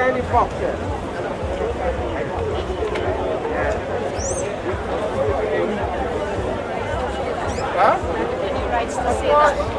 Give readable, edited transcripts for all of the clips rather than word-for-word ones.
Any box here. Huh? Any rights to say that?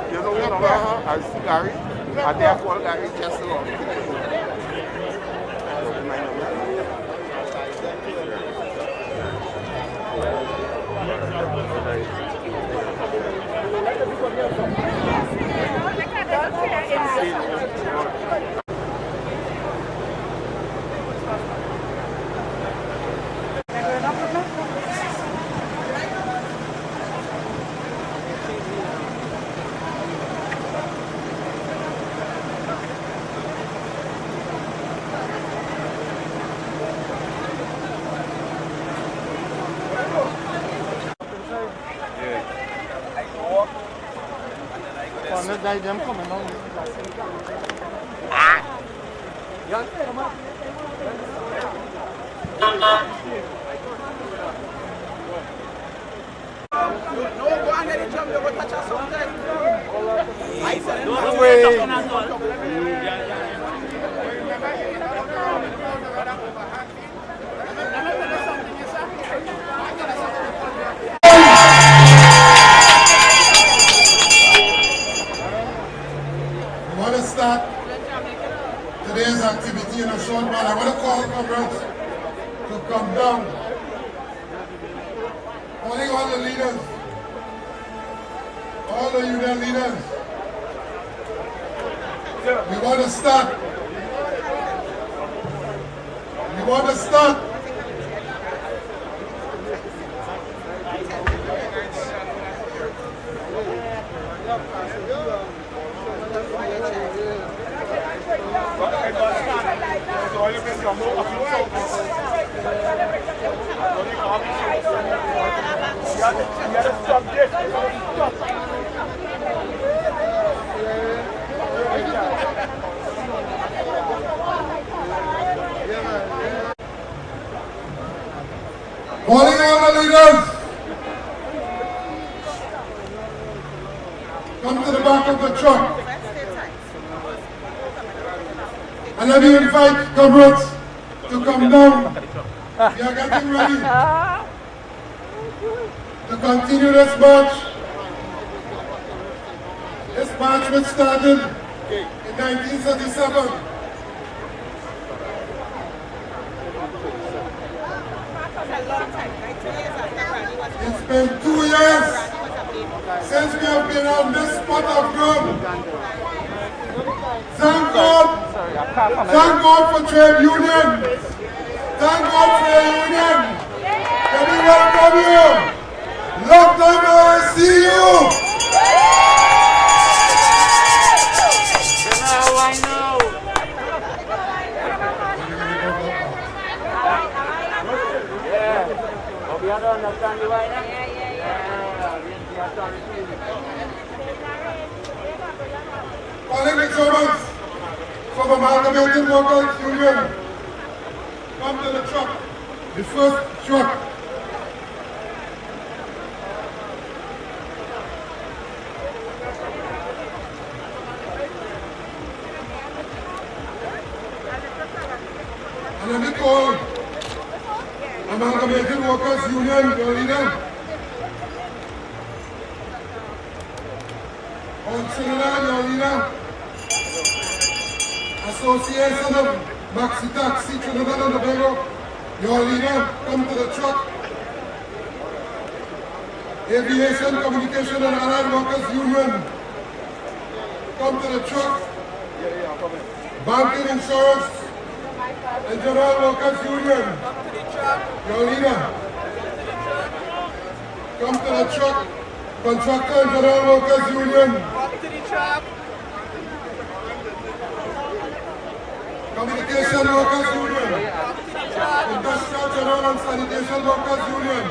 You know, I see Gary, and they call Gary just along. them coming on. No, go and get the drum, you go touch us sometime. I said, No way. I want to start today's activity in a short while. I want to call comrades to come down. Calling all the leaders, all the union leaders. We want to start. We want to start. Calling all the leaders, come to the back of the truck. And let me invite comrades to come down. We are getting ready to continue this march. This march was started in 1937. It's been 2 years since we have been on this spot of ground. Thank God for trade unions. Thank God for your union. Let me welcome you. Long time I see you. Calling the servants from Amalgamated Workers Union, come to the truck, the first truck. And let me call Amalgamated Workers Union, your leader. Councillor, your leader. Association of Maxi Taxi Trinidad and Tobago, your leader, come to the truck. Aviation, Communication and Allied Workers Union, come to the truck. Banking, Insurance and General Workers Union, your leader, come to the truck. Contractor and General Workers Union, Communication Workers Union, Industrial General and Sanitation Workers Union,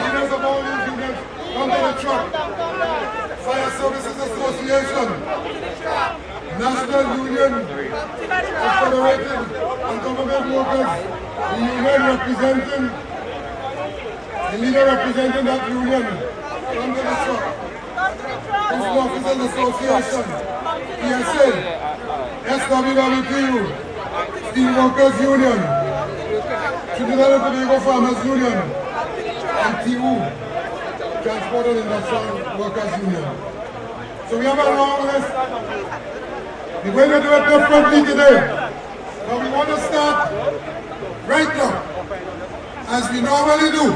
leaders of all these unions, come to the truck. Fire Services Association, National Union of Federated and Government Workers, the union representing, the leader representing that union, come to the truck. Postal Officers Association, PSA, SWWTU, Steelworkers Union, Trinidad and Tobago Farmers Union, and TU, Transport and Industrial Workers Union. So we have a long list. We're going to do it differently today. But we want to start right now, as we normally do,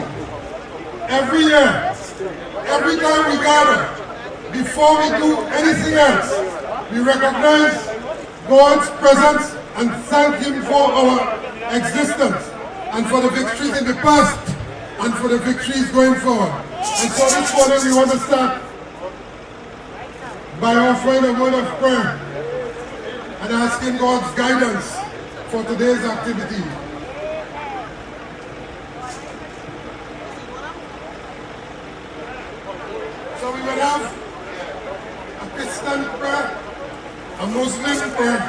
every year. Every time we gather, before we do anything else, we recognize God's presence and thank Him for our existence and for the victories in the past and for the victories going forward. And so this morning we want to start by offering a word of prayer and asking God's guidance for today's activity. So we will have a Christian Muslim prayer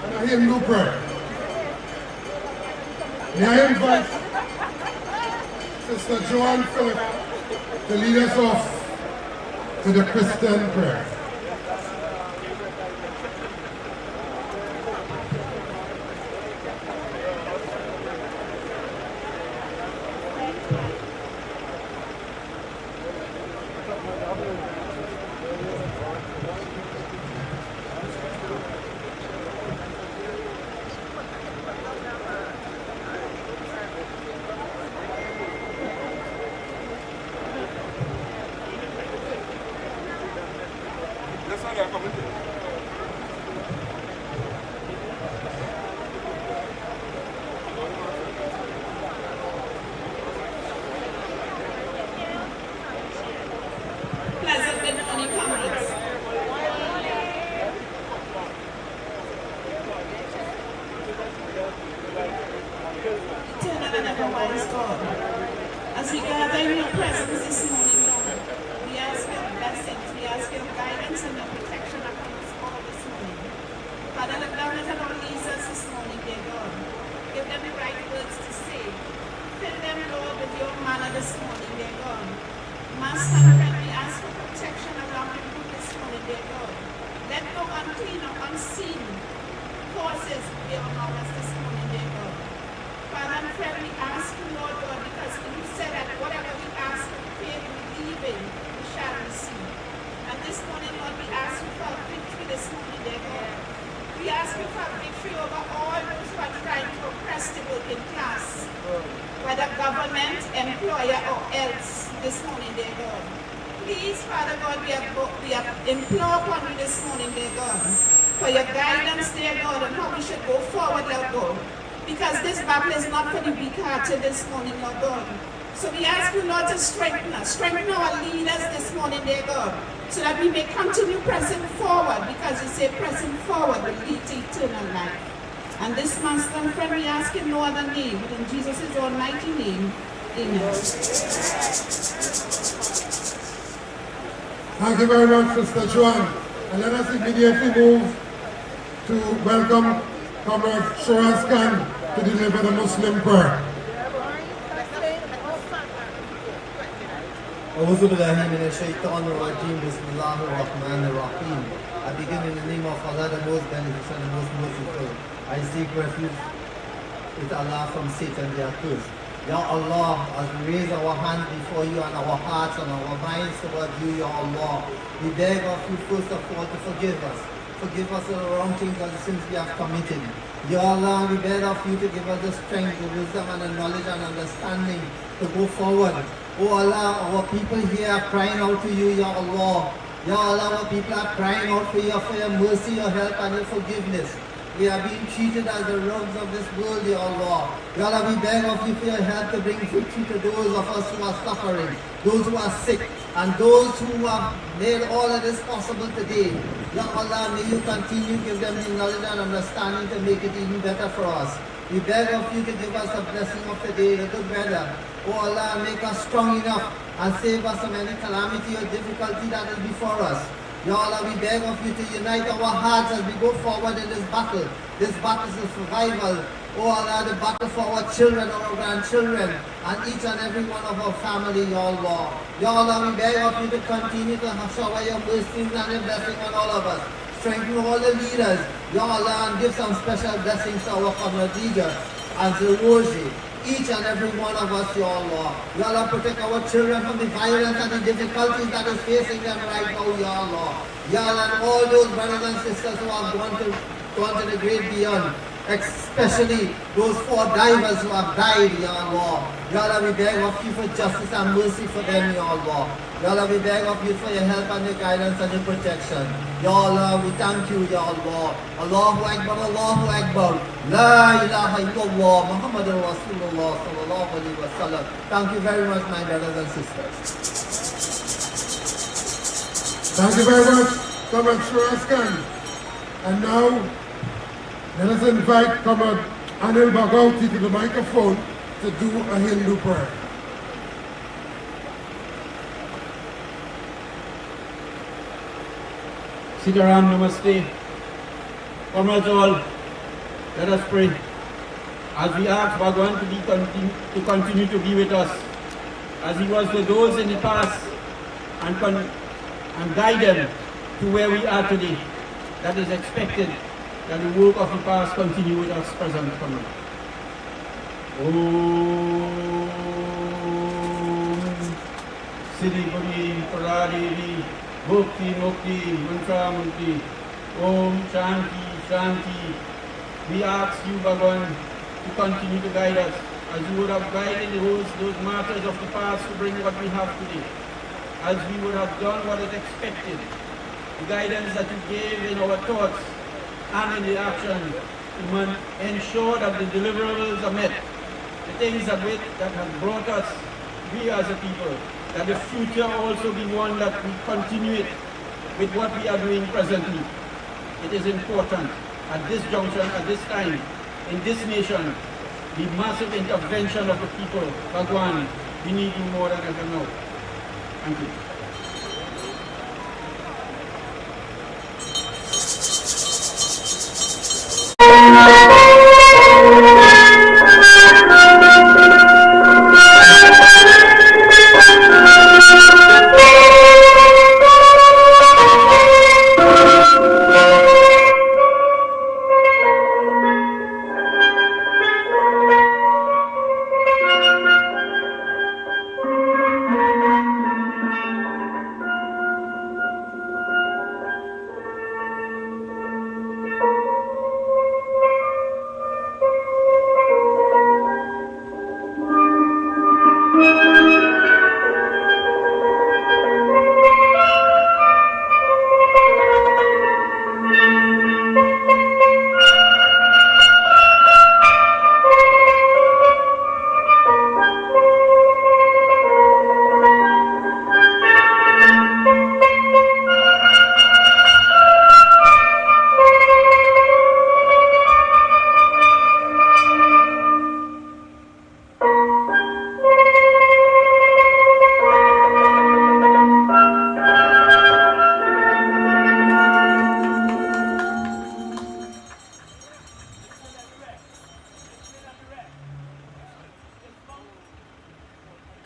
and a Hindu prayer. May I invite Sister Joanne Phillip to lead us off to the Christian prayer. That's how they're coming to. Pleasant good morning, comrades. Eternal and ever-wise God, as we gather in your presence this morning, Lord, we ask your blessings, we ask your guidance and your protection upon us all this morning. Father, look down at our leaders this morning, dear God. Give them the right words to say. Fill them, Lord, with your manner this morning, dear God. Master and friend, we ask for protection around the group this morning, dear God. Let no unclean or unseen forces be among us this morning, dear God. Father and friend, we ask you, Lord God, because you said that whatever we ask in faith, believing, we shall receive. And this morning, Lord, we ask you for victory this morning, dear God. We ask you for victory over all those who are trying to oppress the working class, whether government, employer, or else this morning, dear God. Please, Father God, we have implore upon you this morning, dear God, for your guidance, dear God, on how we should go forward, Lord God. Because this battle is not for the weak-hearted this morning, Lord God. So we ask you, Lord, to strengthen us, strengthen our leaders this morning, dear God, so that we may continue pressing forward, because you say pressing forward will lead to eternal life. And this master and friend, we ask in no other name, but in Jesus' almighty name, amen. Thank you very much, Sister Joanne. And let us immediately move to welcome Comrade Shiraz Khan to deliver the Muslim prayer. أعوذ بالله من الشيطان الرجيم بسم الله الرحمن الرحيم. I begin in the name of Allah, the most beneficent and most merciful. I seek refuge with Allah from Satan, the accused. Ya Allah, as we raise our hands before you and our hearts and our minds towards you, Ya Allah, we beg of you first of all to forgive us. Forgive us for the wrong things and the sins we have committed. Ya Allah, we beg of you to give us the strength, the wisdom and the knowledge and understanding to go forward. Oh Allah, our people here are crying out to you, Ya Allah. Ya Allah, our people are crying out for your mercy, your help and your forgiveness. We are being treated as the rogues of this world, Ya Allah. Ya Allah, we beg of you for your help to bring victory to those of us who are suffering, those who are sick, and those who have made all of this possible today. Ya Allah, may you continue to give them the knowledge and understanding to make it even better for us. We beg of you to give us the blessing of today, the good weather. Oh Allah, make us strong enough and save us from any calamity or difficulty that is before us. Ya Allah, we beg of you to unite our hearts as we go forward in this battle. This battle is survival. Oh Allah, the battle for our children, our grandchildren, and each and every one of our family, Ya Allah. Ya Allah, we beg of you to continue to shower your blessings and your blessing on all of us. Strengthen all the leaders, Ya Allah, and give some special blessings to our comrade leader and to Rosie. Each and every one of us, Ya Allah. Ya Allah, protect our children from the violence and the difficulties that is facing them right now, Ya Allah. Ya Allah, and all those brothers and sisters who have gone to the great beyond, especially those 4 divers who have died, Ya Allah. Ya Allah, we beg of you for justice and mercy for them, Ya Allah. Ya Allah, we beg of you for your help and your guidance and your protection. Ya Allah, we thank you, Ya Allah. Allahu Akbar, Allahu Akbar. La ilaha illallah, Muhammadur Rasulullah sallallahu alayhi wa sallam. Thank you very much, my brothers and sisters. Thank you very much, Comrade Shiraz Khan. And now, let us invite Comrade Anil Bhagauti to the microphone to do a Hindu prayer. Sitaram, Namaste. Comrades all, let us pray. As we ask Bhagwan to continue to be with us, as he was with those in the past, and guide them to where we are today. That is expected, that the work of the past continue with us present. Om Siddhi Budi Paradevi Bhukti Mukti Mantra Mukti Om Shanti Shanti. We ask you, Bhagwan, to continue to guide us as you would have guided those martyrs of the past to bring what we have today. As we would have done what is expected, the guidance that you gave in our thoughts and in the action to ensure that the deliverables are met, the things that have brought us, we as a people, that the future also be one that we continue it with what we are doing presently. It is important at this junction, at this time, in this nation, the massive intervention of the people. Bhagwan, we need you more than ever now. Thank you.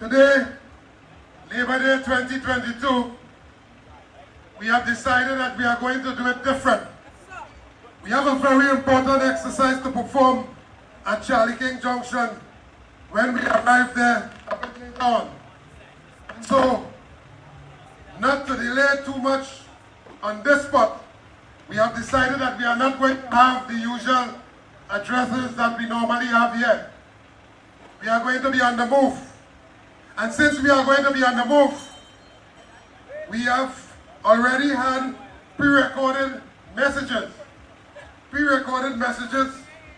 Today, Labor Day 2022, we have decided that we are going to do it different. We have a very important exercise to perform at Charlie King Junction when we arrive there a bit later on. So, not to delay too much on this spot, we have decided that we are not going to have the usual addresses that we normally have here. We are going to be on the move. And since we are going to be on the move, we have already had pre-recorded messages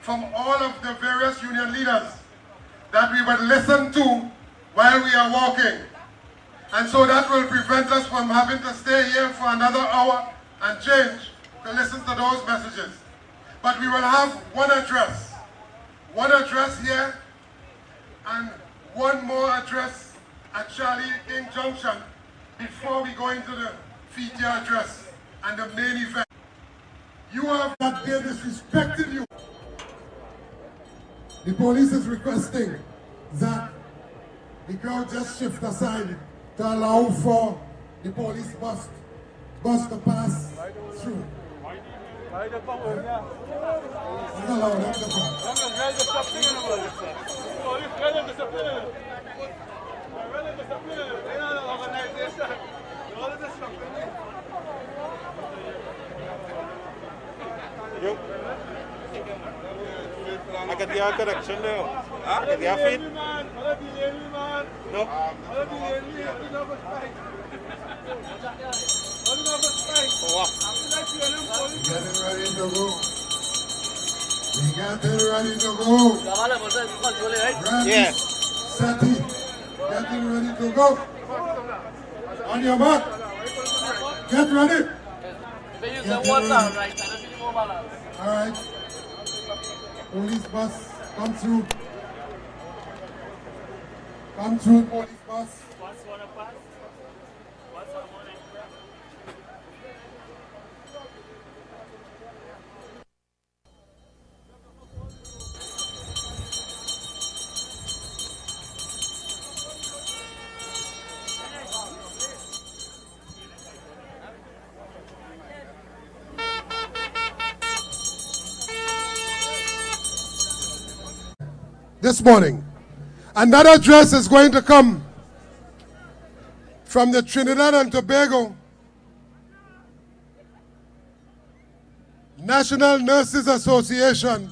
from all of the various union leaders that we would listen to while we are walking. And so that will prevent us from having to stay here for another hour and change to listen to those messages. But we will have one address here and one more address at Charlie King Junction before we go into the feature address and the main event. You have that they disrespected you. The police is requesting that the crowd just shift aside to allow for the police bus to pass through. Allow them to pass. I got the correction there. I got the feet. No. Getting ready to go. We getting ready to go. Ready, Yeah. set it. Getting ready to go. On your mark. Get ready. All right. Police bus, come through. Come through, police bus. this morning. And that address is going to come from the Trinidad and Tobago National Nurses Association.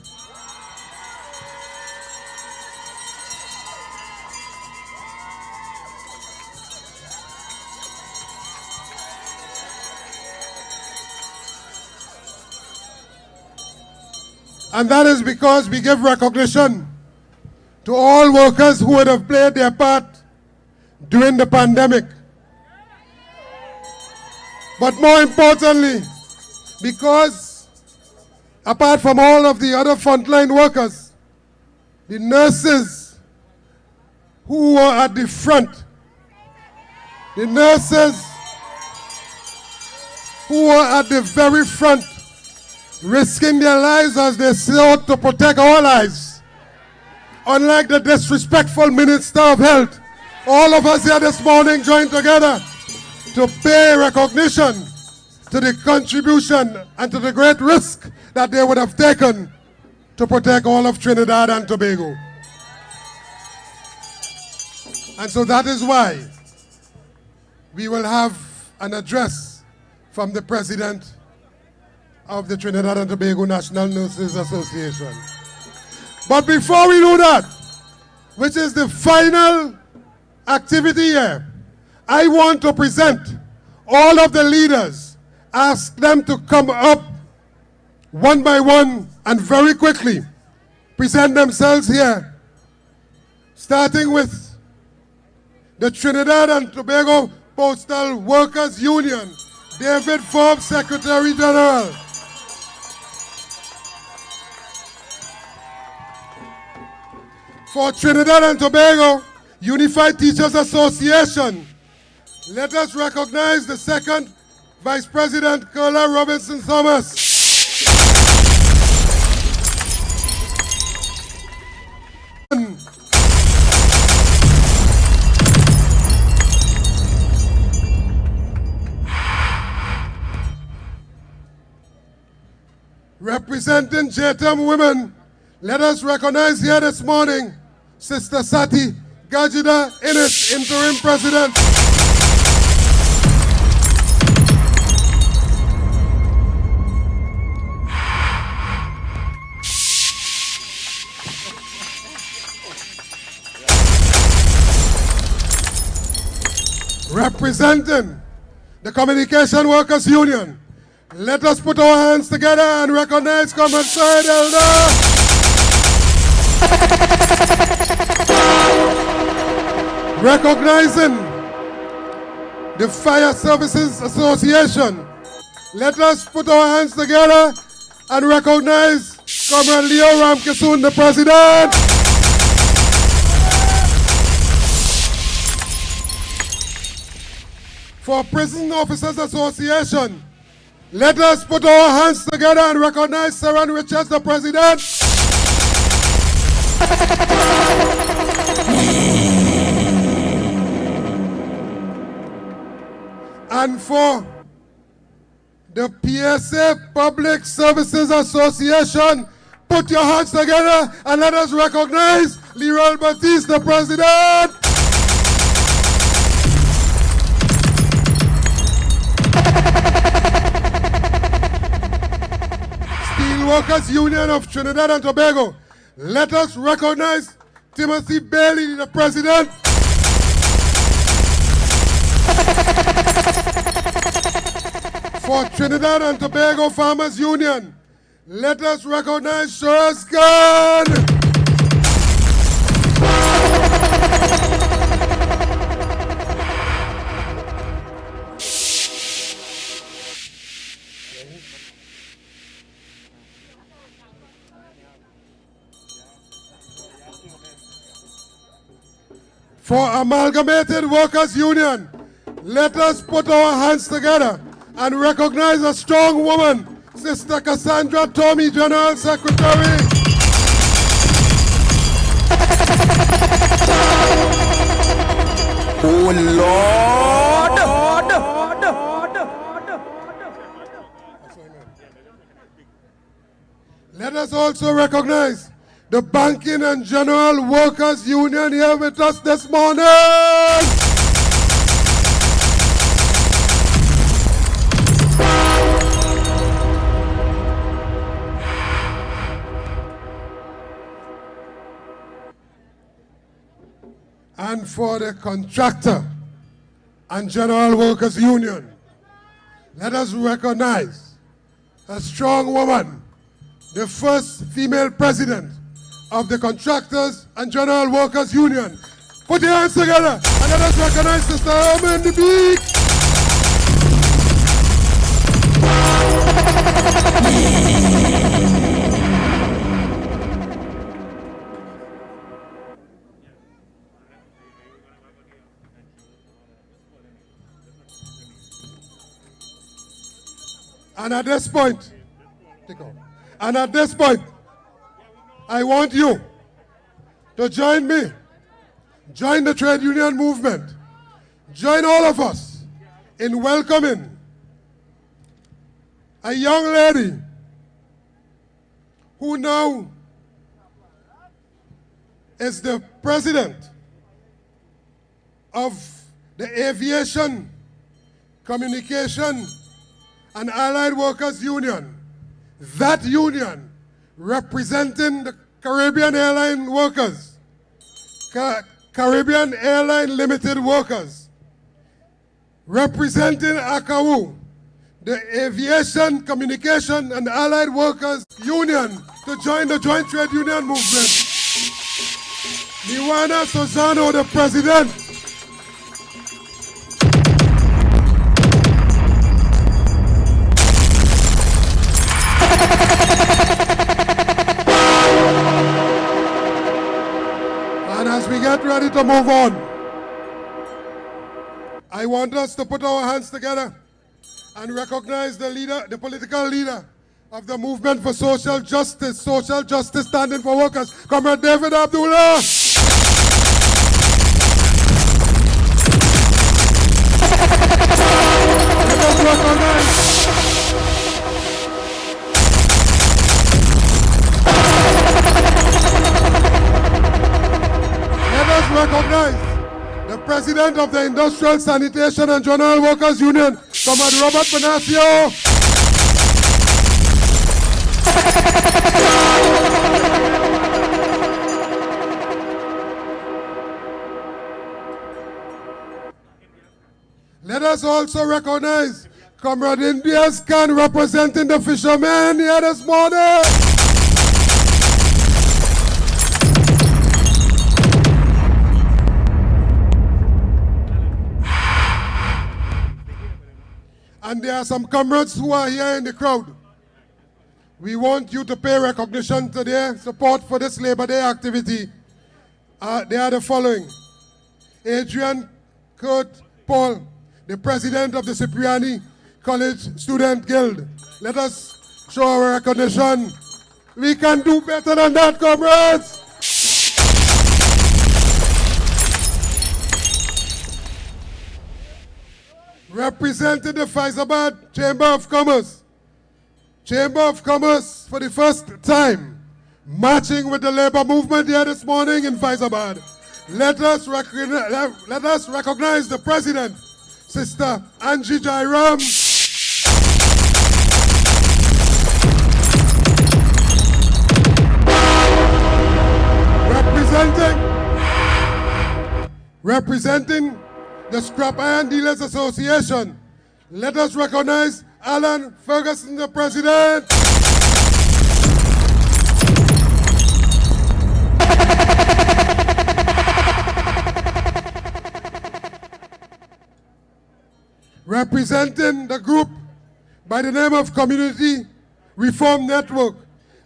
And that is because we give recognition to all workers who would have played their part during the pandemic. But more importantly, because apart from all of the other frontline workers, the nurses who were at the front, the nurses who were at the very front, risking their lives as they sought to protect our lives. Unlike the disrespectful Minister of Health, all of us here this morning joined together to pay recognition to the contribution and to the great risk that they would have taken to protect all of Trinidad and Tobago. And so that is why we will have an address from the President of the Trinidad and Tobago National Nurses Association. But before we do that, which is the final activity here, I want to present all of the leaders, ask them to come up one by one and very quickly present themselves here, starting with the Trinidad and Tobago Postal Workers Union, David Forbes, Secretary General. For Trinidad and Tobago Unified Teachers Association, let us recognize the second Vice President, Carla Robinson Thomas. Representing JTM Women, let us recognize here this morning Sister Sati Gajida Innes, Interim President. Representing the Communication Workers Union, let us put our hands together and recognize Comrade Syed Elder. Recognizing the Fire Services Association, let us put our hands together and recognize Comrade Leo Ramkisoon, the President. For Prison Officers Association, let us put our hands together and recognize Saran Richards, the President. And for the PSA Public Services Association, put your hands together and let us recognize Leroy Batiste, the President. Steelworkers Union of Trinidad and Tobago, let us recognize Timothy Bailey, the President. For Trinidad and Tobago Farmers Union, let us recognize Shoraz Khan. For Amalgamated Workers Union, let us put our hands together and recognize a strong woman, Sister Cassandra Tommy, General Secretary. Oh Lord! Let us also recognize the Banking and General Workers Union here with us this morning. And for the Contractor and General Workers Union, let us recognize a strong woman, the first female president of the Contractors and General Workers Union. Put your hands together and let us recognize Sister Irma in the beat. And at this point, I want you to join me, join the trade union movement, join all of us in welcoming a young lady who now is the president of the Aviation, Communication, and Allied Workers Union. That union representing the Caribbean Airline workers, Caribbean Airline Limited workers, representing ACAU, the Aviation, Communication, and Allied Workers Union, to join the Joint Trade Union movement. Niwana Sozano, the president. As we get ready to move on, I want us to put our hands together and recognize the leader, the political leader of the movement for social justice standing for workers, Comrade David Abdullah. Let us recognize the president of the Industrial Sanitation and General Workers Union, Comrade Robert Panacio. Let us also recognize Comrade India's Khan representing the fishermen here this morning. And there are some comrades who are here in the crowd. We want you to pay recognition to their support for this Labor Day activity. They are the following: Adrian Kurt Paul, the president of the Cipriani College Student Guild. Let us show our recognition. We can do better than that, comrades. Representing the Faizabad Chamber of Commerce. Chamber of Commerce for the first time marching with the labor movement here this morning in Faizabad. Let us recognize the president, Sister Angie Jairam. Representing the Scrap Iron Dealers Association, let us recognize Alan Ferguson, the president. Representing the group by the name of Community Reform Network,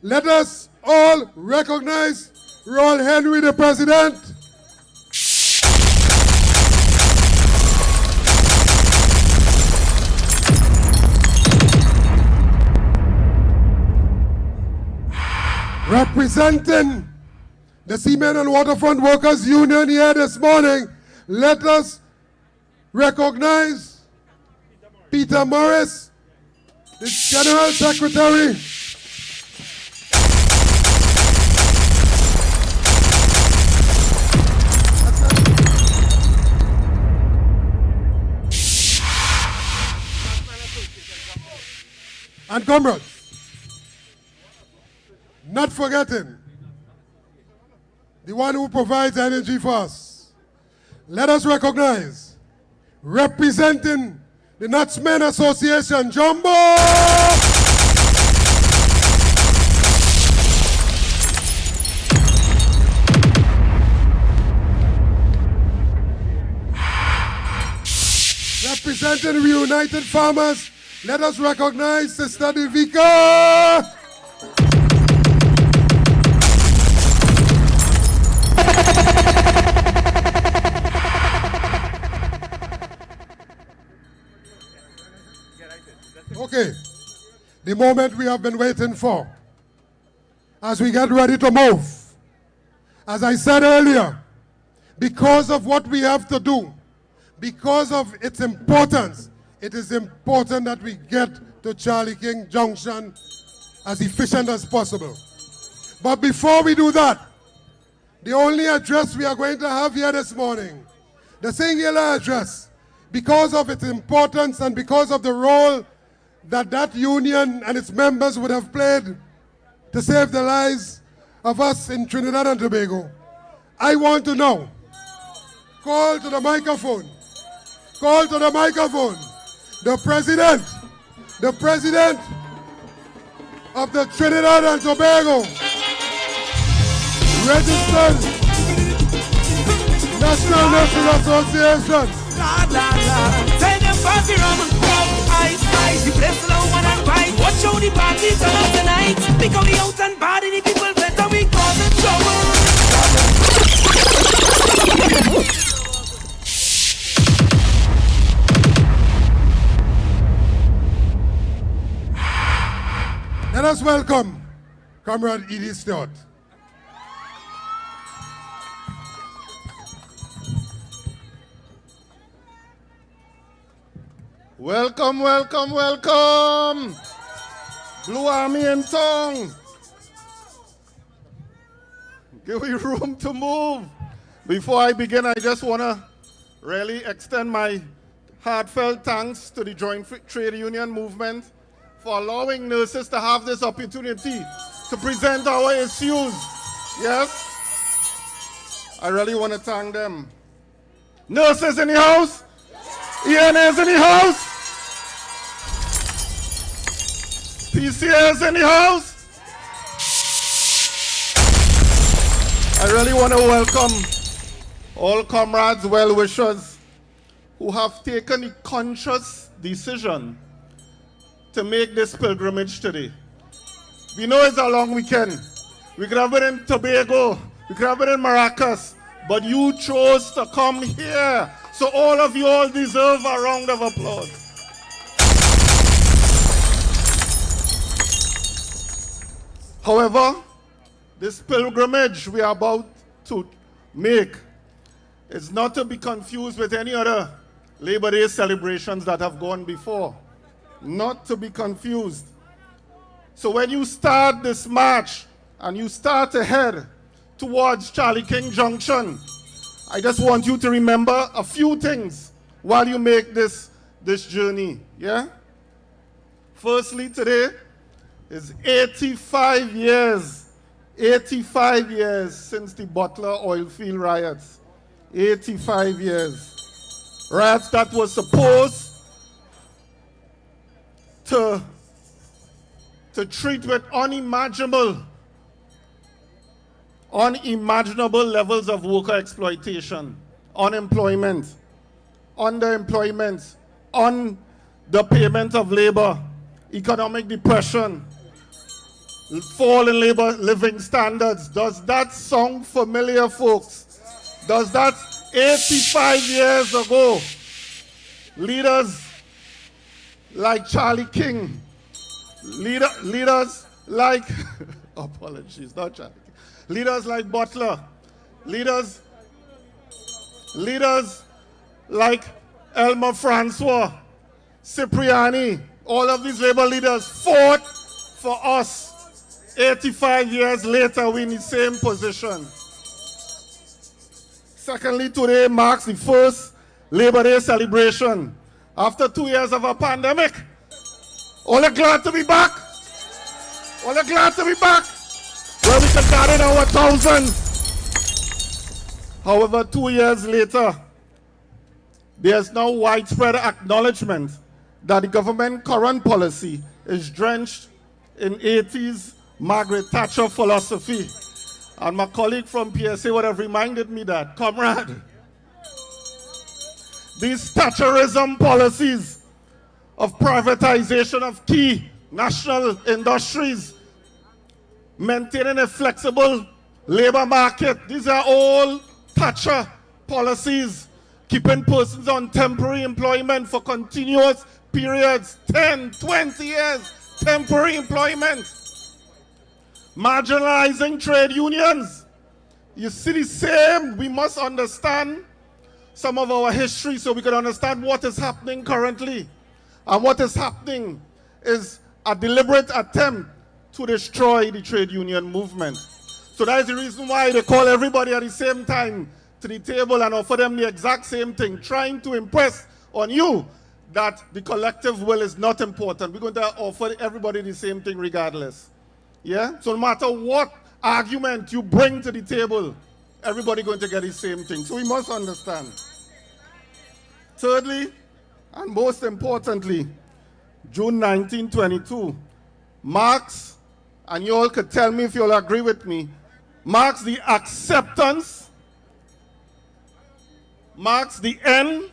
let us all recognize Roll Henry, the president. Representing the Seamen and Waterfront Workers Union here this morning, let us recognize Peter Morris, the General Secretary. And comrades, not forgetting the one who provides energy for us, let us recognize, representing the Nutsmen Association, Jumbo! Representing Reunited Farmers, let us recognize Sister Devika! Okay, the moment we have been waiting for, as we get ready to move. As I said earlier, because of what we have to do, because of its importance, it is important that we get to Charlie King Junction as efficient as possible. But before we do that, the only address we are going to have here this morning, the singular address, because of its importance and because of the role that that union and its members would have played to save the lives of us in Trinidad and Tobago, I want to know, call to the microphone, the president of the Trinidad and Tobago Registered National Nurses Association. Tell them party rum and ice, ice. The place alone one and right. Watch how the party turn up tonight. Because we out and bad and the people better we causing trouble. Let us welcome Comrade Edie Stewart. Welcome, welcome, welcome. Blue Army in song. Give me room to move. Before I begin, I just want to really extend my heartfelt thanks to the Joint Trade Union movement for allowing nurses to have this opportunity to present our issues. Yes, I really want to thank them. Nurses in the house? ENAs in the house? PCAs in the house? I really want to welcome all comrades, well-wishers who have taken the conscious decision to make this pilgrimage today. We know it's a long weekend. We could have been in Tobago, we could have been in Maracas, but you chose to come here. So all of you all deserve a round of applause. However, this pilgrimage we are about to make is not to be confused with any other Labor Day celebrations that have gone before. Not to be confused. So when you start this march and you start to head towards Charlie King Junction, I just want you to remember a few things while you make this journey, yeah? Firstly, today is 85 years since the Butler oil field riots. 85 years. Riots that was supposed to treat with unimaginable levels of worker exploitation, unemployment, underemployment, underpayment of labor, economic depression, fall in labor living standards. Does that sound familiar, folks? Does that 85 years ago, leaders like Charlie King, leaders like, apologies, not Charlie King, leaders like Butler, leaders like Elmer Francois, Cipriani, all of these labor leaders fought for us. 85 years later, we're in the same position. Secondly, today marks the first Labor Day celebration after 2 years of a pandemic. All are glad to be back. All are glad to be back. Where we can gather in our thousands. However, 2 years later, there's now widespread acknowledgement that the government current policy is drenched in 80s Margaret Thatcher philosophy. And my colleague from PSA would have reminded me that, comrade, these Thatcherism policies of privatization of key national industries, maintaining a flexible labor market, these are all Thatcher policies, keeping persons on temporary employment for continuous periods, 10, 20 years, temporary employment. Marginalizing trade unions. You see the same, we must understand some of our history so we can understand what is happening currently. And what is happening is a deliberate attempt to destroy the trade union movement. So that is the reason why they call everybody at the same time to the table and offer them the exact same thing, trying to impress on you that the collective will is not important. We're going to offer everybody the same thing regardless. Yeah? So no matter what argument you bring to the table, everybody going to get the same thing. So we must understand. Thirdly, and most importantly, June 1922 marks, and you all could tell me if you all agree with me, marks the acceptance, marks the end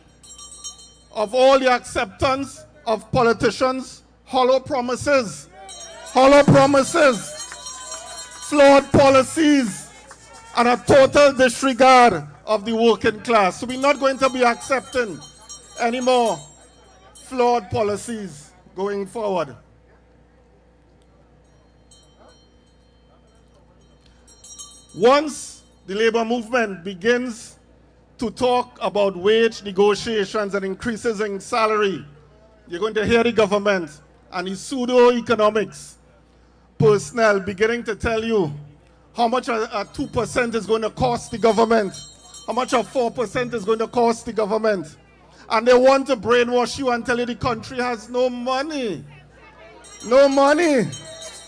of all the acceptance of politicians' hollow promises, flawed policies, and a total disregard of the working class. So we're not going to be accepting any more flawed policies going forward. Once the labor movement begins to talk about wage negotiations and increases in salary, you're going to hear the government and the pseudo-economics personnel beginning to tell you how much a 2% is going to cost the government, how much a 4% is going to cost the government. And they want to brainwash you and tell you the country has no money. No money.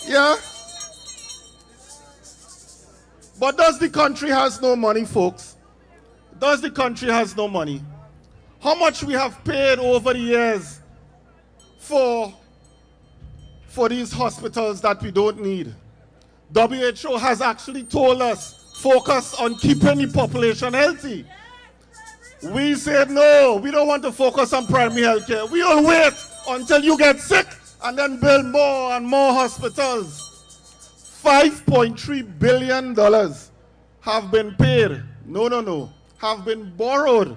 Yeah? But does the country has no money, folks? Does the country has no money? How much we have paid over the years for these hospitals that we don't need? WHO has actually told us, focus on keeping the population healthy. We said, no, we don't want to focus on primary health care. We'll wait until you get sick and then build more and more hospitals. $5.3 billion have been paid. No. Have been borrowed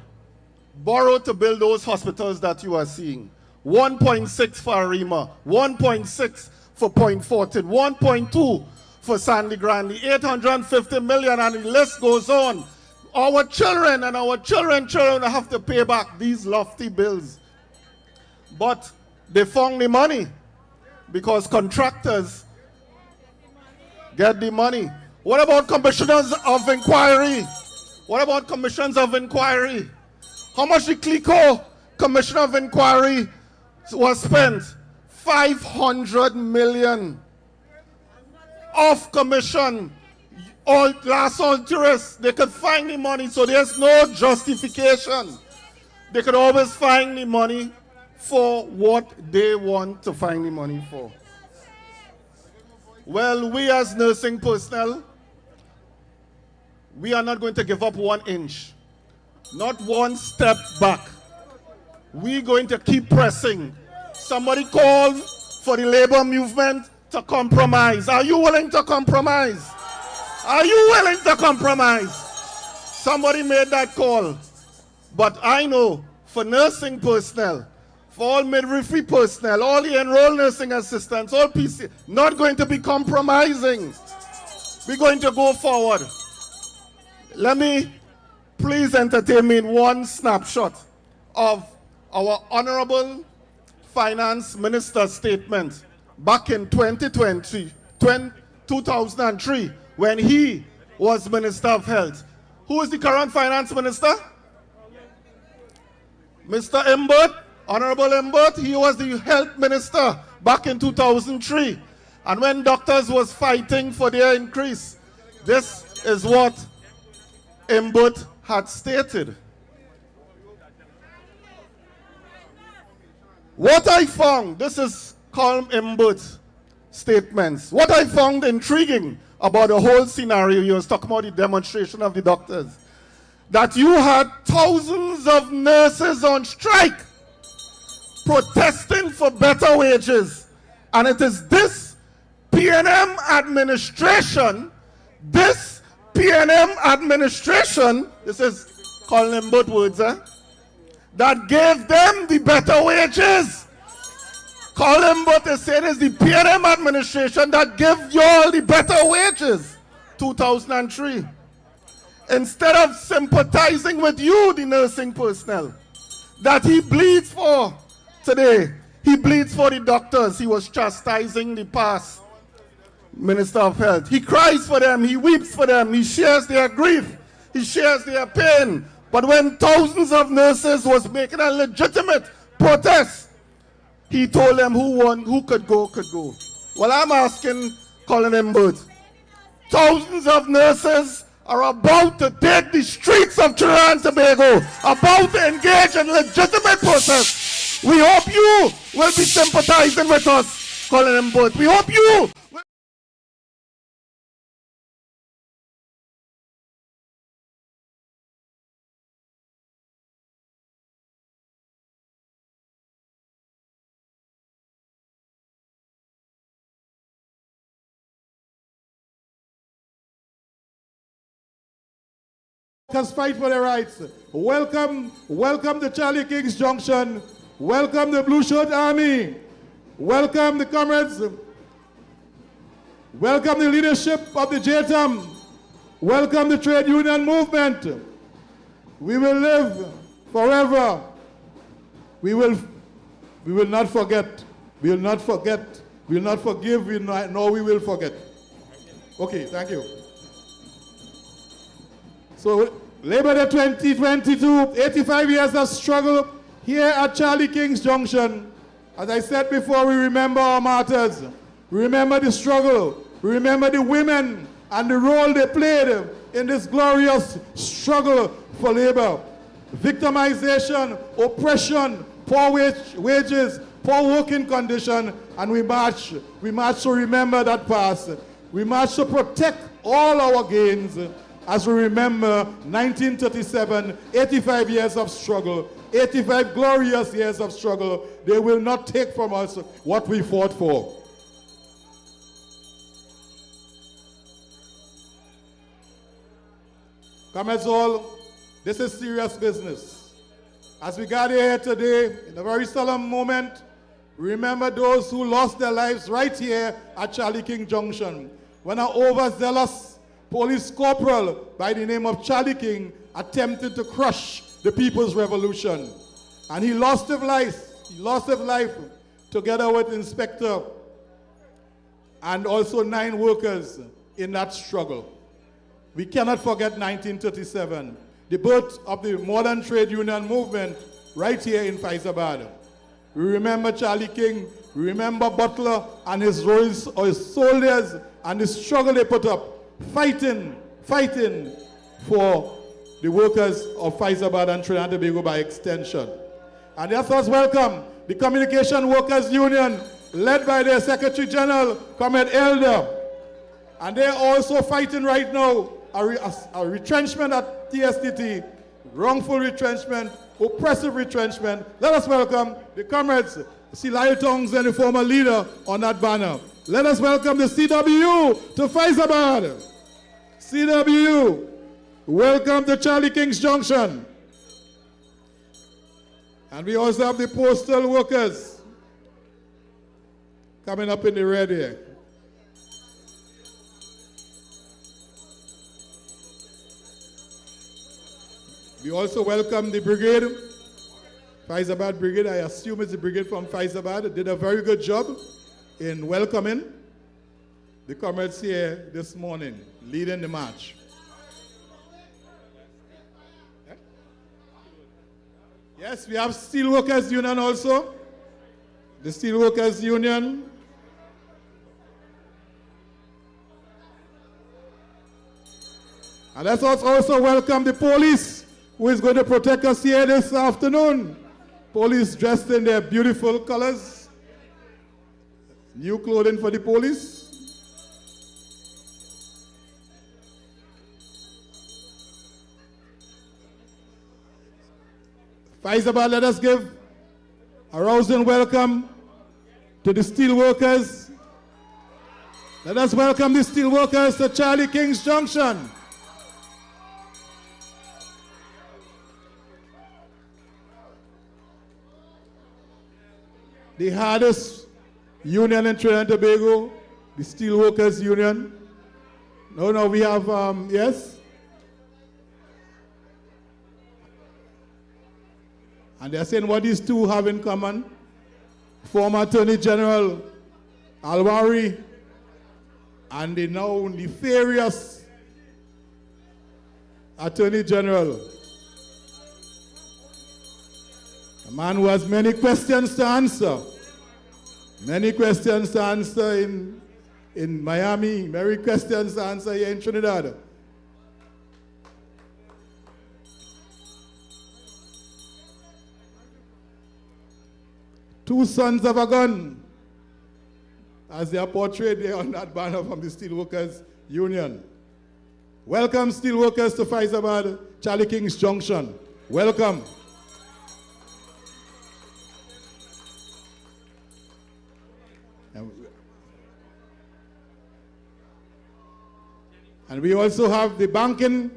to build those hospitals that you are seeing. 1.6 for Arima, 1.6 for Point Fortin, 1.2 for Sandy Grande, 850 million, and the list goes on. Our children and our children have to pay back these lofty bills. But they found the money because contractors get the money. What about commissioners of inquiry? What about commissions of inquiry? How much the CLICO commission of inquiry was spent? 500 million off commission. All tourists, they could find the money, so there's no justification. They could always find the money for what they want to find the money for. Well, we as nursing personnel, we are not going to give up 1 inch, not one step back. We're going to keep pressing. Somebody called for the labor movement to compromise. Are you willing to compromise? Are you willing to compromise? Somebody made that call. But I know for nursing personnel, for all midwifery personnel, all the enrolled nursing assistants, all PC, not going to be compromising. We're going to go forward. Let me please entertain me in one snapshot of our Honorable Finance Minister's statement back in 2003, when he was Minister of Health. Who is the current Finance Minister? Mr. Imbert, Honorable Imbert. He was the Health Minister back in 2003. And when doctors was fighting for their increase, this is what Imbut had stated. What I found, this is called Imbut statements. What I found intriguing about the whole scenario, you was talking about the demonstration of the doctors, that you had thousands of nurses on strike protesting for better wages. And it is this PNM administration, this is calling Imbut words, that gave them the better wages. Colin Butt is saying it's the PNM administration that gave you all the better wages. 2003. Instead of sympathizing with you, the nursing personnel, that he bleeds for today, he bleeds for the doctors. He was chastising the past Minister of Health. He cries for them, he weeps for them, he shares their grief, he shares their pain. But when thousands of nurses was making a legitimate protest, he told them who could go, could go. Well, I'm asking Colin Imbut. Thousands of nurses are about to take the streets of Trinidad and Tobago, about to engage in legitimate protest. We hope you will be sympathizing with us, Colin Imbut. We hope you will. Fight for their rights. Welcome the Charlie King's Junction. Welcome the Blue Shirt Army. Welcome the comrades. Welcome the leadership of the JTAM. Welcome the trade union movement. We will live forever. We will not forget. We will not forget. We will not forgive. No, we will forget. Okay, thank you. So, Labor Day 2022, 85 years of struggle here at Charlie King's Junction. As I said before, we remember our martyrs. We remember the struggle. We remember the women and the role they played in this glorious struggle for labor. Victimization, oppression, poor wages, poor working condition, and we march to remember that past. We march to protect all our gains. As we remember 1937, 85 years of struggle, 85 glorious years of struggle. They will not take from us what we fought for. Comrades all, this is serious business. As we gather here today, in a very solemn moment, remember those who lost their lives right here at Charlie King Junction, when an overzealous police corporal by the name of Charlie King attempted to crush the People's Revolution. And he lost his life. He lost his life together with Inspector and also 9 workers in that struggle. We cannot forget 1937, the birth of the modern trade union movement right here in Faizabad. We remember Charlie King, we remember Butler and his soldiers and the struggle they put up, fighting for the workers of Faizabad and Trinidad and Tobago by extension. And let us welcome the Communication Workers Union, led by their Secretary General, Comrade Elder. And they're also fighting right now a retrenchment at TSTT, wrongful retrenchment, oppressive retrenchment. Let us welcome the comrades, Silai Tongs and the former leader on that banner. Let us welcome the CWU to Faizabad. CWU, welcome to Charlie King's Junction. And we also have the postal workers coming up in the red here. We also welcome the brigade, Faizabad Brigade. I assume it's the brigade from Faizabad. It did a very good job in welcoming the comrades here this morning, leading the march. Yes, we have Steelworkers Union also. the Steelworkers Union. And let's also welcome the police who is going to protect us here this afternoon. Police dressed in their beautiful colors. New clothing for the police. Faizabad, let us give a rousing welcome to the steelworkers. Let us welcome the steelworkers to Charlie King's Junction. The hardest union in Trinidad and Tobago, the Steelworkers Union. No, we have, yes? And they're saying what these two have in common. Former Attorney General Alwari and the now nefarious Attorney General. A man who has many questions to answer. Many questions to answer in Miami, many questions to answer here in Trinidad. Two sons of a gun, as they are portrayed there on that banner from the Steelworkers Union. Welcome, Steelworkers, to Faizabad, Charlie King's Junction. Welcome. And we also have the banking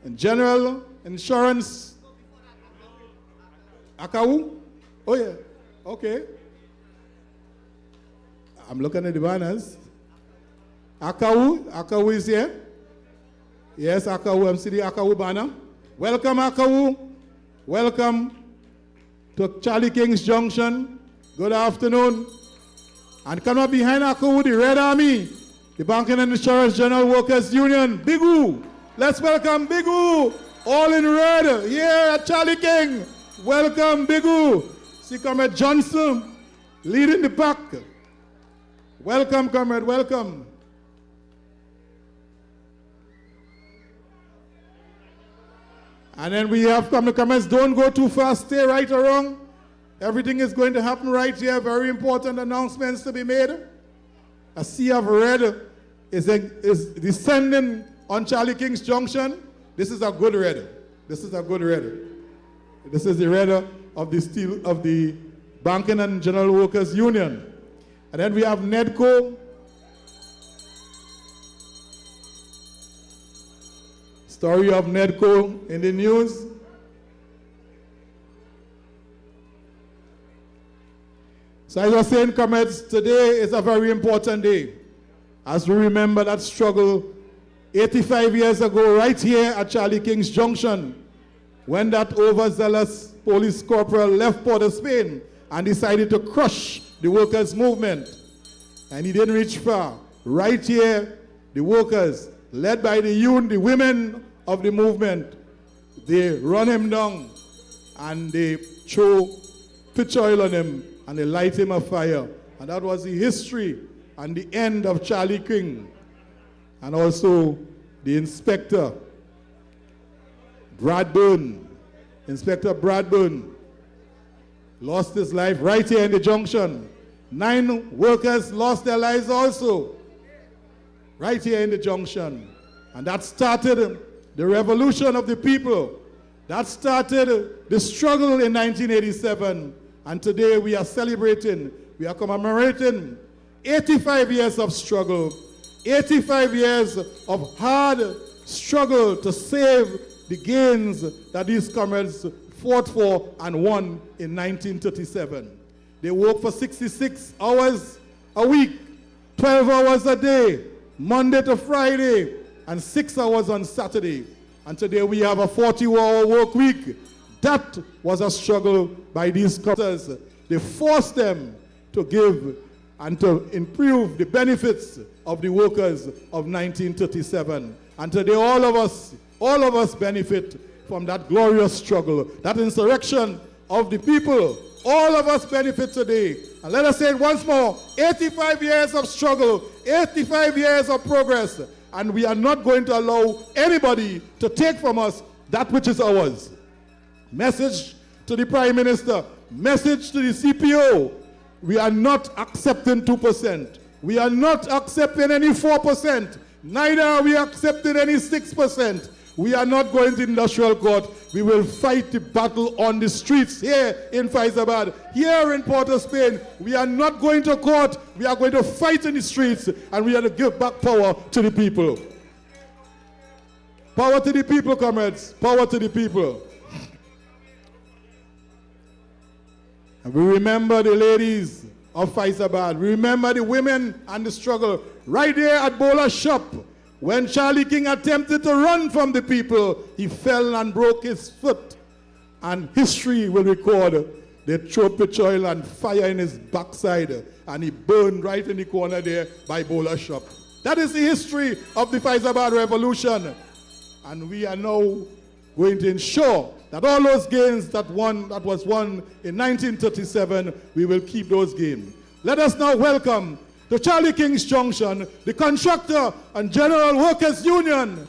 and general insurance. Akau? Oh yeah, okay. I'm looking at the banners. Akau is here. Yes, Akau, I'm seeing the Akau banner. Welcome, Akau. Welcome to Charlie King's Junction. Good afternoon. And come up behind Akau, the Red Army, the Banking and Insurance General Workers Union. Big U. Let's welcome Big U. All in red here at Charlie King. Welcome, Big U. See Comrade Johnson leading the pack. Welcome, Comrade, welcome. And then we have comrades, don't go too fast, stay right or wrong. Everything is going to happen right here. Very important announcements to be made. A sea of red is descending on Charlie King's Junction. This is a good red. This is a good red. This is the red of the Banking and General Workers Union. And then we have NEDCO. Story of NEDCO in the news. So as I was saying, comrades, today is a very important day as we remember that struggle 85 years ago right here at Charlie King's Junction when that overzealous police corporal left Port of Spain and decided to crush the workers' movement. And he didn't reach far. Right here, the workers, led by the women of the movement, they run him down and they throw pitch oil on him and they light him afire. And that was the history and the end of Charlie King. And also the inspector, Inspector Bradburn, lost his life right here in the junction. 9 workers lost their lives also, right here in the junction. And that started the revolution of the people. That started the struggle in 1987. And today we are celebrating, we are commemorating 85 years of struggle, 85 years of hard struggle to save the gains that these comrades fought for and won in 1937. They worked for 66 hours a week, 12 hours a day, Monday to Friday, and 6 hours on Saturday. And today we have a 40-hour work week. That was a struggle by these cutters. They forced them to give and to improve the benefits of the workers of 1937. And today all of us benefit from that glorious struggle, that insurrection of the people. All of us benefit today And let us say it once more, 85 years of struggle, 85 years of progress, and we are not going to allow anybody to take from us that which is ours. Message to the Prime Minister, message to the CPO, we are not accepting 2%. We are not accepting any 4%. Neither are we accepting any 6%. We are not going to industrial court. We will fight the battle on the streets here in Faizabad, here in Port of Spain. We are not going to court. We are going to fight in the streets, and we are to give back power to the people. Power to the people, comrades. Power to the people. And we remember the ladies of Faizabad. We remember the women and the struggle right there at Bowler's shop. When Charlie King attempted to run from the people, he fell and broke his foot. And history will record they threw pitch oil and fire in his backside, and he burned right in the corner there by Bowler's shop. That is the history of the Faizabad Revolution. And we are now going to ensure that all those gains that was won in 1937, we will keep those gains. Let us now welcome to Charlie King's Junction, the Contractor and General Workers Union.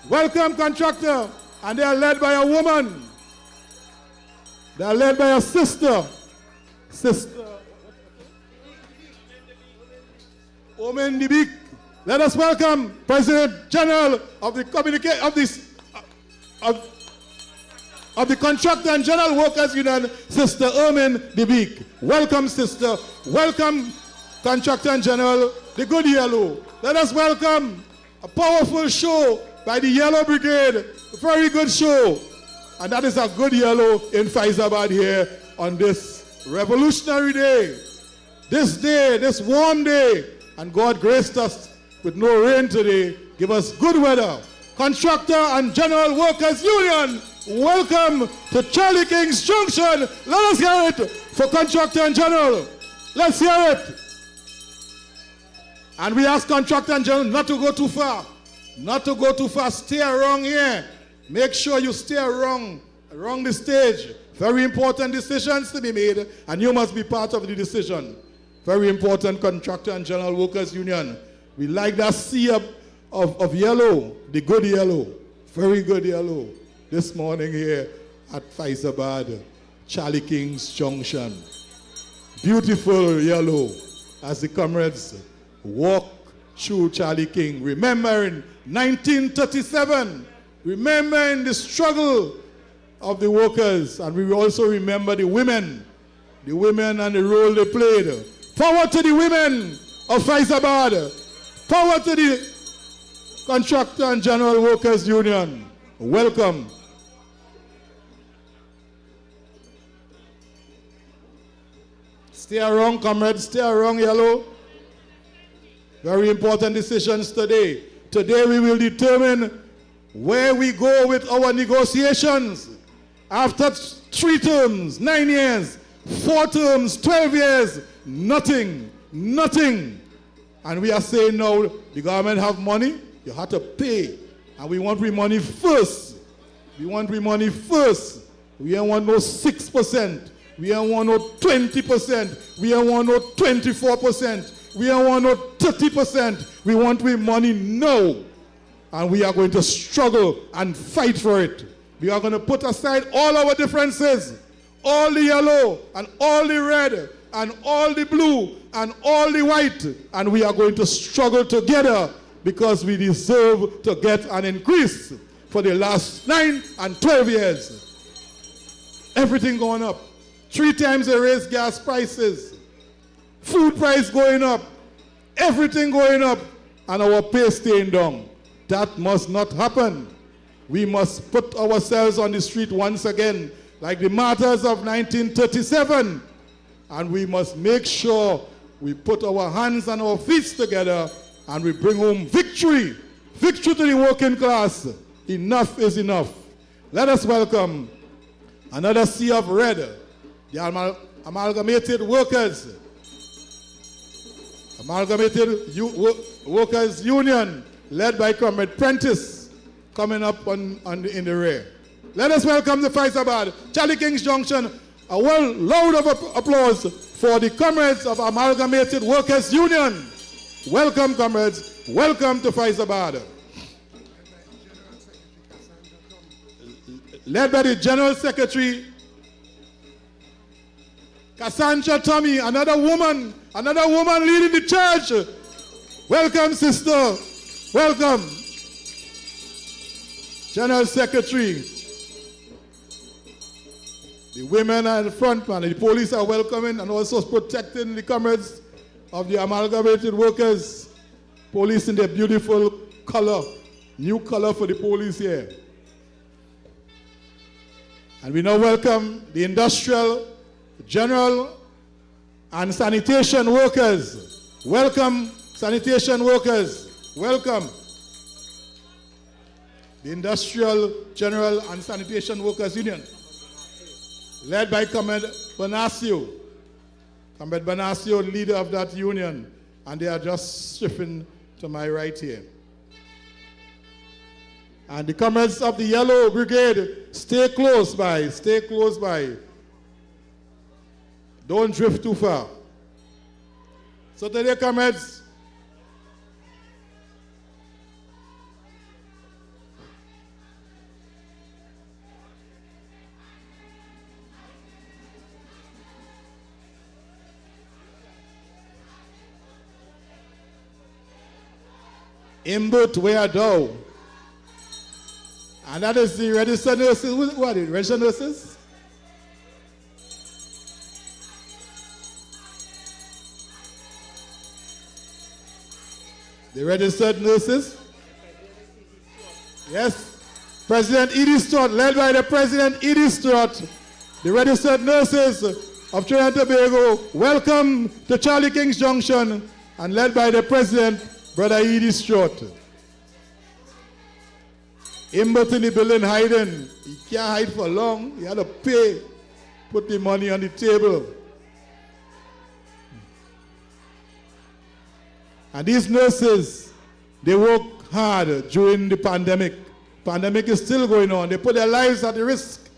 Welcome, Contractor. And they are led by a woman. They are led by a sister. Omen Dibik. Let us welcome President General of the of the Contractor and General Workers Union, Sister Omen Dibik. Welcome, sister. Welcome, Contractor and General, the Good Yellow. Let us welcome a powerful show by the Yellow Brigade. A very good show. And that is a Good Yellow in Faizabad here on this revolutionary day. This day, this warm day. And God graced us with no rain today. Give us good weather. Contractor and General Workers Union, welcome to Charlie King's Junction. Let us hear it for Contractor and General. Let's hear it. And we ask Contractor and General not to go too far. Not to go too far. Stay around here. Make sure you stay around the stage. Very important decisions to be made, and you must be part of the decision. Very important, Contractor and General Workers Union. We like that sea of yellow, the Good Yellow. Very good yellow. This morning here at Faizabad, Charlie King's Junction. Beautiful yellow as the comrades walk through Charlie King, remembering 1937, remembering the struggle of the workers, and we also remember the women and the role they played. Power to the women of Faizabad. Power to the Contractor and General Workers Union. Welcome. Stay around, comrades. Stay around, yellow. Very important decisions today. Today we will determine where we go with our negotiations. After 3 terms, 9 years, 4 terms, 12 years, nothing. And we are saying now, the government have money, you have to pay. And we want money first. We want money first. We don't want no 6%. We don't want no 20%. We don't want no 24%. We don't want no 30%. We want money now. And we are going to struggle and fight for it. We are going to put aside all our differences, all the yellow and all the red and all the blue and all the white, and we are going to struggle together because we deserve to get an increase for the last 9 and 12 years. Everything going up. 3 times they raised gas prices. Food price going up. Everything going up, and our pay staying down. That must not happen. We must put ourselves on the street once again, like the martyrs of 1937. And we must make sure we put our hands and our feet together and we bring home victory. Victory to the working class. Enough is enough. Let us welcome another sea of red, the Amalgamated Workers. Workers Union, led by Comrade Prentice, coming up in the rear. Let us welcome the Faizabad, Charlie King's Junction, A well loud of applause for the comrades of Amalgamated Workers Union. Welcome, comrades. Welcome to Faizabad. Led by the General Secretary, Cassandra Tommy, another woman leading the church. Welcome, sister. Welcome. General Secretary. The women are in the front, man. The police are welcoming and also protecting the comrades of the Amalgamated Workers. Police in their beautiful color. New color for the police here. And we now welcome the industrial, general, and sanitation workers. Welcome, sanitation workers. Welcome. The Industrial, General, and Sanitation Workers Union, led by Comrade Bernasio. Comrade Bernasio, leader of that union, and they are just shifting to my right here. And the comrades of the Yellow Brigade, stay close by, stay close by. Don't drift too far. So today, comrades, Imbut where thou. And that is the registered nurses. Who are the registered nurses? The registered nurses? Yes. President Edie Stott, led by the President Edie Stott, the registered nurses of Trinidad and Tobago, welcome to Charlie King's Junction, and led by the President, Brother Edie Stott. Imbut in the building hiding. He can't hide for long. He had to pay, put the money on the table. And these nurses, they work hard during the pandemic. Pandemic is still going on. They put their lives at risk.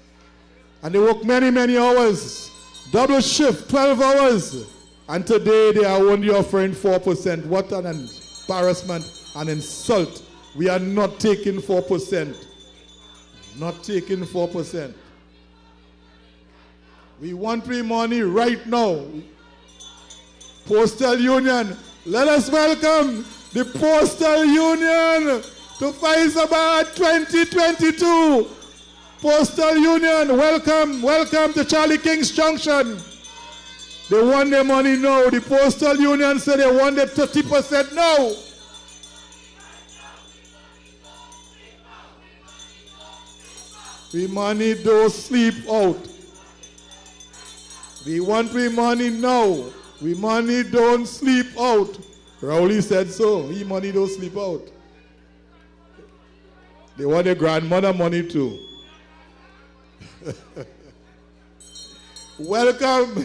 And they work many, many hours. Double shift, 12 hours. And today they are only offering 4%. What an embarrassment and insult. We are not taking 4%. Not taking 4%. We want free money right now. Postal Union, let us welcome the Postal Union to Faizabad 2022. Postal Union, welcome, welcome to Charlie King's Junction. They want their money now. The Postal Union said they wanted 30% now. We money don't sleep out. We want free money now. We money don't sleep out. Rowley said so. He money don't sleep out. They want their grandmother money too. Welcome.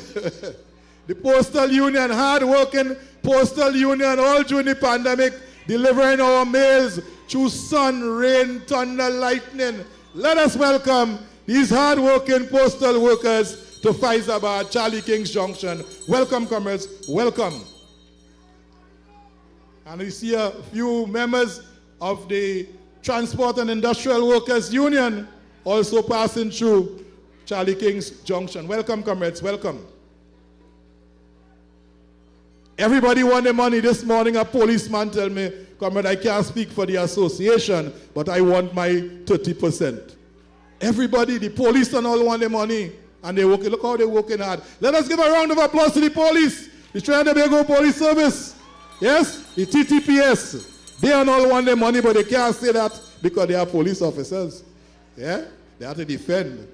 The Postal Union, hard-working Postal Union, all during the pandemic, delivering our mails through sun, rain, thunder, lightning. Let us welcome these hard-working postal workers to Faizabad, Charlie King's Junction. Welcome, comrades. Welcome. And we see a few members of the Transport and Industrial Workers Union also passing through Charlie King's Junction. Welcome, comrades. Welcome. Everybody want the money. This morning a policeman tell me, comrade, I can't speak for the association, but I want my 30%. Everybody, the police and all want the money. And they work, look how they're working hard. Let us give a round of applause to the police. The Trinidad and Tobago Police Service. Yes, the TTPS. They and all want the money, but they can't say that because they are police officers. Yeah, they have to defend.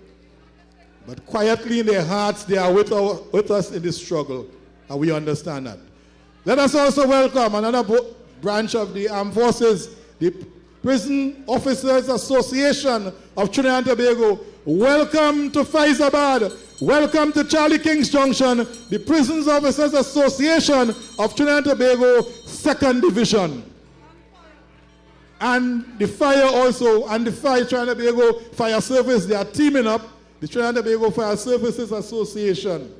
But quietly in their hearts, they are with us in this struggle. And we understand that. Let us also welcome another branch of the Armed Forces, the Prison Officers Association of Trinidad and Tobago. Welcome to Faizabad. Welcome to Charlie King's Junction, the Prisons Officers Association of Trinidad and Tobago, 2nd Division. And the fire also, and the Trinidad and Tobago Fire Service, they are teaming up. the Trinidad and Tobago Fire Services Association.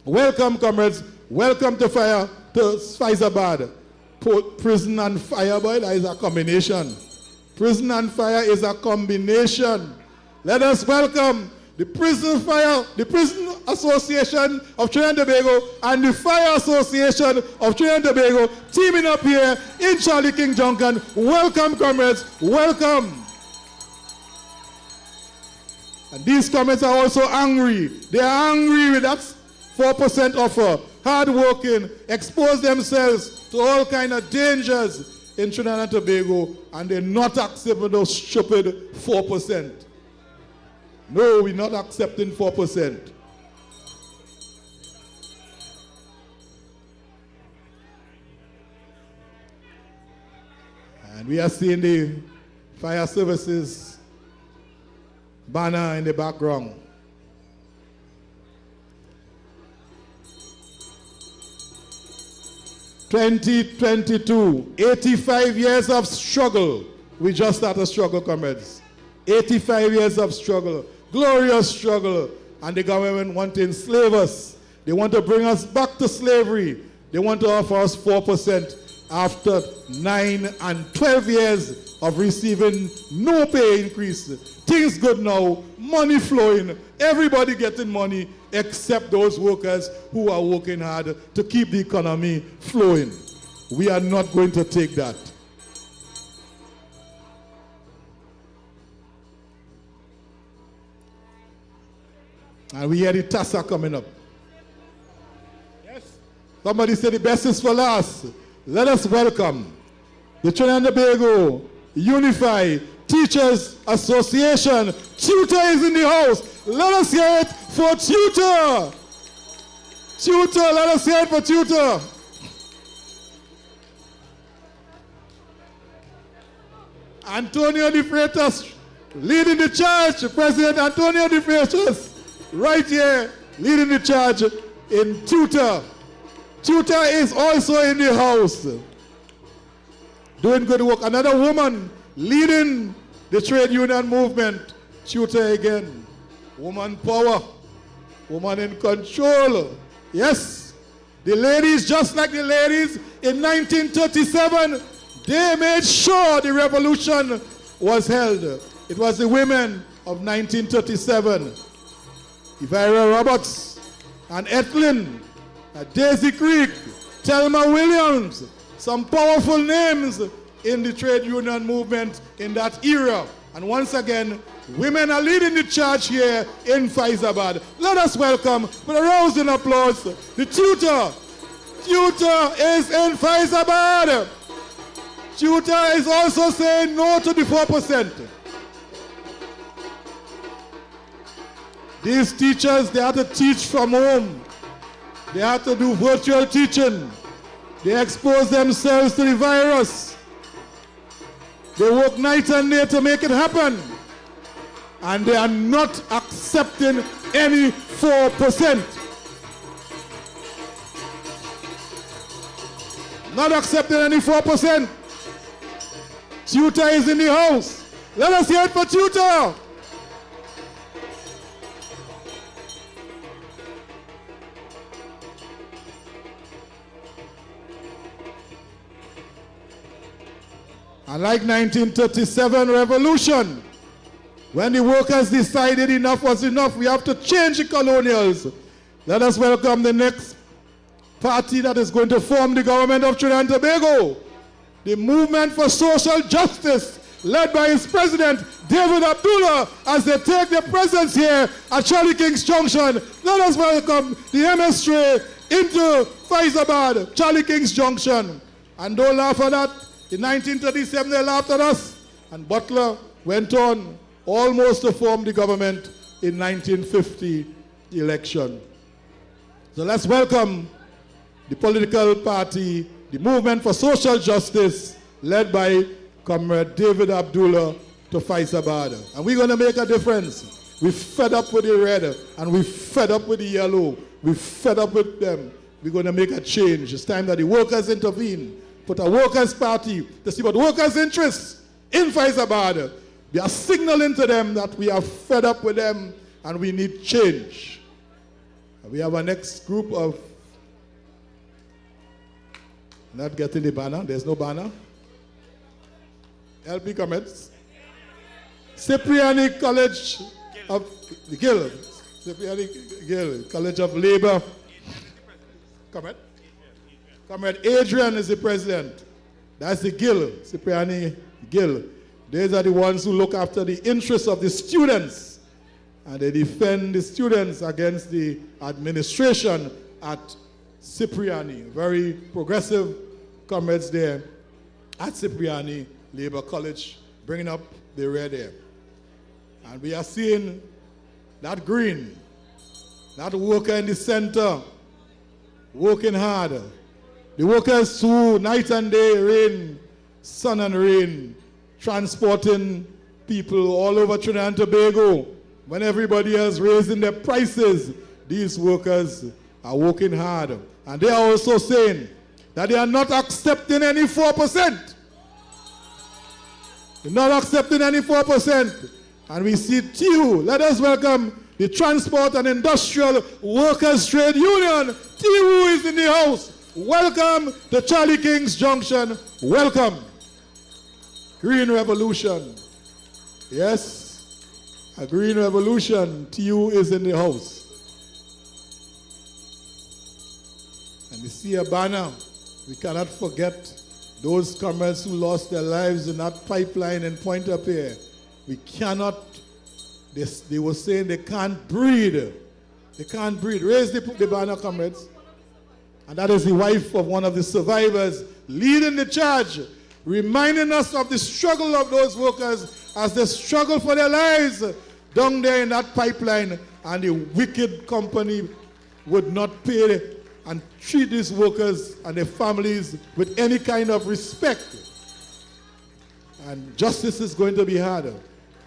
Welcome, comrades. Welcome to Faizabad. Prison and fire, boy, that is a combination. Prison and fire is a combination. Let us welcome the Prison Association of Trinidad and Tobago and the Fire Association of Trinidad and Tobago teaming up here in Charlie King Junction. Welcome, comrades. Welcome. And these comrades are also angry. They are angry with that 4% offer. Hard-working, expose themselves to all kind of dangers in Trinidad and Tobago, and they're not accepting those stupid 4%. No, we're not accepting 4%. And we are seeing the fire services banner in the background. (2022), 85 years of struggle. We just started struggle, comrades. 85 years of struggle, glorious struggle. And the government want to enslave us. They want to bring us back to slavery. They want to offer us 4% after 9 and 12 years of receiving no pay increase. Things good now, money flowing, everybody getting money except those workers who are working hard to keep the economy flowing. We are not going to take that. And we hear the TASA coming up. Yes. Somebody said the best is for last. Let us welcome the Trinidad and Tobago Unified Teachers Association. Tutor is in the house. Let us hear it for Tutor. Tutor, let us hear it for Tutor. Antonio De Freitas leading the charge. President Antonio De Freitas right here leading the charge in Tutor. Tutor is also in the house doing good work. Another woman leading the trade union movement. Tutor again. Woman power. Woman in control. Yes. The ladies, just like the ladies in 1937, they made sure the revolution was held. It was the women of 1937. Ivira Roberts and Etlin, Daisy Creek, Thelma Williams, some powerful names in the trade union movement in that era. And once again, women are leading the charge here in Faizabad. Let us welcome, with a rousing applause, the Tutor. Tutor is in Faizabad. Tutor is also saying no to the 4%. These teachers, they have to teach from home. They have to do virtual teaching. They expose themselves to the virus. They work night and day to make it happen. And they are not accepting any 4%. Not accepting any 4%. Tutor is in the house. Let us hear it for Tutor. And like 1937 revolution, when the workers decided enough was enough, we have to change the colonials. Let us welcome the next party that is going to form the government of Trinidad and Tobago. The Movement for Social Justice, led by its president, David Abdullah, as they take their presence here at Charlie King's Junction. Let us welcome the MS3 into Faizabad, Charlie King's Junction. And don't laugh at that. In 1937, they laughed at us. And Butler went on almost to form the government in 1950 election. So let's welcome the political party, the Movement for Social Justice, led by Comrade David Abdullah, to Faizabad. And we're going to make a difference. We're fed up with the red, and we're fed up with the yellow. We're fed up with them. We're going to make a change. It's time that the workers intervene. Put a workers' party to see what workers' interests in Faizabad. We are signaling to them that we are fed up with them and we need change. We have our next group of, not getting the banner, there's no banner. LP comments. Cipriani College of Gill. Cipriani Gill, College of Labor. Comment. Comrade Adrian is the president. That's the Gill, Cipriani Gill. These are the ones who look after the interests of the students. And they defend the students against the administration at Cipriani. Very progressive comrades there at Cipriani Labor College, bringing up the rear there. And we are seeing that green, that worker in the center, working hard. The workers who night and day, rain, sun and rain, transporting people all over Trinidad and Tobago. When everybody else raising their prices, these workers are working hard. And they are also saying that they are not accepting any 4%. They're not accepting any 4%. And we see TU. Let us welcome the Transport and Industrial Workers Trade Union. TU is in the house. Welcome to Charlie King's Junction. Welcome. Green Revolution. Yes, a Green Revolution. TU is in the house. And you see a banner. We cannot forget those comrades who lost their lives in that pipeline in Pointe-à-Pierre. We cannot, they were saying they can't breathe. They can't breathe. Raise the banner, comrades. And that is the wife of one of the survivors leading the charge, reminding us of the struggle of those workers as they struggle for their lives down there in that pipeline, and the wicked company would not pay and treat these workers and their families with any kind of respect. And justice is going to be harder.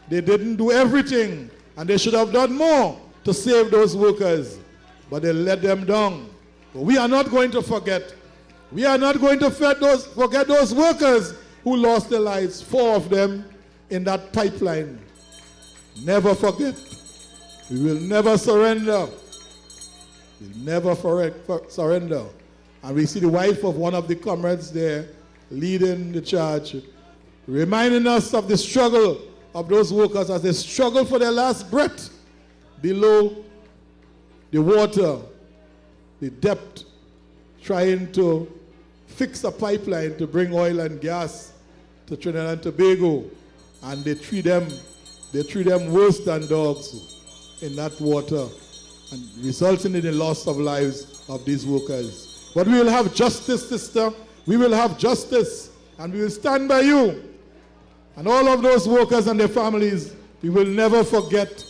They didn't do everything, and they should have done more to save those workers, but they let them down. But we are not going to forget. We are not going to forget those workers who lost their lives, 4 of them in that pipeline. Never forget. We will never surrender. We'll never surrender. And we see the wife of one of the comrades there leading the charge, reminding us of the struggle of those workers as they struggle for their last breath below the water, the depth, trying to fix a pipeline to bring oil and gas to Trinidad and Tobago, and they treat them worse than dogs in that water, and resulting in the loss of lives of these workers. But we will have justice, sister. We will have justice, and we will stand by you. And all of those workers and their families, we will never forget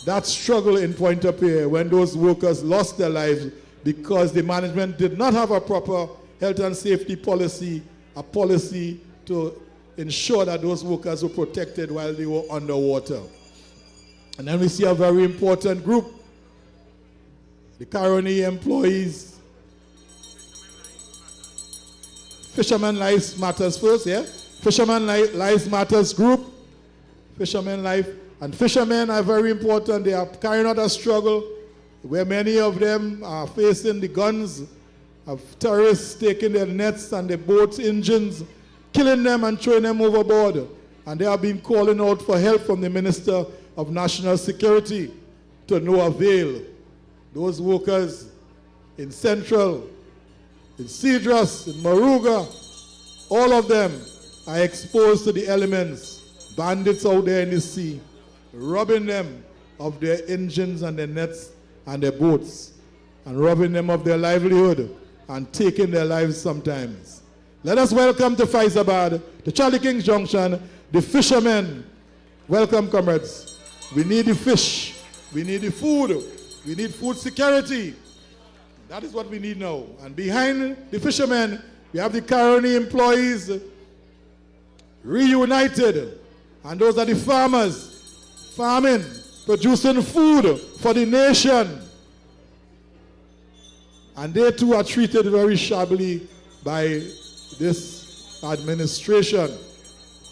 that struggle in Pointe-à-Pierre when those workers lost their lives because the management did not have a proper health and safety policy, a policy to ensure that those workers were protected while they were underwater. And then we see a very important group, the Caroni employees. Fishermen Lives Matters first, yeah? Fishermen Lives Matters group. Fishermen Life. And fishermen are very important. They are carrying out a struggle where many of them are facing the guns of terrorists taking their nets and their boats' engines, killing them and throwing them overboard. And they have been calling out for help from the Minister of National Security to no avail. Those workers in Central, in Cedros, in Moruga, all of them are exposed to the elements, bandits out there in the sea, robbing them of their engines and their nets and their boats, and robbing them of their livelihood and taking their lives sometimes. Let us welcome to Faizabad, to Charlie King's Junction, the fishermen. Welcome, comrades. We need the fish. We need the food. We need food security. That is what we need now. And behind the fishermen, we have the Caroni employees reunited. And those are the farmers, farming, producing food for the nation. And they too are treated very shabbily by this administration.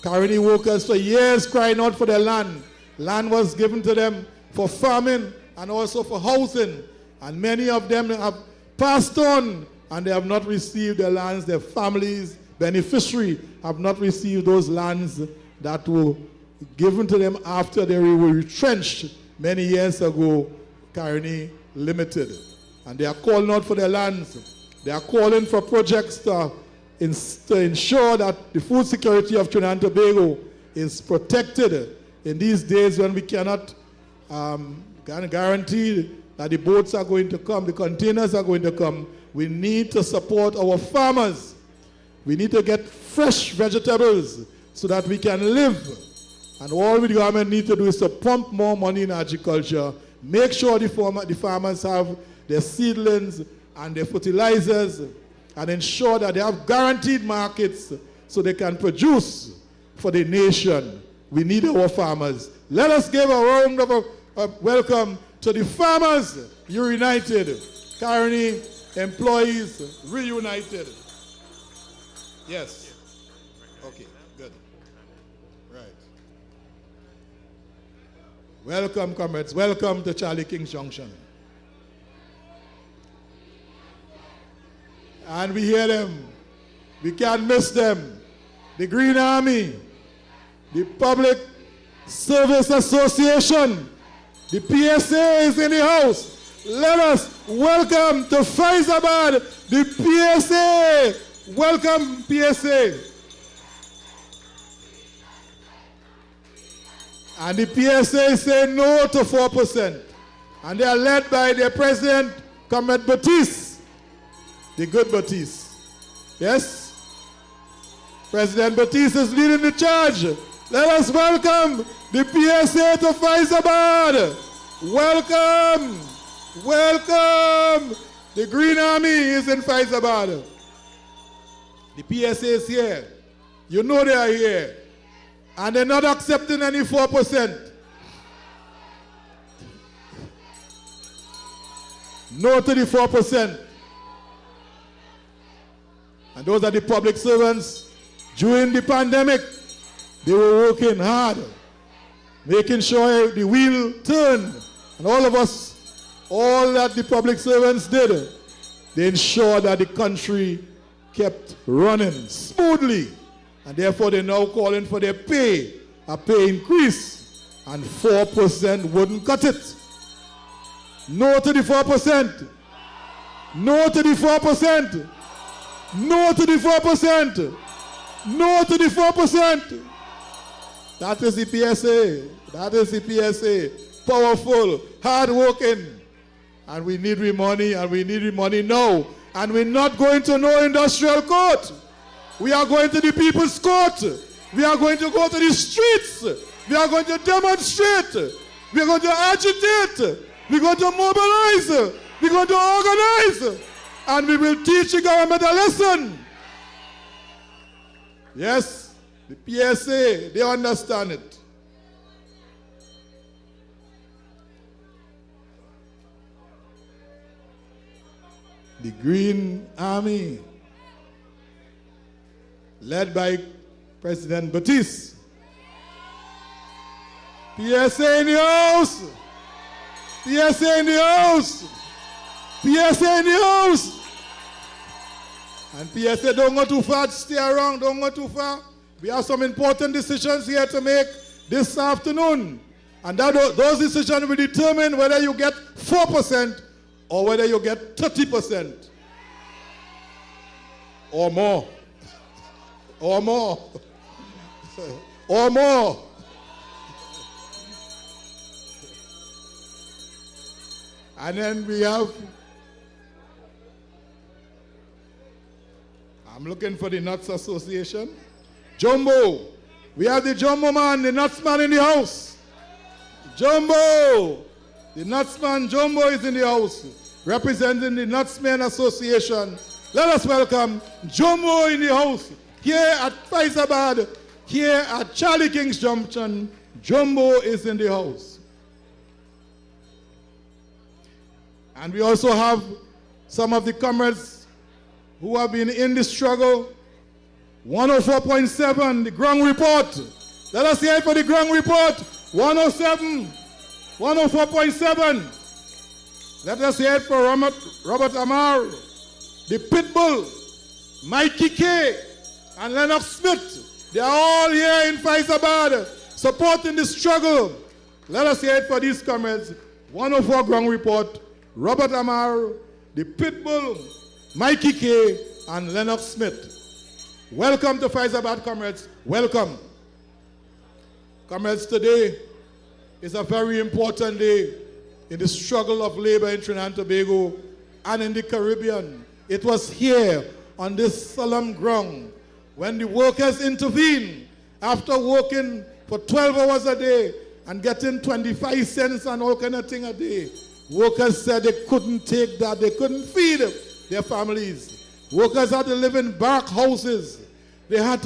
Caroni workers for years crying out for their land. Land was given to them for farming and also for housing. And many of them have passed on and they have not received their lands. Their families, beneficiary, have not received those lands that were given to them after they were retrenched many years ago, Caroni Limited. And they are calling out for their lands. They are calling for projects to ensure that the food security of Trinidad and Tobago is protected in these days when we cannot guarantee that the boats are going to come, the containers are going to come. We need to support our farmers. We need to get fresh vegetables so that we can live. And all the government needs to do is to pump more money in agriculture, make sure the farmers have their seedlings and their fertilizers, and ensure that they have guaranteed markets so they can produce for the nation. We need our farmers. Let us give a round of welcome to the Farmers Reunited, Caroni Employees Reunited. Yes. Okay, good. Right. Welcome, comrades. Welcome to Charlie King's Junction. And we hear them. We can't miss them. The Green Army, the Public Service Association, the PSA is in the house. Let us welcome to Faizabad, the PSA. Welcome, PSA. And the PSA say no to 4%. And they are led by their president, Comrade Batiste. The good Batiste. Yes? President Batiste is leading the charge. Let us welcome the PSA to Faizabad. Welcome. Welcome. The Green Army is in Faizabad. The PSA is here. You know they are here. And they're not accepting any 4%. No to the 4%. And those are the public servants. During the pandemic, they were working hard, making sure the wheel turned. And all of us, all that the public servants did, they ensured that the country kept running smoothly. And therefore, they're now calling for their pay, a pay increase. And 4% wouldn't cut it. No to the 4%. No to the 4%. No to the 4%. No to the 4%. That is the PSA. That is the PSA. Powerful, hardworking. And we need the money, and we need the money now. And we're not going to no industrial court. We are going to the people's court. We are going to go to the streets. We are going to demonstrate. We are going to agitate. We're going to mobilize. We're going to organize. And we will teach the government a lesson. Yes, the PSA, they understand it. The Green Army, led by President Batiste. PSA in the house. PSA in the house. PSA in the house. And PSA, don't go too far, stay around, don't go too far. We have some important decisions here to make this afternoon. And those decisions will determine whether you get 4% or whether you get 30%. Or more. Or more. Or more. And then we have, I'm looking for the Nuts Association. Jumbo. We have the Jumbo man, the Nuts man in the house. Jumbo. The Nuts man, Jumbo is in the house, representing the Nutsmen Association. Let us welcome Jumbo in the house. Here at Faizabad, here at Charlie King's Junction, Jumbo is in the house. And we also have some of the comrades who have been in the struggle 104.7, the ground report. Let us hear it for the ground report. 107, 104.7. Let us hear it for Robert Amar, the Pitbull, Mikey K, and Lennox Smith. They are all here in Faizabad supporting the struggle. Let us hear it for these comrades. 104 ground report, Robert Amar, the Pitbull, Mikey K, and Lennox Smith. Welcome to Faizabad, comrades. Welcome. Comrades, today is a very important day in the struggle of labor in Trinidad and Tobago and in the Caribbean. It was here on this solemn ground when the workers intervened after working for 12 hours a day and getting 25 cents and all kind of thing a day. Workers said they couldn't take that. They couldn't feed their families. Workers had to live in bark houses. They had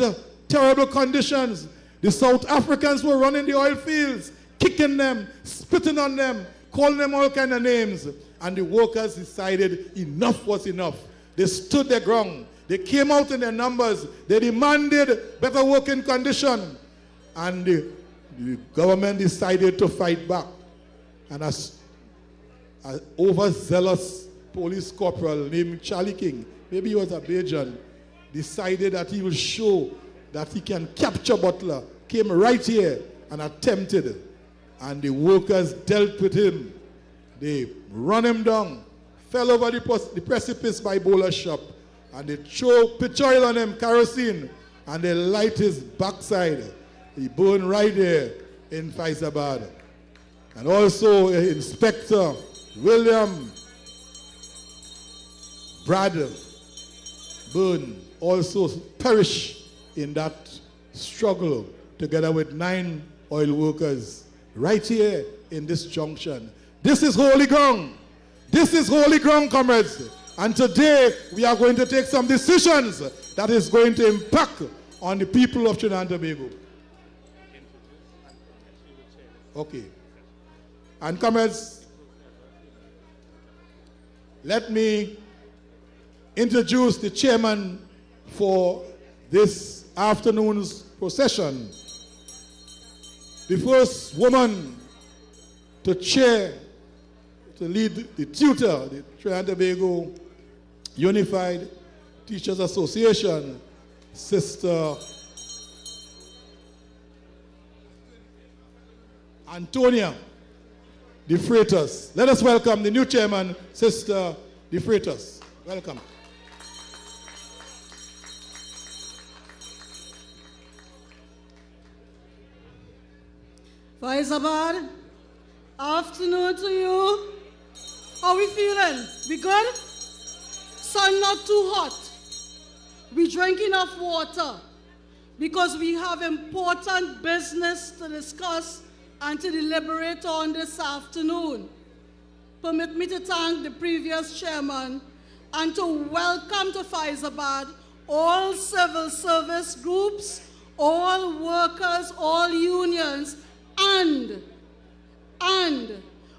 terrible conditions. The South Africans were running the oil fields, kicking them, spitting on them, calling them all kind of names. And the workers decided enough was enough. They stood their ground. They came out in their numbers. They demanded better working condition. And the government decided to fight back. And an overzealous police corporal named Charlie King, maybe he was a Bajan, decided that he will show that he can capture Butler, came right here and attempted. And the workers dealt with him. They run him down, fell over the precipice by Bowler Shop, and they throw pitch oil on him, kerosene, and they light his backside. He burned right there in Faizabad. And also Inspector William Brad Byrne also perished in that struggle together with 9 oil workers right here in this junction. This is holy ground. This is holy ground, comrades. And today we are going to take some decisions that is going to impact on the people of Trinidad and Tobago. Okay. And comrades, let me introduce the chairman for this afternoon's procession. The first woman to chair, to lead the tutor, the Trinidad and Tobago Unified Teachers Association, Sister Antonia De Freitas. Let us welcome the new chairman, Sister De Freitas. Welcome. Faizabad, afternoon to you. How we feeling? We good? Sun not too hot. We drink enough water because we have important business to discuss and to deliberate on this afternoon. Permit me to thank the previous chairman and to welcome to Faizabad all civil service groups, all workers, all unions, and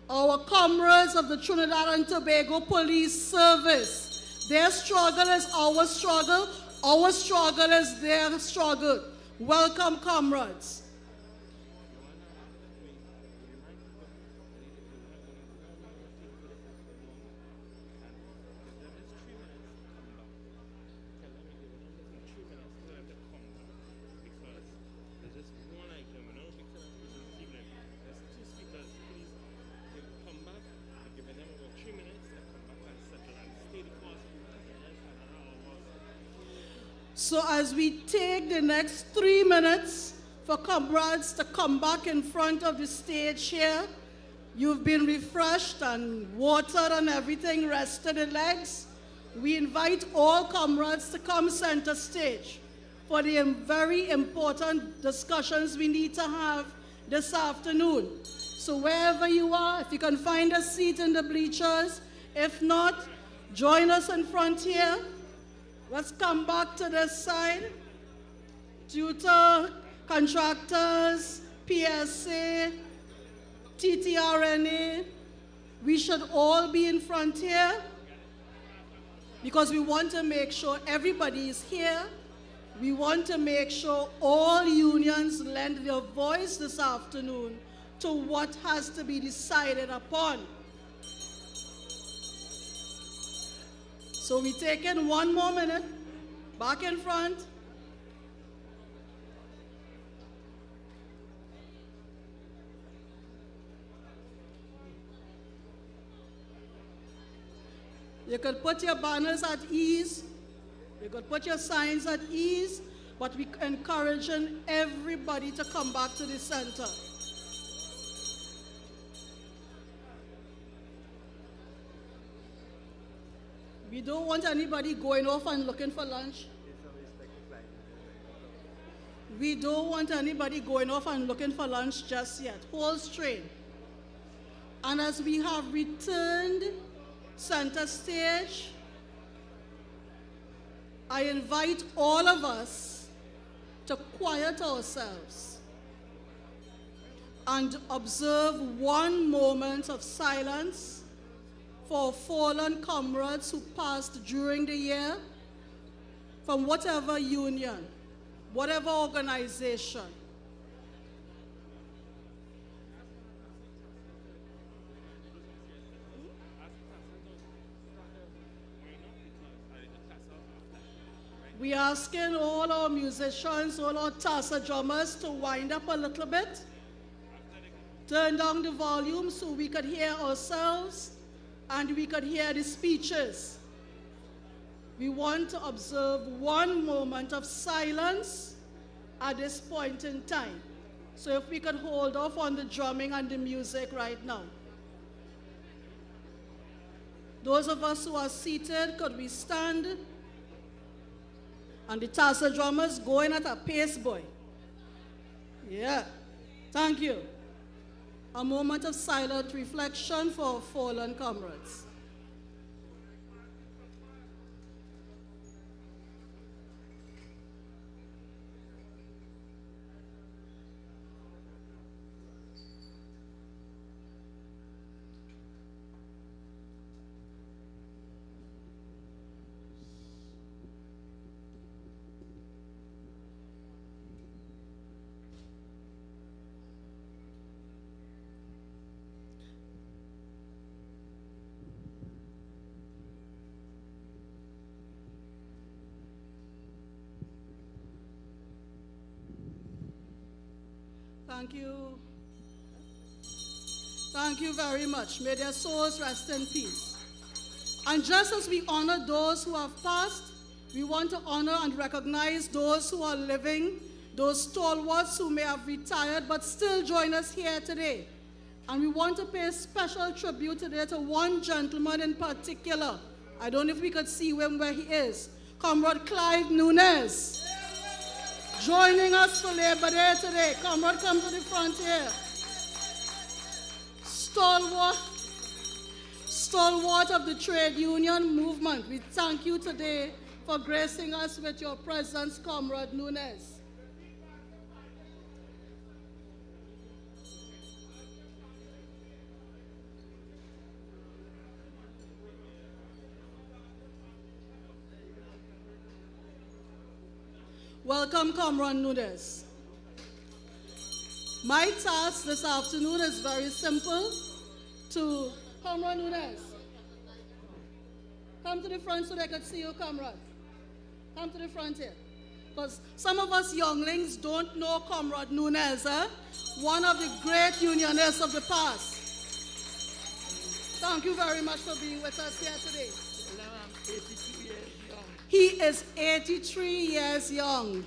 our comrades of the Trinidad and Tobago Police Service. Their struggle is our struggle is their struggle. Welcome, comrades. So as we take the next 3 minutes for comrades to come back in front of the stage here, you've been refreshed and watered and everything, rested in legs. We invite all comrades to come center stage for the very important discussions we need to have this afternoon. So wherever you are, if you can find a seat in the bleachers, if not, join us in front here. Let's come back to this side. Tutor, contractors, PSA, TTRNA, we should all be in front here because we want to make sure everybody is here. we want to make sure all unions lend their voice this afternoon to what has to be decided upon. So we take in 1 more minute, back in front. You could put your banners at ease, you could put your signs at ease, but we're encouraging everybody to come back to the center. We don't want anybody going off and looking for lunch. We don't want anybody going off and looking for lunch just yet. Hold straight. And as we have returned center stage, I invite all of us to quiet ourselves and observe 1 moment of silence for fallen comrades who passed during the year from whatever union, whatever organization. We are asking all our musicians, all our tassa drummers to wind up a little bit, turn down the volume so we could hear ourselves and we could hear the speeches. We want to observe 1 moment of silence at this point in time. So if we could hold off on the drumming and the music right now. Those of us who are seated, could we stand? And the tassa drummers going at a pace, boy. Yeah, thank you. A moment of silent reflection for fallen comrades. Thank you. Thank you very much. May their souls rest in peace. And just as we honor those who have passed, we want to honor and recognize those who are living, those stalwarts who may have retired but still join us here today. And we want to pay special tribute today to 1 gentleman in particular. I don't know if we could see him where he is. Comrade Clyde Nunes. Joining us for Labor Day today. Comrade, come to the front here. Stalwart of the trade union movement. We thank you today for gracing us with your presence, Comrade Nunes. Welcome, Comrade Nunes. My task this afternoon is very simple. To Comrade Nunes, come to the front so they can see you, Comrade. Come to the front here. Because some of us younglings don't know Comrade Nunes, one of the great unionists of the past. Thank you very much for being with us here today. He is 83 years young.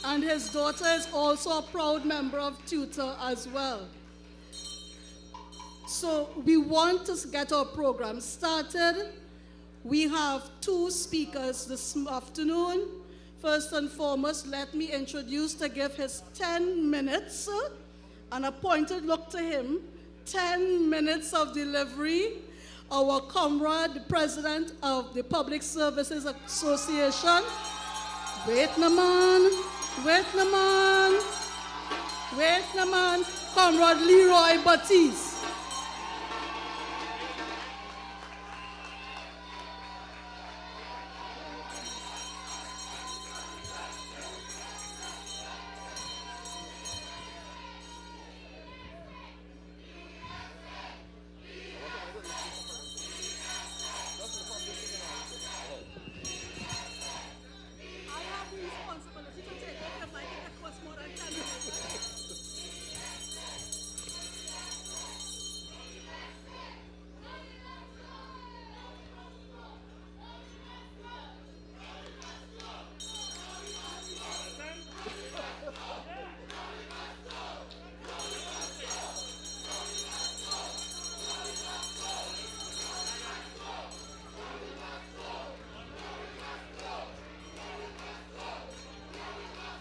And his daughter is also a proud member of Tutor as well. So we want to get our program started. We have 2 speakers this afternoon. First and foremost, let me introduce to give his 10 minutes, an appointed look to him, 10 minutes of delivery. Our comrade, the president of the Public Services Association. Wait, Naman. Comrade Leroy Batiste.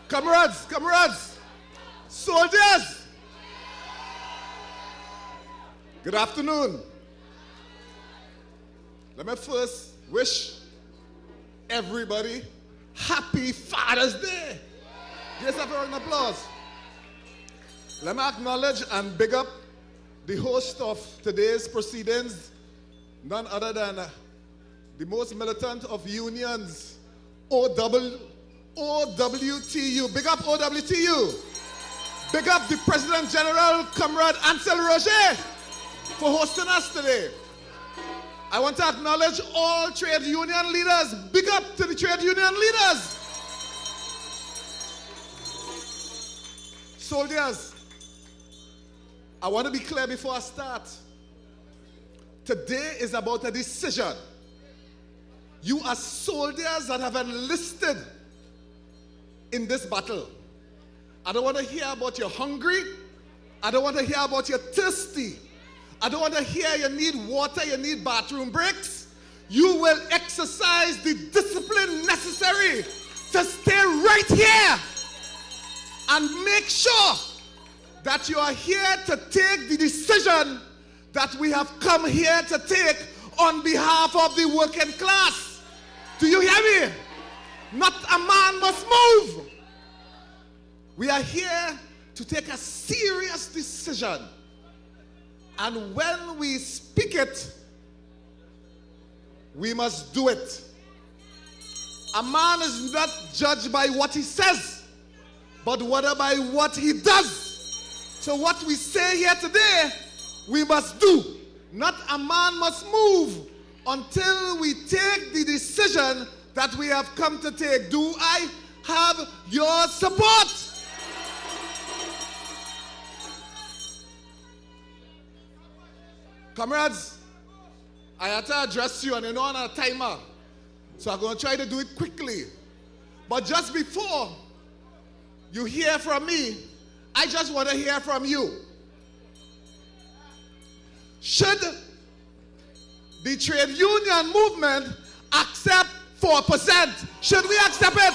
Comrades, soldiers, good afternoon. Let me first wish everybody happy Father's Day. Give yourself a round of applause. Let me acknowledge and big up the host of today's proceedings, none other than the most militant of unions, OWTU. Big up OWTU. Big up the President General, Comrade Ansel Roger, for hosting us today. I want to acknowledge all trade union leaders. Big up to the trade union leaders. Soldiers, I want to be clear before I start. Today is about a decision. You are soldiers that have enlisted in this battle. I don't want to hear about you're hungry. I don't want to hear about you're thirsty. I don't want to hear you need water, you need bathroom breaks. You will exercise the discipline necessary to stay right here and make sure that you are here to take the decision that we have come here to take on behalf of the working class. Do you hear me? Not a man must move. We are here to take a serious decision. And when we speak it, we must do it. A man is not judged by what he says, but whether by what he does. So what we say here today, we must do. Not a man must move until we take the decision that we have come to take. Do I have your support? Comrades, I have to address you, and you know I'm on a timer, so I'm going to try to do it quickly. But just before you hear from me, I just want to hear from you. Should the trade union movement accept 4%? Should we accept it?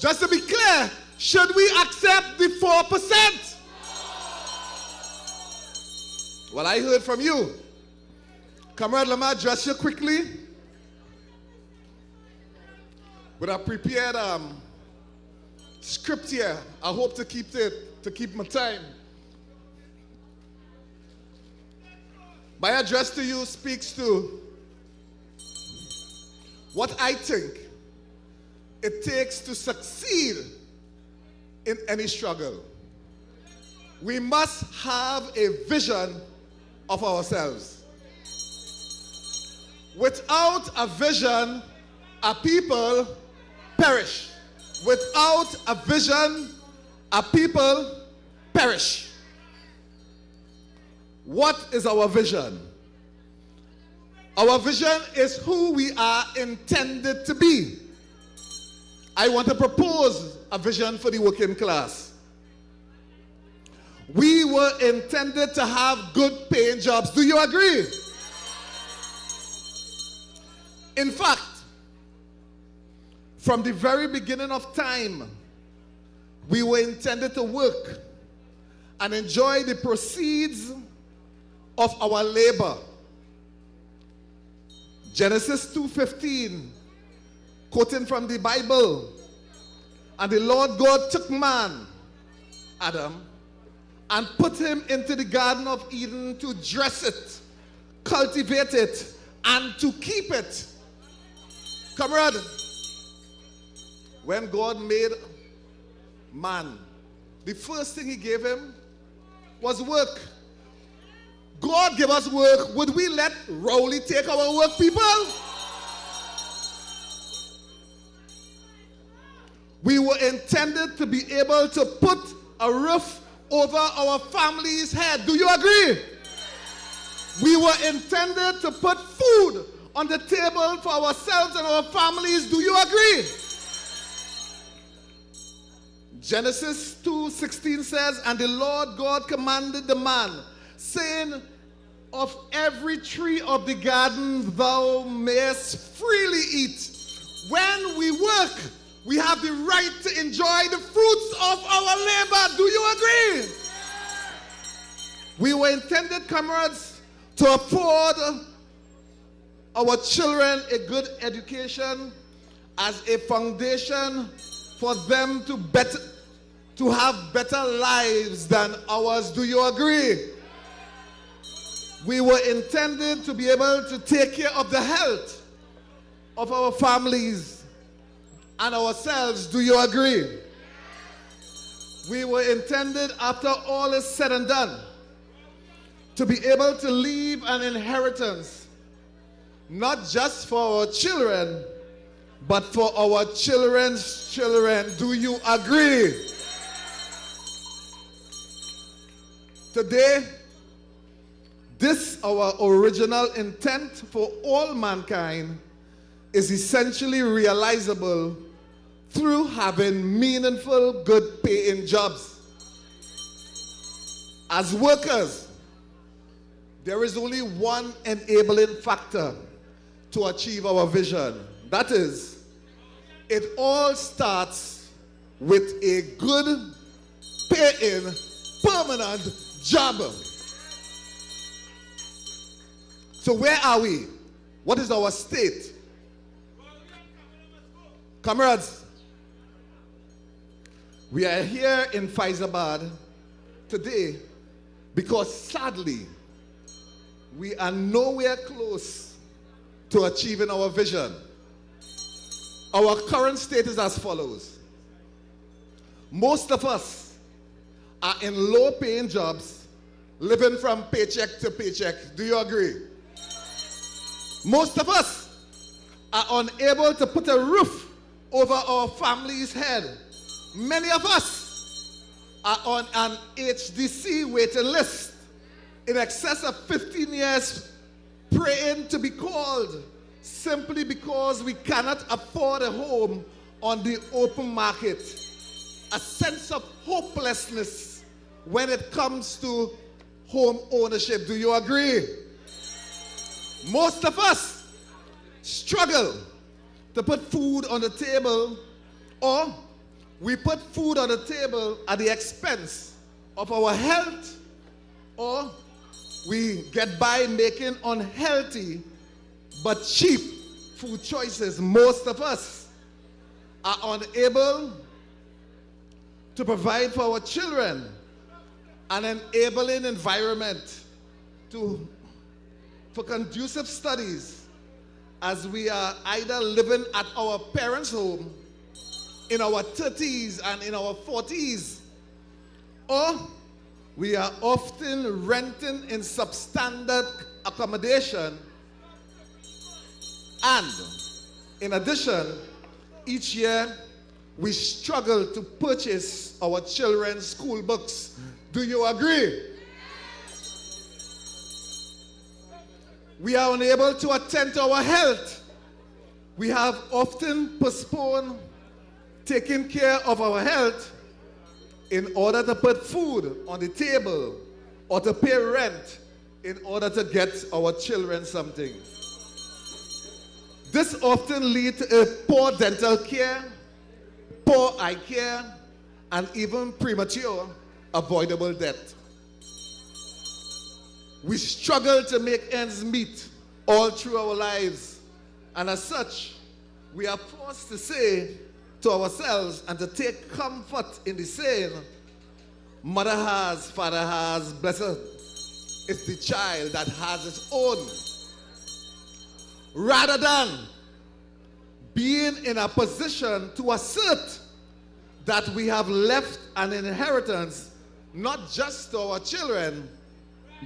Just to be clear, should we accept the 4%? Well, I heard from you. Comrade, let me address you quickly with a prepared script here. I hope to keep my time. My address to you speaks to what I think it takes to succeed in any struggle. We must have a vision of ourselves. Without a vision, a people perish. Without a vision, a people perish. What is our vision? Our vision is who we are intended to be. I want to propose a vision for the working class. We were intended to have good paying jobs. Do you agree? In fact, from the very beginning of time, we were intended to work and enjoy the proceeds of our labor. Genesis 2:15, quoting from the Bible, and the Lord God took man, Adam, and put him into the Garden of Eden to dress it, cultivate it, and to keep it. Comrade, when God made man, the first thing he gave him was work. God gave us work. Would we let Rowley take our work, people? We were intended to be able to put a roof over our family's head. Do you agree? We were intended to put food on the table for ourselves and our families. Do you agree? Genesis 2:16 says, and the Lord God commanded the man, saying, of every tree of the garden thou mayest freely eat. When we work, we have the right to enjoy the fruits of our labor. Do you agree? We were intended, comrades, to afford our children a good education as a foundation for them to have better lives than ours. Do you agree? We were intended to be able to take care of the health of our families and ourselves. Do you agree? We were intended, after all is said and done, to be able to leave an inheritance, not just for our children, but for our children's children. Do you agree? Today, this, our original intent for all mankind, is essentially realizable through having meaningful, good paying jobs. As workers, there is only one enabling factor to achieve our vision. That is, it all starts with a good paying, permanent job. So where are we? What is our state? Comrades, we are here in Faizabad today because sadly, we are nowhere close to achieving our vision. Our current state is as follows. Most of us are in low-paying jobs, living from paycheck to paycheck. Do you agree? Most of us are unable to put a roof over our family's head. Many of us are on an HDC waiting list in excess of 15 years, praying to be called simply because we cannot afford a home on the open market. A sense of hopelessness when it comes to home ownership. Do you agree? Most of us struggle to put food on the table, or we put food on the table at the expense of our health, or we get by making unhealthy but cheap food choices. Most of us are unable to provide for our children an enabling environment for conducive studies, as we are either living at our parents' home in our 30s and in our 40s, or we are often renting in substandard accommodation. And in addition, each year we struggle to purchase our children's school books. Do you agree? We are unable to attend to our health. We have often postponed taking care of our health in order to put food on the table or to pay rent in order to get our children something. This often leads to poor dental care, poor eye care, and even premature avoidable death. We struggle to make ends meet all through our lives, and as such, we are forced to say to ourselves and to take comfort in the saying, mother has, father has, blessed is the child that has its own. Rather than being in a position to assert that we have left an inheritance not just to our children,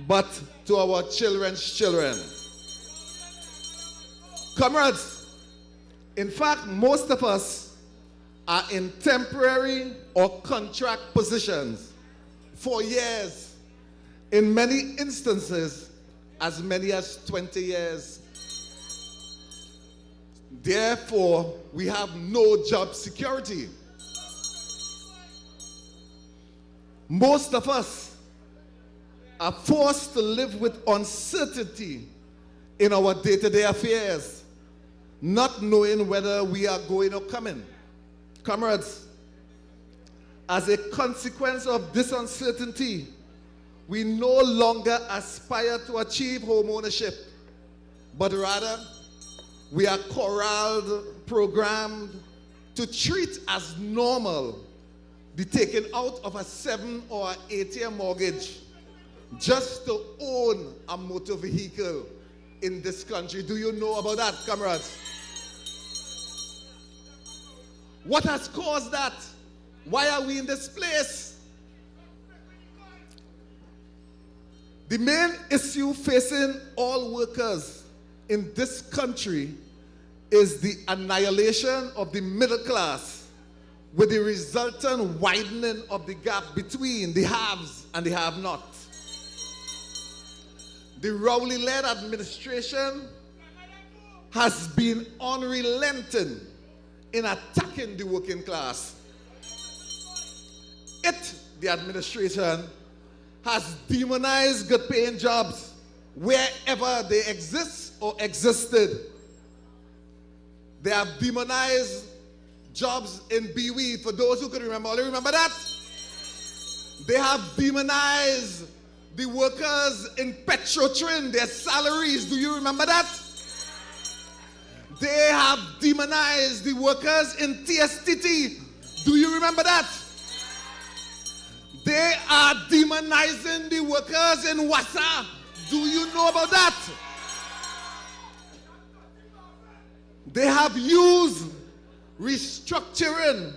but to our children's children. Comrades, in fact, most of us are in temporary or contract positions for years, in many instances, as many as 20 years. Therefore, we have no job security. Most of us are forced to live with uncertainty in our day-to-day affairs, not knowing whether we are going or coming. Comrades, as a consequence of this uncertainty, we no longer aspire to achieve home ownership, but rather we are corralled, programmed to treat as normal the taking out of a 7 or 8-year mortgage just to own a motor vehicle in this country. Do you know about that, comrades? What has caused that? Why are we in this place? The main issue facing all workers in this country is the annihilation of the middle class, with the resultant widening of the gap between the haves and the have-nots. The Rowley-led administration has been unrelenting in attacking the working class. The administration, has demonized good-paying jobs wherever they exist or existed. They have demonized jobs in BWE. For those who can remember, only remember that? They have demonized the workers in Petrotrin, their salaries. Do you remember that? They have demonized the workers in TSTT. Do you remember that? They are demonizing the workers in WASA. Do you know about that? They have used restructuring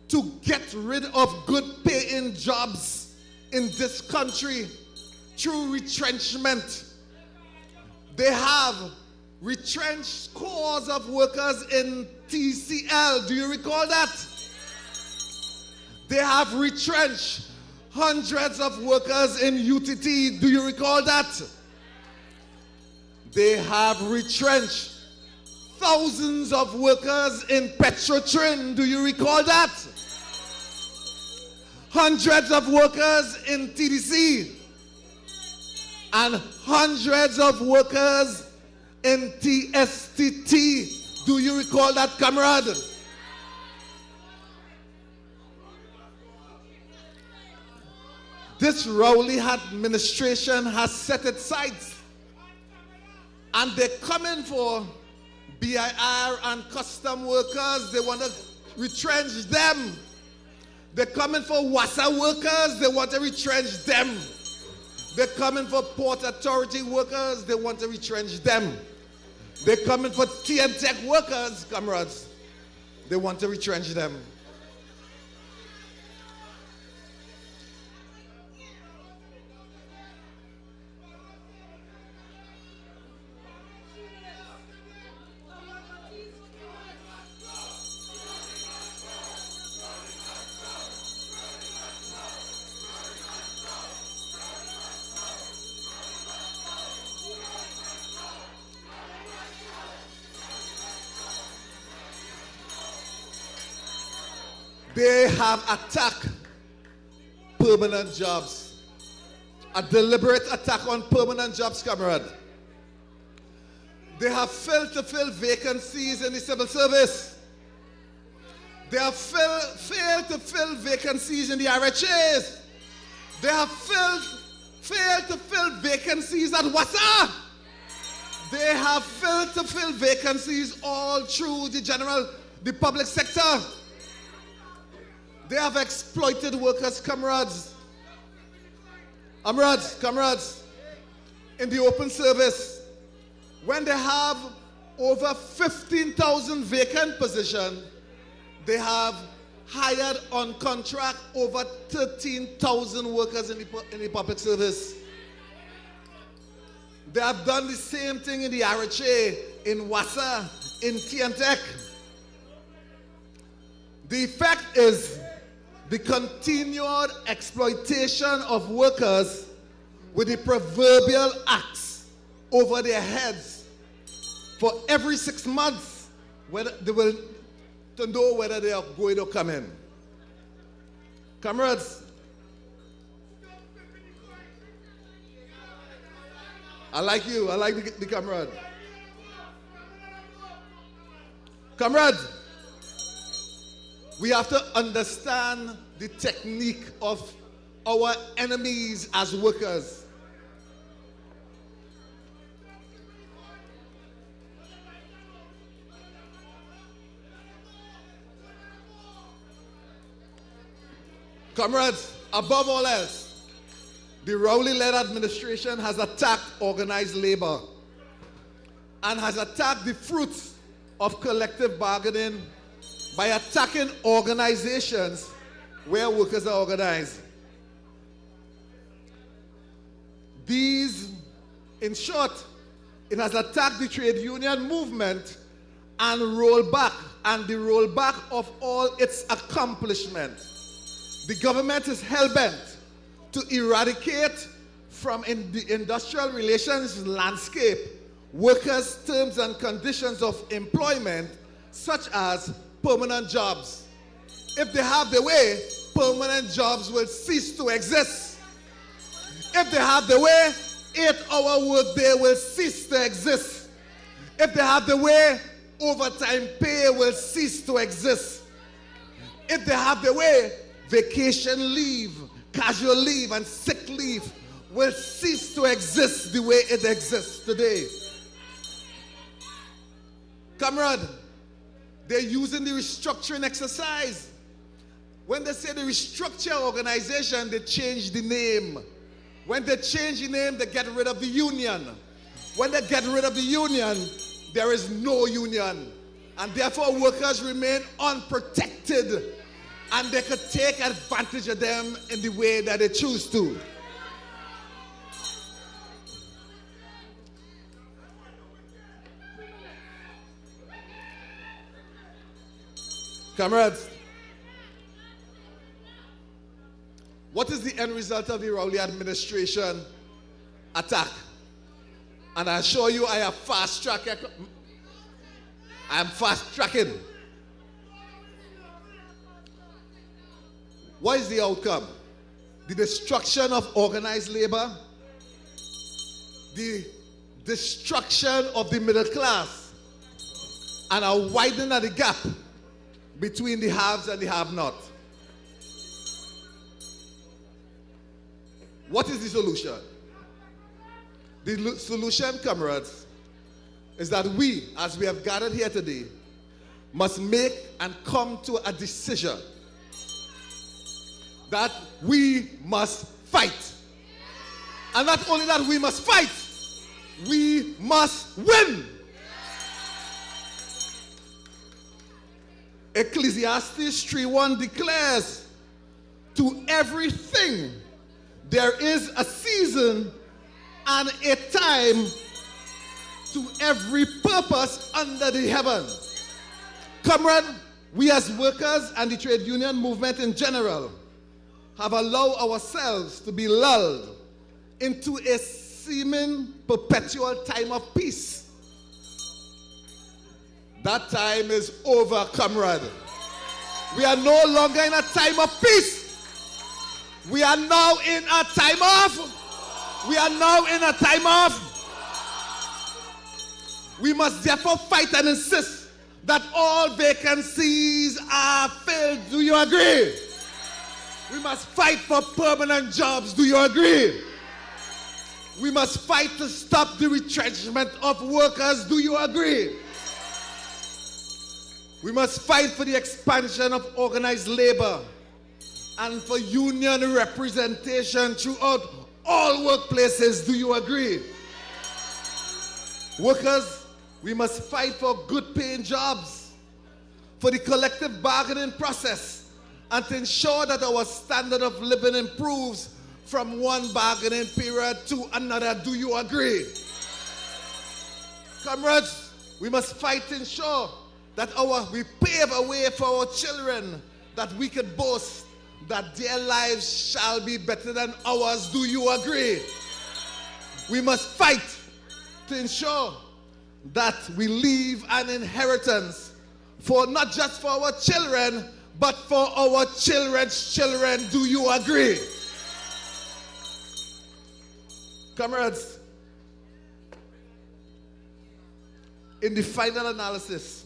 to get rid of good paying jobs in this country through retrenchment. They have retrenched scores of workers in TCL. Do you recall that? They have retrenched hundreds of workers in UTT. Do you recall that? They have retrenched thousands of workers in Petrotrin. Do you recall that? Hundreds of workers in TDC and hundreds of workers in TSTT. Do you recall that, comrade? This Rowley administration has set its sights, and they're coming for BIR and custom workers. They want to retrench them. They're coming for WASA workers. They want to retrench them. They're coming for Port Authority workers. They want to retrench them. They're coming for TNTech workers, comrades. They want to retrench them. They have attacked permanent jobs. A deliberate attack on permanent jobs, comrade. They have failed to fill vacancies in the civil service. They have failed to fill vacancies in the RHAs. They have failed to fill vacancies at WASA. They have failed to fill vacancies all through the public sector. They have exploited workers, comrades. Comrades, in the open service, when they have over 15,000 vacant positions, they have hired on contract over 13,000 workers in the public service. They have done the same thing in the RHA, in WASA, in TNTech. The effect is the continued exploitation of workers with the proverbial axe over their heads for every 6 months, whether they will to know whether they are going to come in. Comrades, I like you. I like the comrade. Comrades, We have to understand the technique of our enemies as workers. Comrades, above all else, the Rowley-led administration has attacked organized labor and has attacked the fruits of collective bargaining by attacking organizations where workers are organized. These, in short, it has attacked the trade union movement and the rollback of all its accomplishments. The government is hell-bent to eradicate from the industrial relations landscape workers' terms and conditions of employment such as permanent jobs. If they have their way, permanent jobs will cease to exist. If they have their way, 8-hour workday will cease to exist. If they have their way, overtime pay will cease to exist. If they have their way, vacation leave, casual leave, and sick leave will cease to exist the way it exists today. Comrade, they're using the restructuring exercise. When they say the restructure organization, they change the name. When they change the name, they get rid of the union. When they get rid of the union, there is no union. And therefore, workers remain unprotected. And they could take advantage of them in the way that they choose to. Comrades, what is the end result of the Rowley administration attack? And I assure you I am fast-tracking. What is the outcome? The destruction of organized labor, the destruction of the middle class, and a widening of the gap between the haves and the have-not. What is the solution? The solution, comrades, is that we, as we have gathered here today, must make and come to a decision that we must fight. And not only that we must fight, we must win. Ecclesiastes 3:1 declares, to everything there is a season and a time to every purpose under the heaven. Comrade, we as workers and the trade union movement in general have allowed ourselves to be lulled into a seeming perpetual time of peace. That time is over, comrade. We are no longer in a time of peace. We are now in a time of. We are now in a time of. We must therefore fight and insist that all vacancies are filled. Do you agree? We must fight for permanent jobs. Do you agree? We must fight to stop the retrenchment of workers. Do you agree? We must fight for the expansion of organized labor and for union representation throughout all workplaces. Do you agree? Workers, we must fight for good paying jobs, for the collective bargaining process, and to ensure that our standard of living improves from one bargaining period to another. Do you agree? Comrades, we must fight to ensure that we pave a way for our children, that we can boast that their lives shall be better than ours. Do you agree? We must fight to ensure that we leave an inheritance for not just for our children, but for our children's children. Do you agree? Comrades, in the final analysis,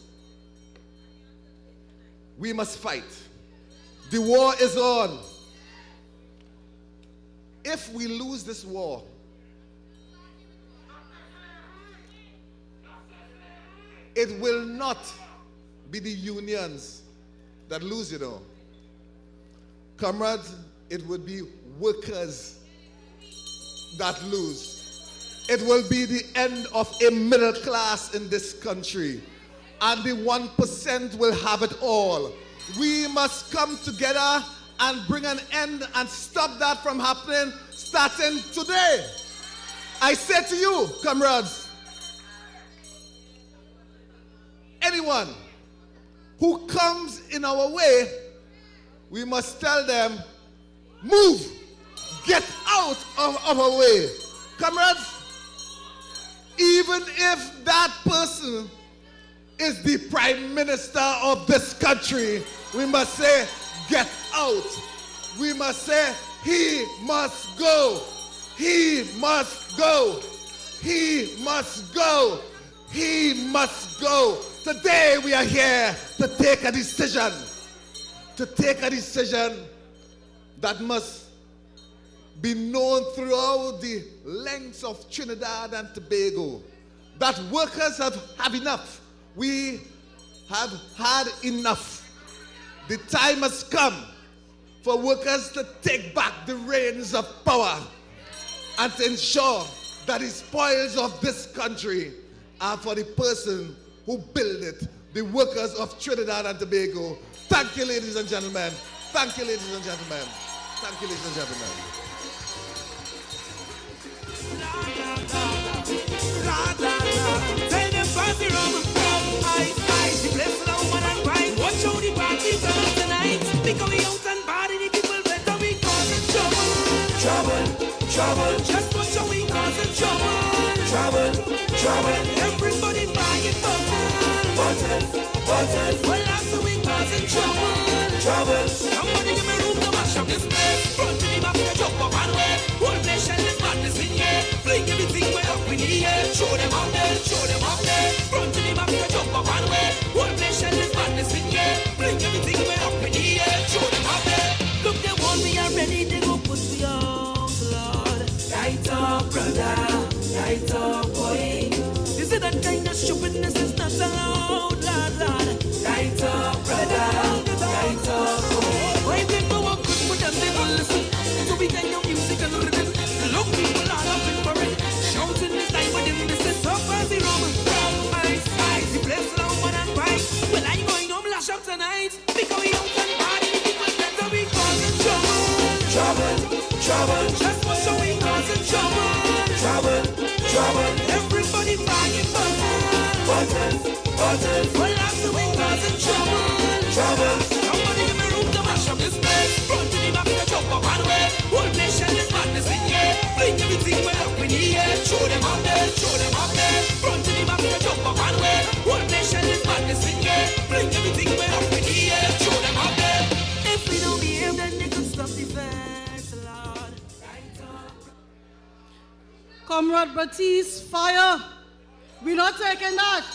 we must fight. The war is on. If we lose this war, it will not be the unions that lose, you know. Comrades, it would be workers that lose. It will be the end of a middle class in this country. And the 1% will have it all. We must come together and bring an end and stop that from happening starting today. I say to you, comrades, anyone who comes in our way, we must tell them, move, get out of our way. Comrades, even if that person is the Prime Minister of this country, we must say, get out. We must say, he must go. He must go. He must go. He must go. Today we are here to take a decision. To take a decision that must be known throughout the lengths of Trinidad and Tobago. That workers have enough. We have had enough. The time has come for workers to take back the reins of power and to ensure that the spoils of this country are for the person who built it, the workers of Trinidad and Tobago. Thank you, ladies and gentlemen. Thank you, ladies and gentlemen. Thank you, ladies and gentlemen. Tell them pass the rum. Ice, the place for the woman and wine. Watch how the party turn up tonight. Because we out and body, the people better we causing trouble. Trouble, trouble. Just watch how we causing trouble. Trouble, trouble. Everybody buying bottles. Well, after we causing trouble. Trouble. Somebody give me room to mash up this place. Front to the back, jump up and way. Whole place and this madness in here. Fling everything way up in the air. Show them out there, show them out there. Front to the back, jump up and way. Whole place and this madness in here. Fling everything way up in the air. Show them out there. Look, they want me already. They go put me out, Lord. Right up, brother. Right up, boy. You see that kind of stupidness is not allowed, Lord. Right up, brother. Right up, boy. Why people walk good for them, they don't listen. So we kind of music and rhythm. Look, people are up in for it. Shouting this time with them, this is up as the rum. Ice, the place for the woman and wine. Well, I'm going home, lash up tonight. Because we don't can party, people better we causing trouble. Trouble, trouble. Just watch how we causing trouble. Trouble, trouble. Everybody buying bottles. Well, after we causing trouble. Trouble. Somebody give me room to mash up this place. Front to the back, jump up and way. Whole nation is madness in here. Bring everything way up in the air. Show them out there, show them out there. Front to the back, jump up and way. Whole nation is madness in here. Bring everything way up in the air. Show them out there. If we don't behave, then they could stop the facts, Lord. Right up. Comrade Baptiste, fire. We're not taking that.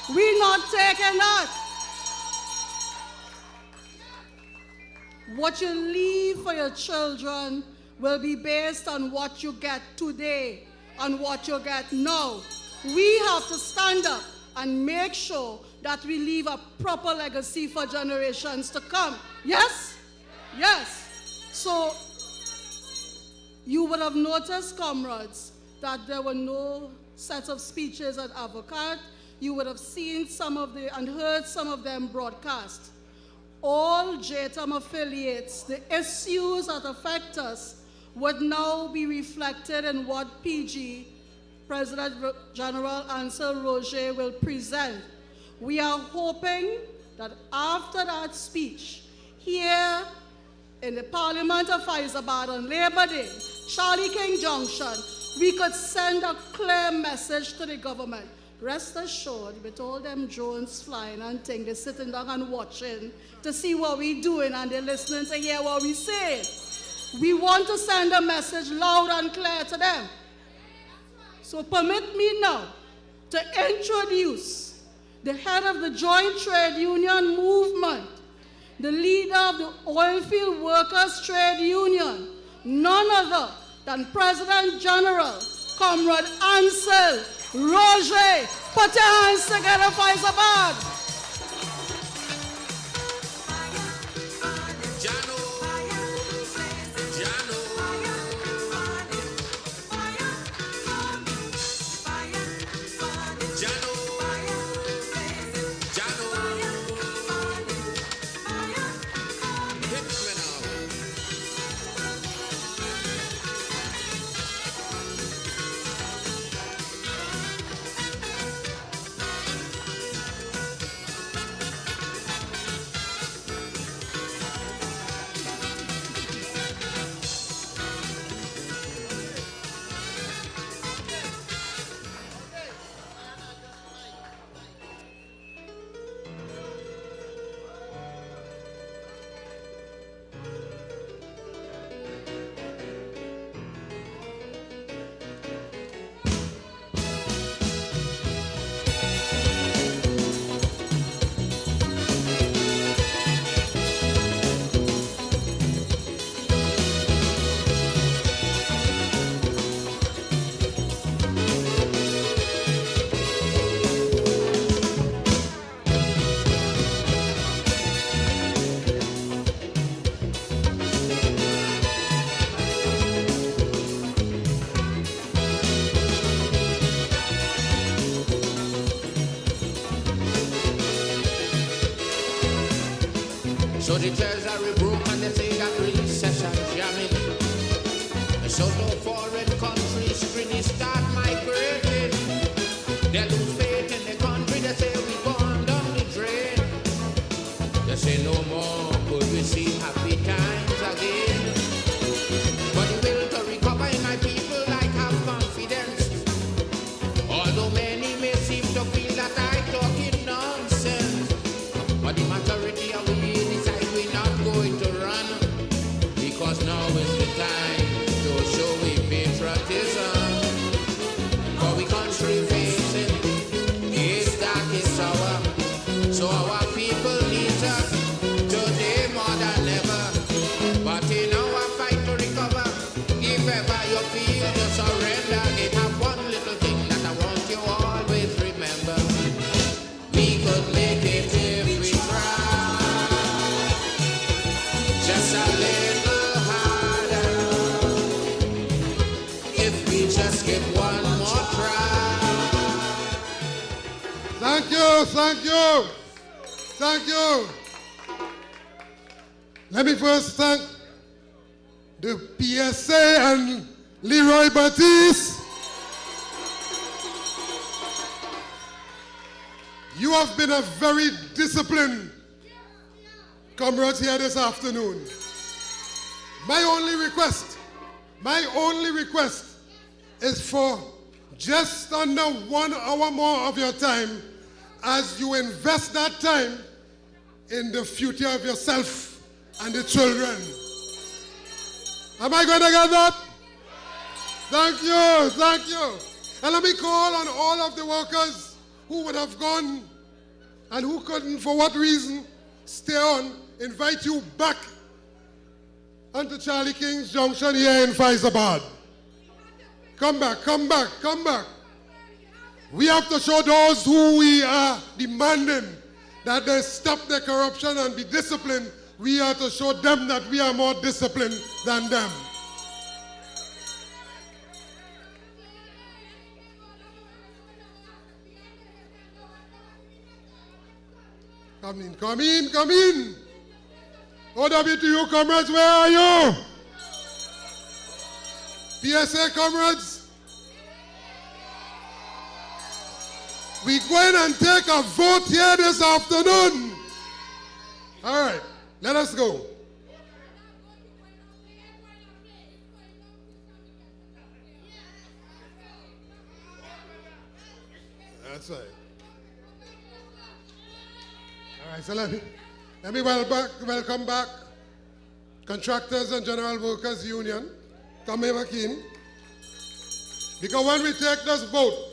We're not taking that. What you leave for your children will be based on what you get today and what you get now. We have to stand up and make sure that we leave a proper legacy for generations to come. Yes? Yes. So, you would have noticed, comrades, that there were no sets of speeches at Avocat. You would have seen some of the, and heard some of them broadcast. All JTAM affiliates, the issues that affect us would now be reflected in what PG, President General Ansel Roger, will present. We are hoping that after that speech, here in the Parliament of Faizabad on Labor Day, Charlie King Junction, we could send a clear message to the government. Rest assured, with all them drones flying and things, they're sitting down and watching to see what we're doing, and they're listening to hear what we say. We want to send a message loud and clear to them. So permit me now to introduce the head of the Joint Trade Union Movement, the leader of the Oilfield Workers Trade Union, none other than President General, Comrade Ansel Roger. Put your hands together for Isabad. So the treasury broke and they say that recession jamming. So no foreign countries really start migrating. They lose faith in the country, they say we gone down the drain. They say no more could we see happy times again. But the will to recover in my people like have confidence. Although many may seem to feel that I talking nonsense, but the majority of we decide we're not going to run, because now is the time to show we patriotism. For we country facing is darkest hour, so our people need us today more than ever. But in our fight to recover, if ever you feel to surrender, it have one little thing that I want you always remember. We could make it if we try, just a little harder. If we just give one more try. Thank you, thank you, thank you. Let me first thank the PSA and Leroy Batiste. You have been a very disciplined comrades here this afternoon. My only request is for just under 1 hour more of your time, as you invest that time in the future of yourself and the children. Am I going to get that? Thank you, thank you. And let me call on all of the workers who would have gone and who couldn't, for what reason, stay on, invite you back onto Charlie King's Junction here in Faizabad. Come back, come back, come back. We have to show those who we are demanding that they stop their corruption and be disciplined. We have to show them that we are more disciplined than them. Come in, come in, come in. OW to you, comrades, where are you? PSA comrades? We're going and take a vote here this afternoon. All right, let us go. That's right. All right, so let me welcome back Contractors and General Workers Union. Come here back in. Because when we take this vote,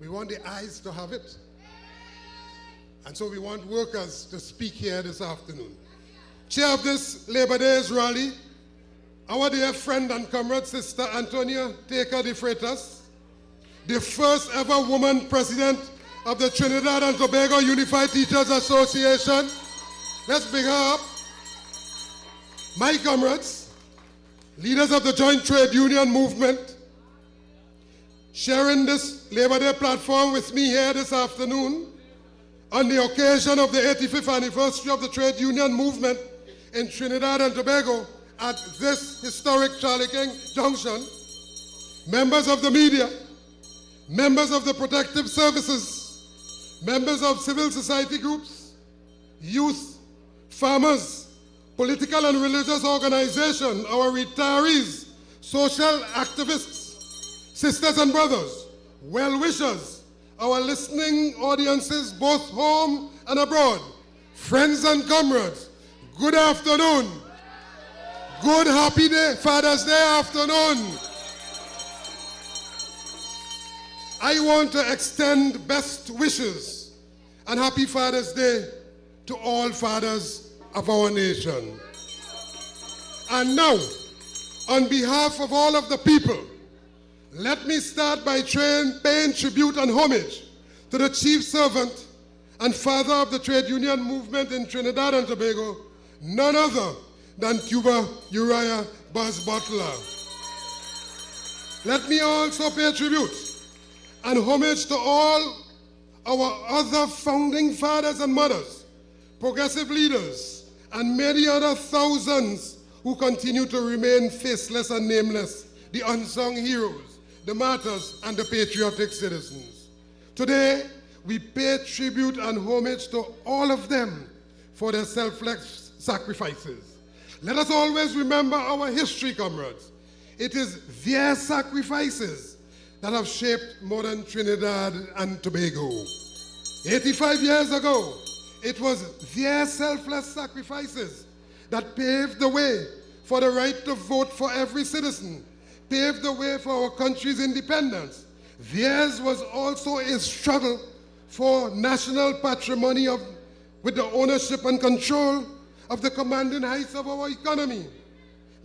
we want the eyes to have it. And so we want workers to speak here this afternoon. Chair of this Labor Day's rally, our dear friend and comrade, Sister Antonia Taker de Freitas, the first ever woman president of the Trinidad and Tobago Unified Teachers Association. Let's big her up. My comrades, leaders of the Joint Trade Union Movement, sharing this Labor Day platform with me here this afternoon on the occasion of the 85th anniversary of the Trade Union Movement in Trinidad and Tobago at this historic Charlie King Junction, members of the media, members of the protective services, members of civil society groups, youth, farmers, political and religious organizations, our retirees, social activists, sisters and brothers, well-wishers, our listening audiences both home and abroad, friends and comrades, good afternoon. Good happy day, Father's Day afternoon. I want to extend best wishes and happy Father's Day to all fathers of our nation. And now, on behalf of all of the people, let me start by paying tribute and homage to the chief servant and father of the trade union movement in Trinidad and Tobago, none other than Cuba Uriah Buzz Butler. Let me also pay tribute and homage to all our other founding fathers and mothers, progressive leaders, and many other thousands who continue to remain faceless and nameless, the unsung heroes, the martyrs, and the patriotic citizens. Today, we pay tribute and homage to all of them for their selfless sacrifices. Let us always remember our history, comrades. It is their sacrifices that have shaped modern Trinidad and Tobago. 85 years ago, it was their selfless sacrifices that paved the way for the right to vote for every citizen, paved the way for our country's independence. Theirs was also a struggle for national patrimony with the ownership and control of the commanding heights of our economy.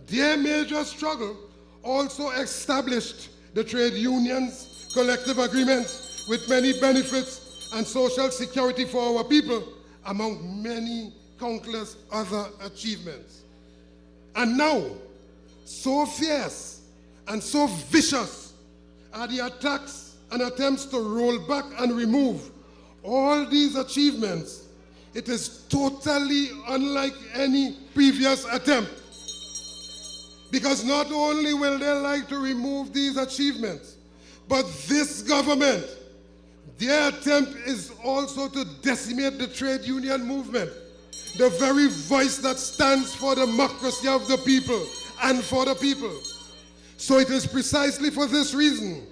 Their major struggle also established the trade unions, collective agreements with many benefits and social security for our people, among many countless other achievements. And now, so fierce and so vicious are the attacks and attempts to roll back and remove all these achievements. It is totally unlike any previous attempt. Because not only will they like to remove these achievements, but this government, their attempt is also to decimate the trade union movement, the very voice that stands for democracy of the people and for the people. So it is precisely for this reason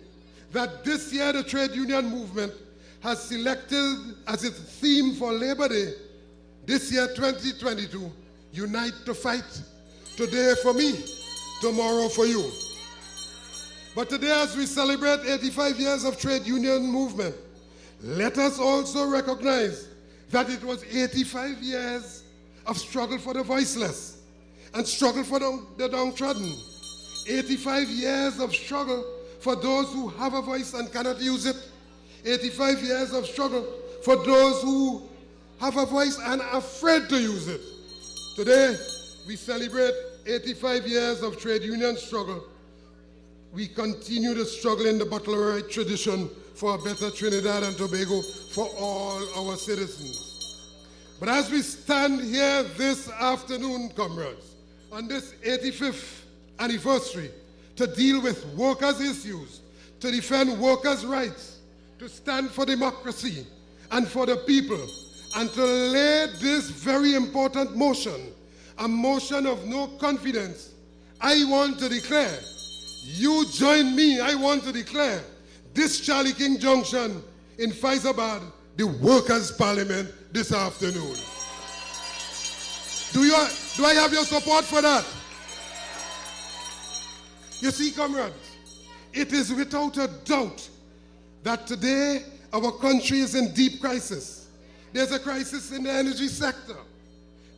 that this year the trade union movement has selected as its theme for Labor Day, this year 2022, Unite to Fight. Today for me, tomorrow for you. But today, as we celebrate 85 years of trade union movement, let us also recognize that it was 85 years of struggle for the voiceless and struggle for the downtrodden. 85 years of struggle for those who have a voice and cannot use it. 85 years of struggle for those who have a voice and are afraid to use it. Today, we celebrate 85 years of trade union struggle. We continue to struggle in the Butlerite tradition for a better Trinidad and Tobago for all our citizens. But as we stand here this afternoon, comrades, on this 85th anniversary, to deal with workers' issues, to defend workers' rights, to stand for democracy and for the people, and to lay this very important motion, a motion of no confidence, I want to declare, you join me, I want to declare this Charlie King Junction in Faizabad, the Workers' Parliament this afternoon. Do I have your support for that? You see, comrades, it is without a doubt that today our country is in deep crisis. There's a crisis in the energy sector,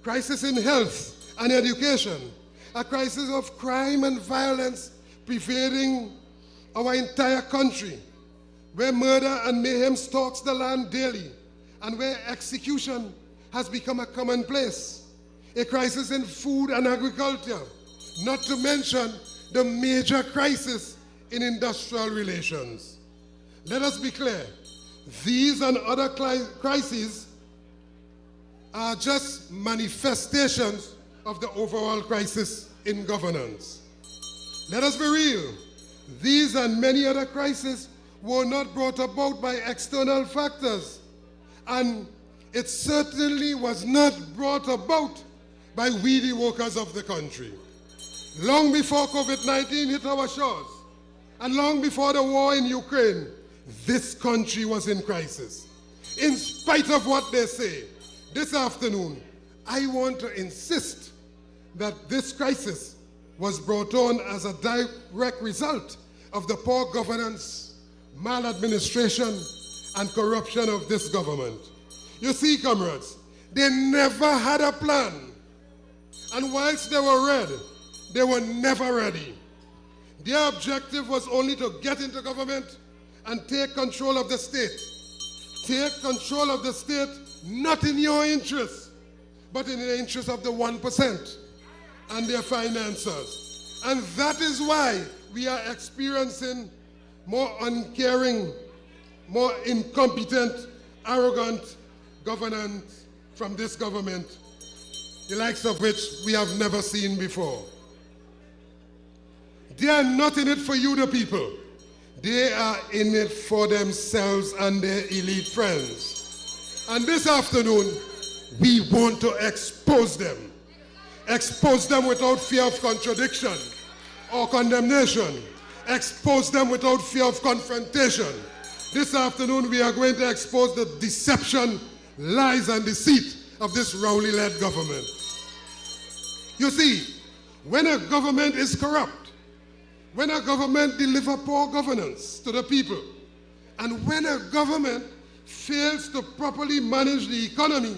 crisis in health and education, a crisis of crime and violence pervading our entire country, where murder and mayhem stalks the land daily, and where execution has become a commonplace. A crisis in food and agriculture, not to mention the major crisis in industrial relations. Let us be clear, these and other crises are just manifestations of the overall crisis in governance. Let us be real, these and many other crises were not brought about by external factors, and it certainly was not brought about by we the workers of the country. Long before COVID-19 hit our shores, and long before the war in Ukraine, this country was in crisis. In spite of what they say, this afternoon, I want to insist that this crisis was brought on as a direct result of the poor governance, maladministration, and corruption of this government. You see, comrades, they never had a plan. And whilst they were never ready. Their objective was only to get into government and take control of the state. Take control of the state, not in your interest, but in the interest of the 1% and their financiers. And that is why we are experiencing more uncaring, more incompetent, arrogant governance from this government, the likes of which we have never seen before. They are not in it for you, the people. They are in it for themselves and their elite friends. And this afternoon, we want to expose them. Expose them without fear of contradiction or condemnation. Expose them without fear of confrontation. This afternoon, we are going to expose the deception, lies, and deceit of this Rowley-led government. You see, when a government is corrupt, when a government delivers poor governance to the people, and when a government fails to properly manage the economy,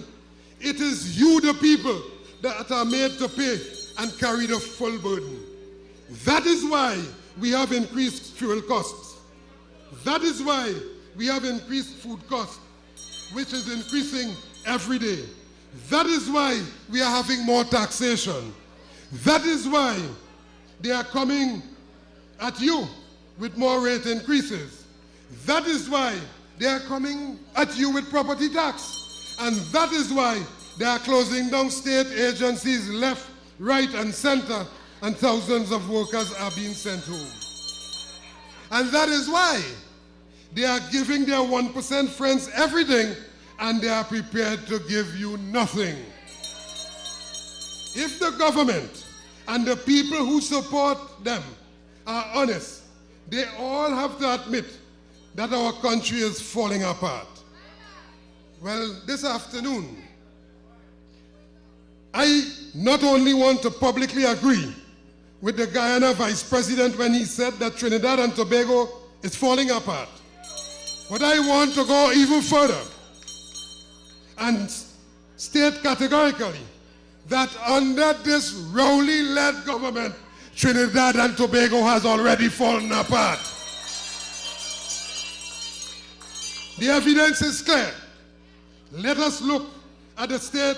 it is you, the people, that are made to pay and carry the full burden. That is why we have increased fuel costs. That is why we have increased food costs, which is increasing every day. That is why we are having more taxation. That is why they are coming at you with more rate increases. That is why they are coming at you with property tax. And that is why they are closing down state agencies left, right, and center, and thousands of workers are being sent home. And that is why they are giving their 1% friends everything, and they are prepared to give you nothing. If the government and the people who support them are honest, they all have to admit that our country is falling apart. Well, this afternoon, I not only want to publicly agree with the Guyana Vice President when he said that Trinidad and Tobago is falling apart, but I want to go even further and state categorically that under this Rowley-led government, Trinidad and Tobago has already fallen apart. The evidence is clear. Let us look at the state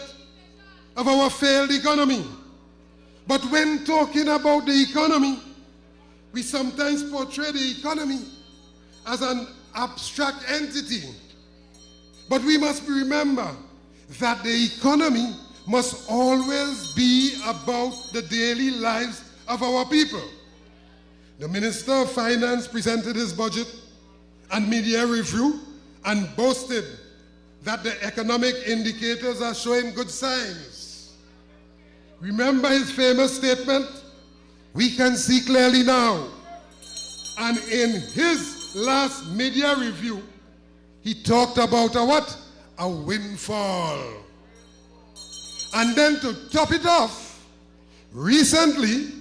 of our failed economy. But when talking about the economy, we sometimes portray the economy as an abstract entity. But we must remember that the economy must always be about the daily lives of our people. The Minister of Finance presented his budget and mid-year review and boasted that the economic indicators are showing good signs. Remember his famous statement, "We can see clearly now." And in his last mid-year review, he talked about a what? A windfall. And then to top it off, recently,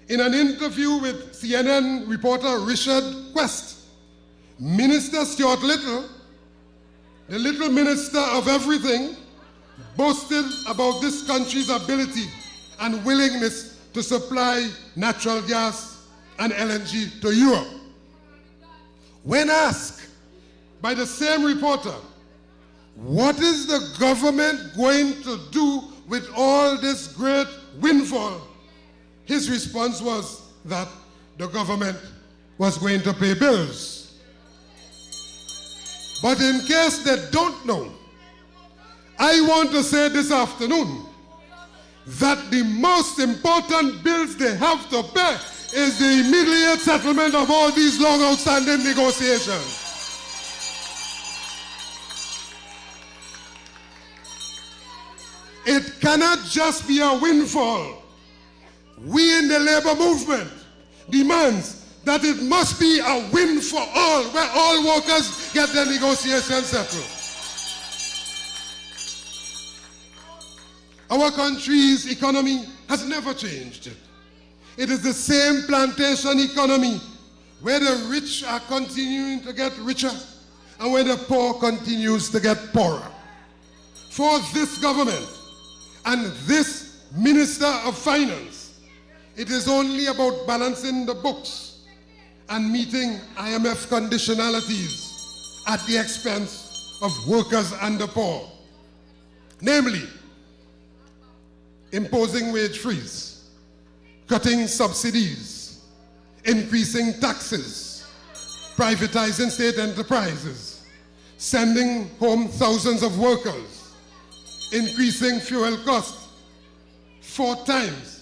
in an interview with CNN reporter Richard Quest, Minister Stuart Little the little minister of everything, boasted about this country's ability and willingness to supply natural gas and LNG to Europe. When asked by the same reporter, what is the government going to do with all this great windfall? His response was that the government was going to pay bills. But in case they don't know, I want to say this afternoon that the most important bills they have to pay is the immediate settlement of all these long outstanding negotiations. It cannot just be a windfall. We in the labor movement demands that it must be a win for all, where all workers get their negotiations settled. Our country's economy has never changed. It is the same plantation economy where the rich are continuing to get richer and where the poor continues to get poorer. For this government and this Minister of Finance, it is only about balancing the books and meeting IMF conditionalities at the expense of workers and the poor. Namely, imposing wage freeze, cutting subsidies, increasing taxes, privatizing state enterprises, sending home thousands of workers, increasing fuel costs 4 times,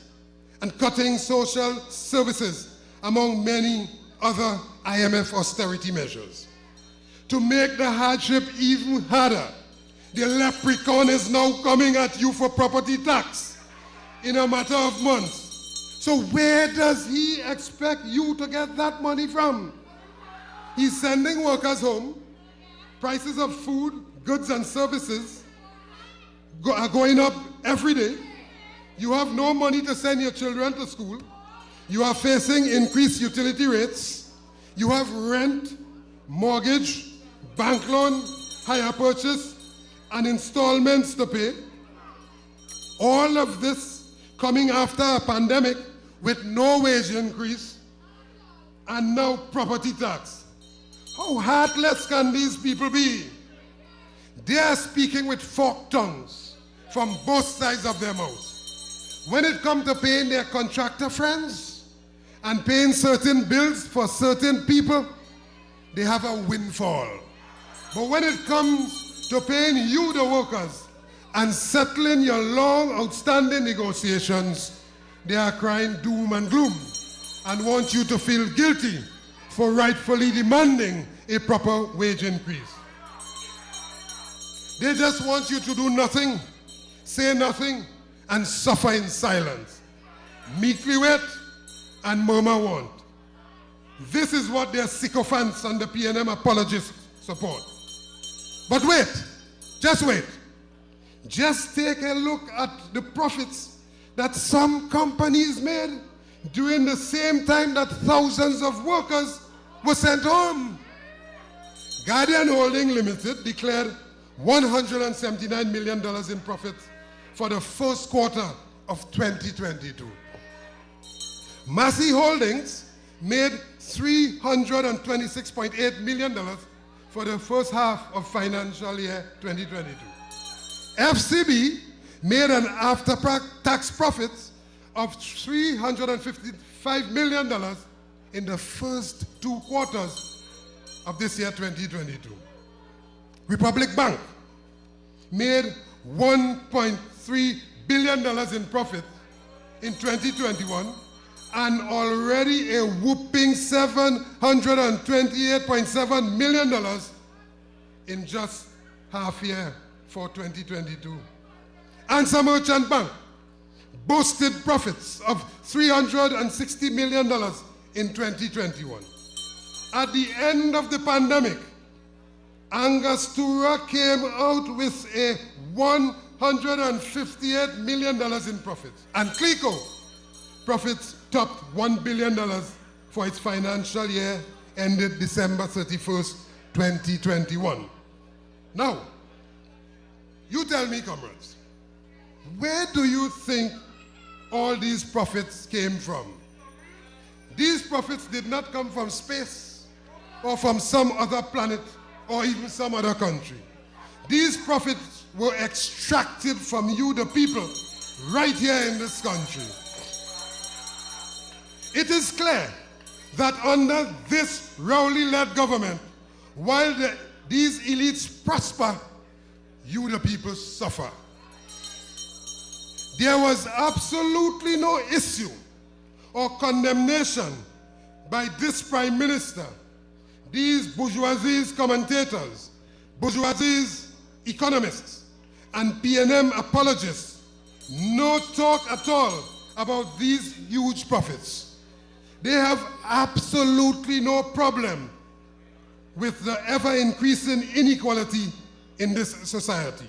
and cutting social services, among many other IMF austerity measures. To make the hardship even harder, the leprechaun is now coming at you for property tax in a matter of months. So where does he expect you to get that money from? He's sending workers home. Prices of food, goods, and services are going up every day. You have no money to send your children to school. You are facing increased utility rates. You have rent, mortgage, bank loan, hire purchase, and installments to pay. All of this coming after a pandemic with no wage increase and now property tax. How heartless can these people be? They are speaking with forked tongues from both sides of their mouths. When it comes to paying their contractor friends and paying certain bills for certain people, they have a windfall. But when it comes to paying you, the workers, and settling your long outstanding negotiations, they are crying doom and gloom and want you to feel guilty for rightfully demanding a proper wage increase. They just want you to do nothing, say nothing, and suffer in silence. Meekly wait and murmur want. This is what their sycophants and the PNM apologists support. But wait, just wait. Just take a look at the profits that some companies made during the same time that thousands of workers were sent home. Guardian Holding Limited declared $179 million in profits for the first quarter of 2022. Massey Holdings made $326.8 million for the first half of financial year 2022. FCB made an after-tax profit of $355 million in the first 2 quarters of this year 2022. Republic Bank made $1.3 billion in profit in 2021 and already a whooping $728.7 million in just half year for 2022. Answer Merchant Bank boasted profits of $360 million in 2021. At the end of the pandemic, Angostura came out with a $158 million in profits. And Clico profits topped $1 billion for its financial year ended December 31st, 2021. Now, you tell me, comrades, where do you think all these profits came from? These profits did not come from space or from some other planet or even some other country. These profits were extracted from you, the people, right here in this country. It is clear that under this Rowley-led government, while these elites prosper, you, the people, suffer. There was absolutely no issue or condemnation by this Prime Minister, these bourgeoisie commentators, bourgeoisie economists, and PNM apologists. No talk at all about these huge profits. They have absolutely no problem with the ever-increasing inequality in this society.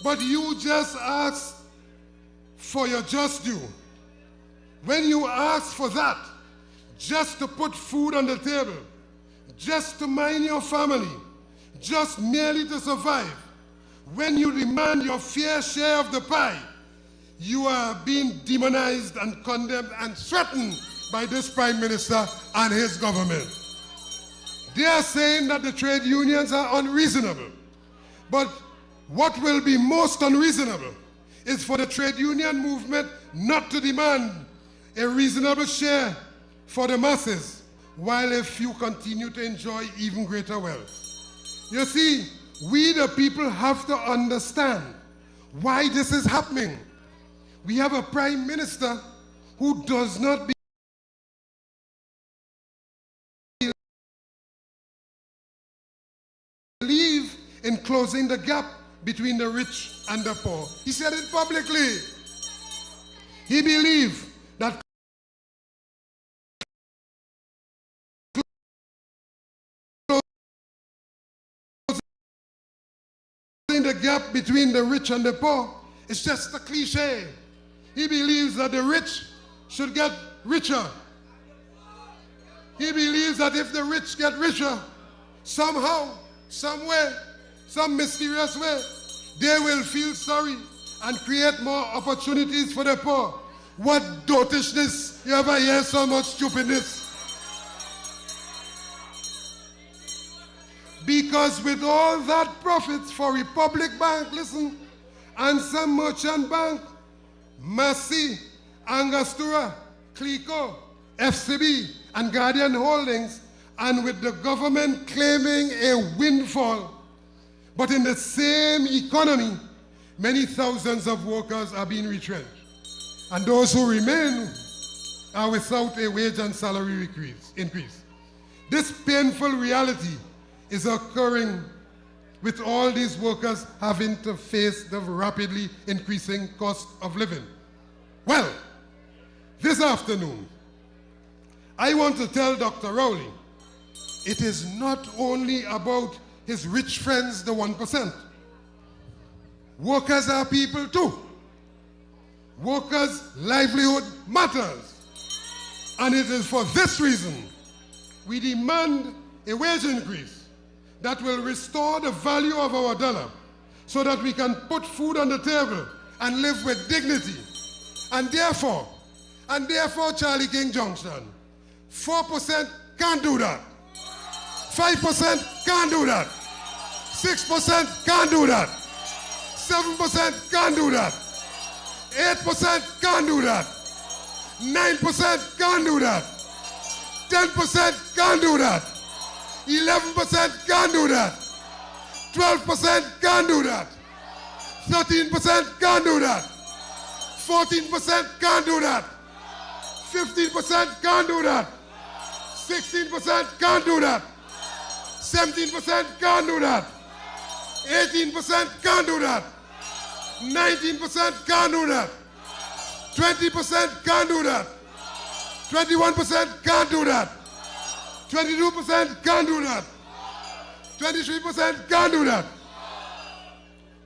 But you just ask for your just due. When you ask for that, just to put food on the table, just to mind your family, just merely to survive, when you demand your fair share of the pie, you are being demonized and condemned and threatened by this Prime Minister and his government. They are saying that the trade unions are unreasonable. But what will be most unreasonable is for the trade union movement not to demand a reasonable share for the masses, while a few continue to enjoy even greater wealth. You see, we the people have to understand why this is happening. We have a Prime Minister who does not believe in closing the gap between the rich and the poor. He said it publicly. He believed that closing the gap between the rich and the poor is just a cliche. He believes that the rich should get richer. He believes that if the rich get richer, somehow, some way, some mysterious way, they will feel sorry and create more opportunities for the poor. What dotishness! You ever hear so much stupidness? Because with all that profits for Republic Bank, listen, and some merchant bank, Massey, Angostura, Clico, FCB, and Guardian Holdings, and with the government claiming a windfall, but in the same economy, many thousands of workers are being retrenched. And those who remain are without a wage and salary increase. This painful reality is occurring with all these workers having to face the rapidly increasing cost of living. Well, this afternoon, I want to tell Dr. Rowley, it is not only about his rich friends, the 1%. Workers are people too. Workers' livelihood matters. And it is for this reason we demand a wage increase that will restore the value of our dollar so that we can put food on the table and live with dignity. And therefore, Charlie King Junction, 4% can't do that. 5% can't do that. 6% can't do that. 7% can't do that. 8% can't do that. 9% can't do that. 10% can't do that. 11% can't do that. 12% can't do that. 13% can't do that. 14% can't do that. 15% can't do that. 16% can't do that. 17% can't do that. 18% can't do that. 19% can't do that. 20% can't do that. 21% can't do that. 22% can't do that. 23% can't do that.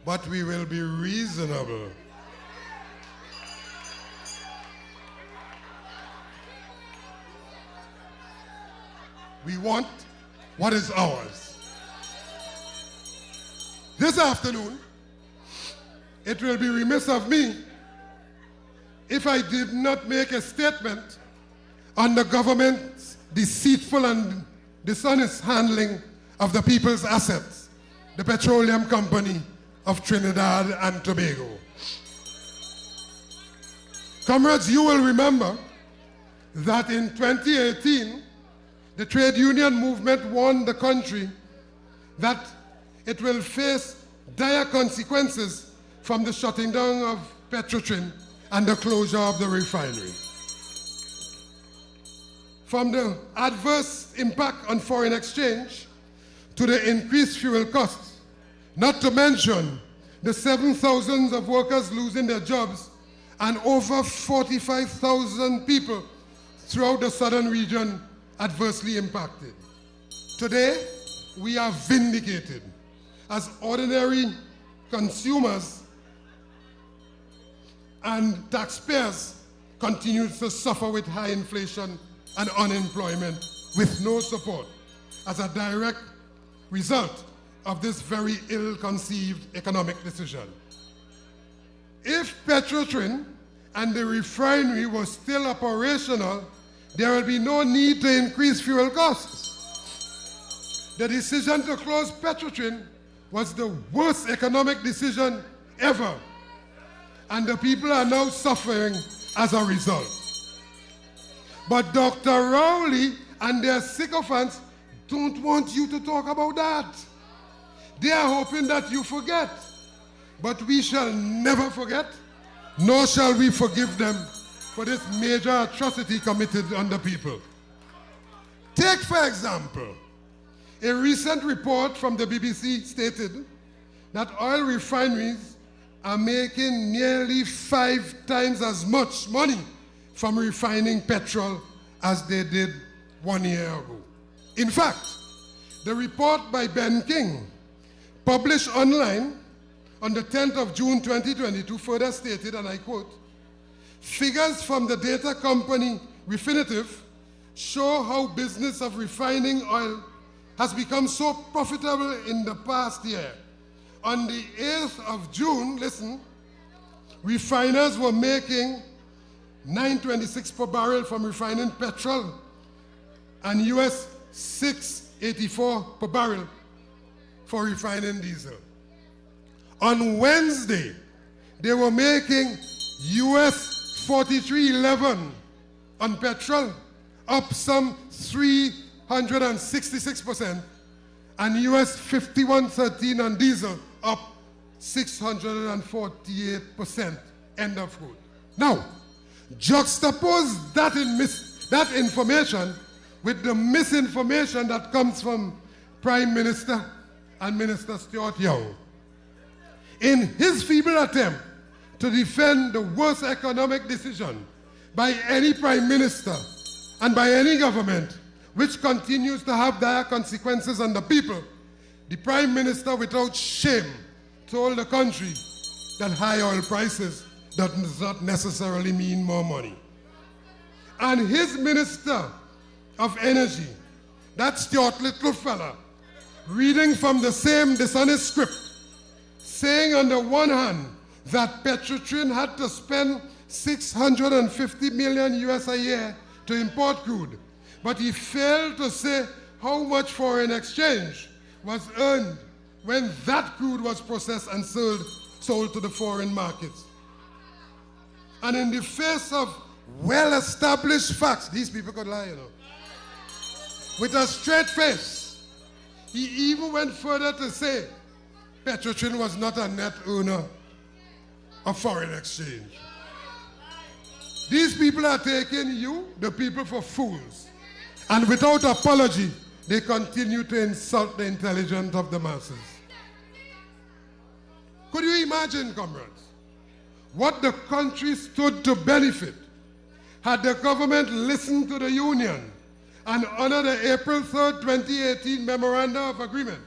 But we will be reasonable. We want what is ours. This afternoon, it will be remiss of me if I did not make a statement on the government's deceitful and dishonest handling of the people's assets, the Petroleum Company of Trinidad and Tobago. Comrades, you will remember that in 2018, the trade union movement warned the country that it will face dire consequences from the shutting down of Petrotrin and the closure of the refinery. From the adverse impact on foreign exchange to the increased fuel costs, not to mention the 7,000 of workers losing their jobs and over 45,000 people throughout the southern region adversely impacted. Today, we are vindicated as ordinary consumers and taxpayers continue to suffer with high inflation and unemployment with no support as a direct result of this very ill-conceived economic decision. If Petrotrin and the refinery were still operational, there will be no need to increase fuel costs. The decision to close Petrotrin was the worst economic decision ever, and the people are now suffering as a result. But Dr. Rowley and their sycophants don't want you to talk about that. They are hoping that you forget. But we shall never forget, nor shall we forgive them for this major atrocity committed on the people. Take, for example, a recent report from the BBC stated that oil refineries are making nearly 5 times as much money from refining petrol as they did 1 year ago. In fact, the report by Ben King, published online on the 10th of June 2022, further stated, and I quote, "Figures from the data company Refinitiv show how business of refining oil has become so profitable in the past year. On the 8th of June, listen, refiners were making $9.26 per barrel from refining petrol and US $6.84 per barrel for refining diesel. On Wednesday, they were making US $43.11 on petrol, up some 366%, and US $51.13 on diesel, up 648%. End of quote. Now, juxtapose that information with the misinformation that comes from Prime Minister and Minister Stuart Young. In his feeble attempt to defend the worst economic decision by any Prime Minister and by any government, which continues to have dire consequences on the people, the Prime Minister, without shame, told the country that high oil prices does not necessarily mean more money. And his Minister of Energy, that Stuart little fella, reading from the same dishonest script, saying on the one hand that Petrotrin had to spend $650 million US a year to import crude, but he failed to say how much foreign exchange was earned when that crude was processed and sold to the foreign markets. And in the face of well-established facts, these people could lie, you know, with a straight face, he even went further to say Petrotrin was not a net earner of foreign exchange. These people are taking you, the people, for fools. And without apology, they continue to insult the intelligence of the masses. Could you imagine, comrades, what the country stood to benefit had the government listened to the union and honored the April 3rd, 2018 Memorandum of Agreement,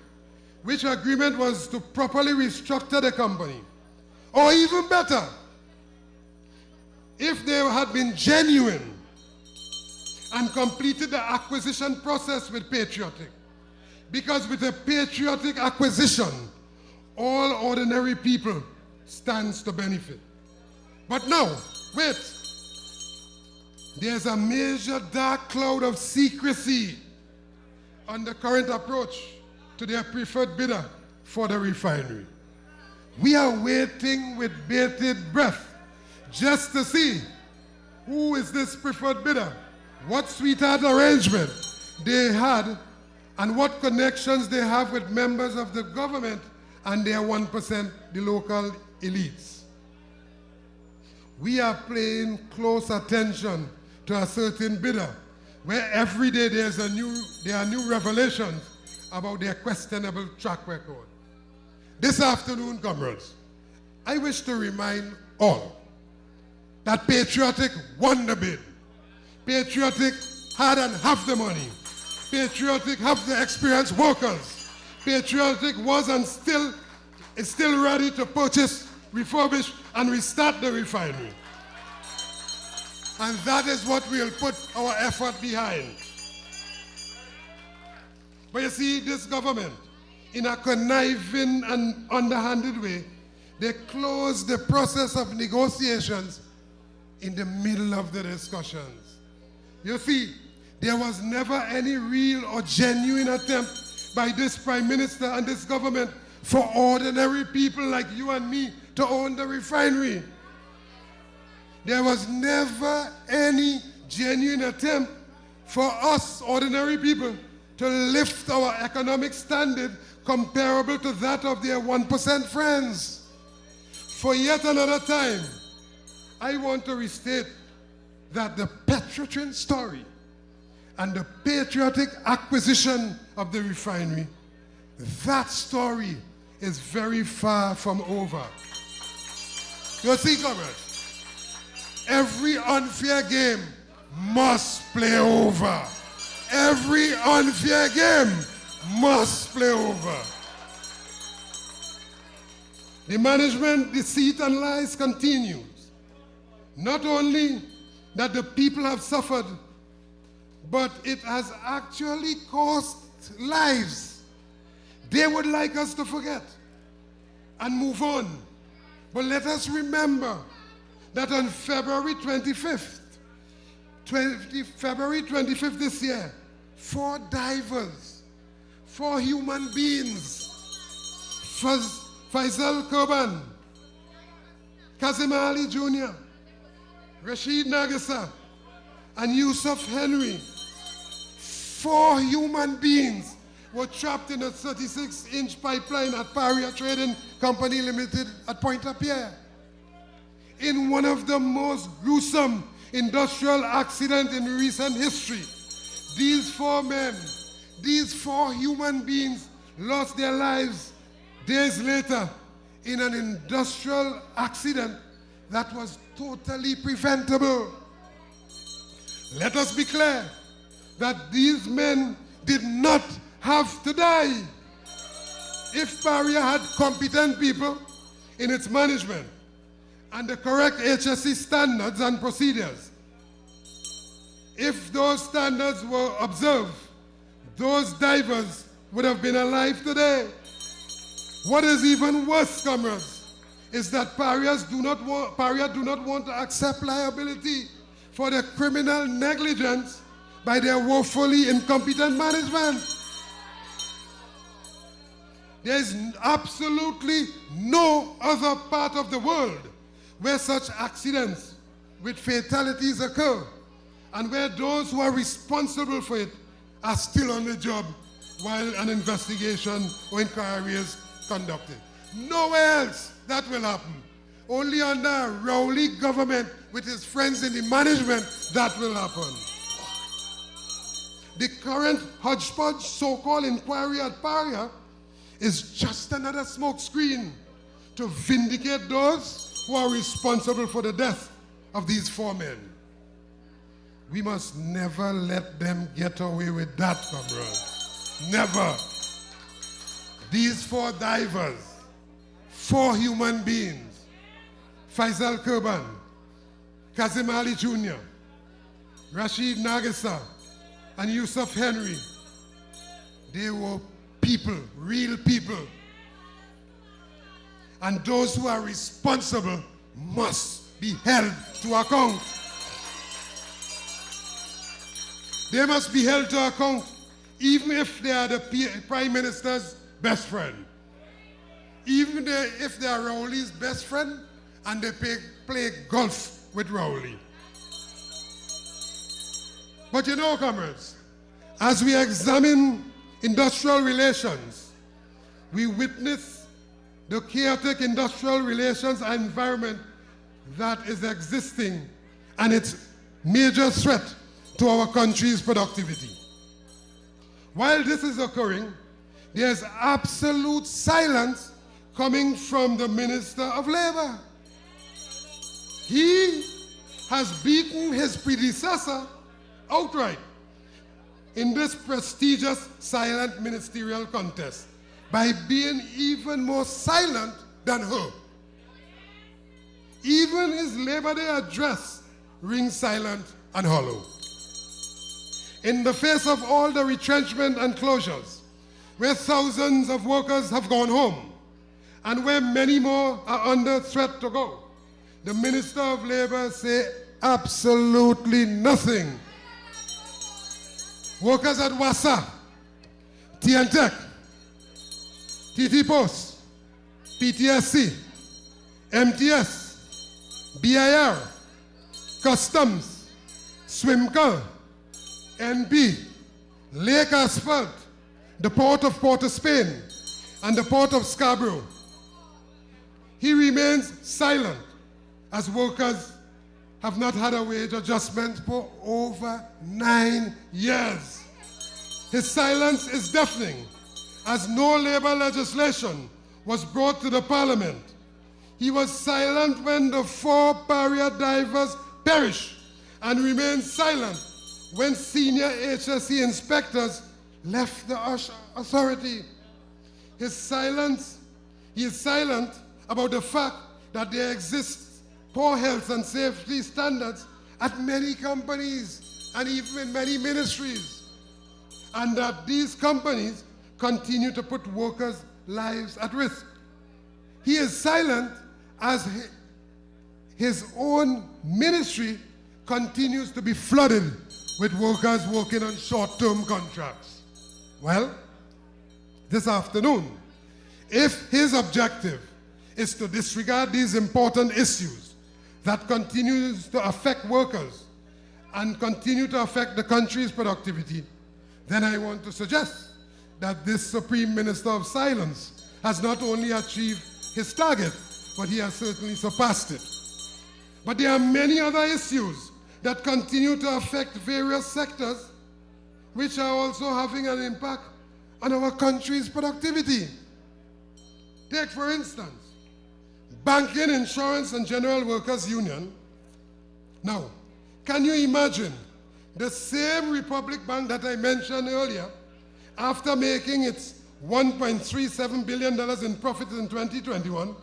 which agreement was to properly restructure the company? Or even better, if they had been genuine and completed the acquisition process with patriotic. Because with a patriotic acquisition, all ordinary people stands to benefit. But now, wait. There's a major dark cloud of secrecy on the current approach to their preferred bidder for the refinery. We are waiting with bated breath just to see who is this preferred bidder, what sweetheart arrangement they had, and what connections they have with members of the government and their 1%, the local elites. We are paying close attention to a certain bidder where every day there are new revelations about their questionable track record. This afternoon, comrades, I wish to remind all that Patriotic won the bid. Patriotic had and have the money. Patriotic have the experienced workers. Patriotic was and is still ready to purchase, refurbish, and restart the refinery. And that is what we'll put our effort behind. But you see, this government, in a conniving and underhanded way, they closed the process of negotiations in the middle of the discussions. You see, there was never any real or genuine attempt by this Prime Minister and this government for ordinary people like you and me to own the refinery. There was never any genuine attempt for us, ordinary people, to lift our economic standard comparable to that of their 1% friends. For yet another time, I want to restate that the Petrotrin story and the patriotic acquisition of the refinery, that story is very far from over. You see, comrades, every unfair game must play over. Every unfair game must play over. The management deceit and lies continues. Not only that the people have suffered, but it has actually cost lives. They would like us to forget and move on. But let us remember that on February 25th this year, 4 divers, 4 human beings, Faisal Kurban, Kazim Ali Jr., Rashid Nagisa, and Yusuf Henry, 4 human beings were trapped in a 36-inch pipeline at Paria Trading Company Limited at Pointe-à-Pierre. In one of the most gruesome industrial accidents in recent history, these 4 men, these 4 human beings lost their lives days later in an industrial accident that was totally preventable. Let us be clear that these men did not have to die. If Paria had competent people in its management and the correct HSE standards and procedures, if those standards were observed, those divers would have been alive today. What is even worse, comrades, is that Paria do not want to accept liability for the criminal negligence by their woefully incompetent management. There is absolutely no other part of the world where such accidents with fatalities occur and where those who are responsible for it are still on the job while an investigation or inquiry is conducted. Nowhere else that will happen. Only under a Rowley government with his friends in the management that will happen. The current hodgepodge so-called inquiry at Paria is just another smokescreen to vindicate those who are responsible for the death of these 4 men. We must never let them get away with that, comrade. Never. These 4 divers, 4 human beings, Faisal Kurban, Kazim Ali Jr., Rashid Nagisa, and Yusuf Henry, they were people, real people. and those who are responsible must be held to account. They must be held to account, even if they are the Prime Minister's best friend. Even if they are Rowley's best friend and they play golf with Rowley. But you know, comrades, as we examine industrial relations, we witness the chaotic industrial relations environment that is existing and its major threat to our country's productivity. While this is occurring, there's absolute silence coming from the Minister of Labor. He has beaten his predecessor outright in this prestigious silent ministerial contest by being even more silent than her. Even his Labor Day address rings silent and hollow. In the face of all the retrenchment and closures, where thousands of workers have gone home, and where many more are under threat to go, the Minister of Labor say absolutely nothing. Workers at WASA, TNTech, TT Post, PTSC, MTS, BIR, Customs, Swimco, NP, Lake Asphalt, the Port of Port of Spain, and the Port of Scarborough. He remains silent as workers have not had a wage adjustment for over 9 years. His silence is deafening as no labor legislation was brought to the Parliament. He was silent when the 4 barrier divers perished and remained silent when senior HSE inspectors left the authority. He is silent about the fact that there exists poor health and safety standards at many companies and even in many ministries, and that these companies continue to put workers' lives at risk. He is silent as his own ministry continues to be flooded with workers working on short-term contracts. Well, this afternoon, if his objective is to disregard these important issues that continues to affect workers and continue to affect the country's productivity, then I want to suggest that this Supreme Minister of Silence has not only achieved his target, but he has certainly surpassed it. But there are many other issues that continue to affect various sectors, which are also having an impact on our country's productivity. Take, for instance, Banking, Insurance, and General Workers Union. Now, can you imagine the same Republic Bank that I mentioned earlier, after making its $1.37 billion in profits in 2021,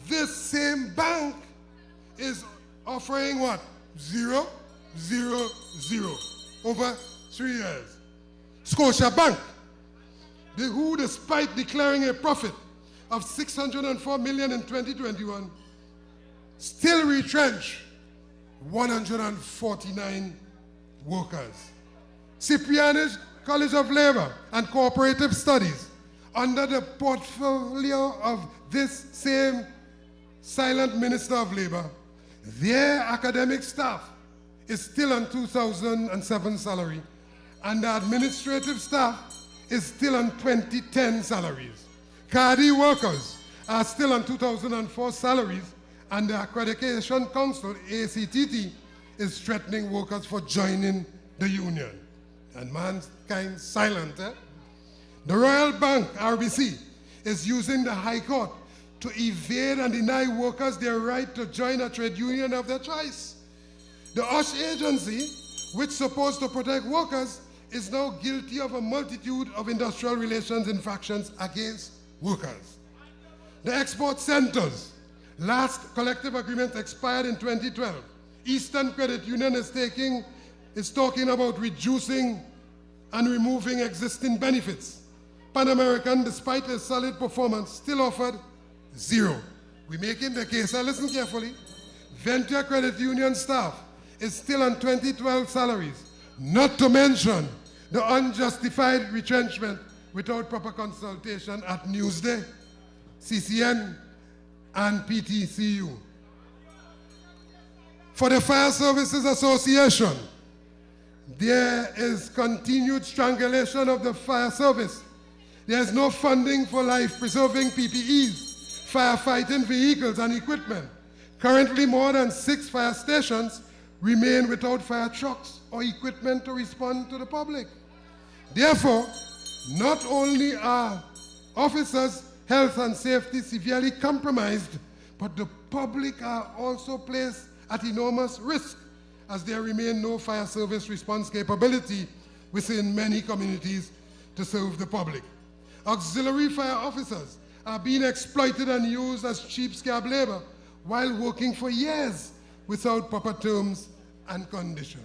this same bank is offering what? 0, 0, 0 over 3 years. Scotia Bank, who despite declaring a profit of $604 million in 2021, still retrench 149 workers. Cipriani's College of Labor and Cooperative Studies, under the portfolio of this same silent Minister of Labor, their academic staff is still on 2007 salary, and the administrative staff is still on 2010 salaries. CADI workers are still on 2004 salaries, and the Accreditation Council, ACTT, is threatening workers for joining the union. And mankind silent, eh? The Royal Bank, RBC, is using the High Court to evade and deny workers their right to join a trade union of their choice. The OSH agency, which is supposed to protect workers, is now guilty of a multitude of industrial relations infractions against workers. The export centers, last collective agreement expired in 2012. Eastern Credit Union is talking about reducing and removing existing benefits. Pan American, despite a solid performance, still offered 0. We're making the case, and listen carefully. Venture Credit Union staff is still on 2012 salaries, not to mention the unjustified retrenchment without proper consultation at Newsday, CCN, and PTCU. For the Fire Services Association, there is continued strangulation of the fire service. There is no funding for life-preserving PPEs, firefighting vehicles and equipment. Currently, more than 6 fire stations remain without fire trucks or equipment to respond to the public. Therefore, not only are officers' health and safety severely compromised, but the public are also placed at enormous risk as there remain no fire service response capability within many communities to serve the public. Auxiliary fire officers are being exploited and used as cheap scab labor while working for years without proper terms and conditions.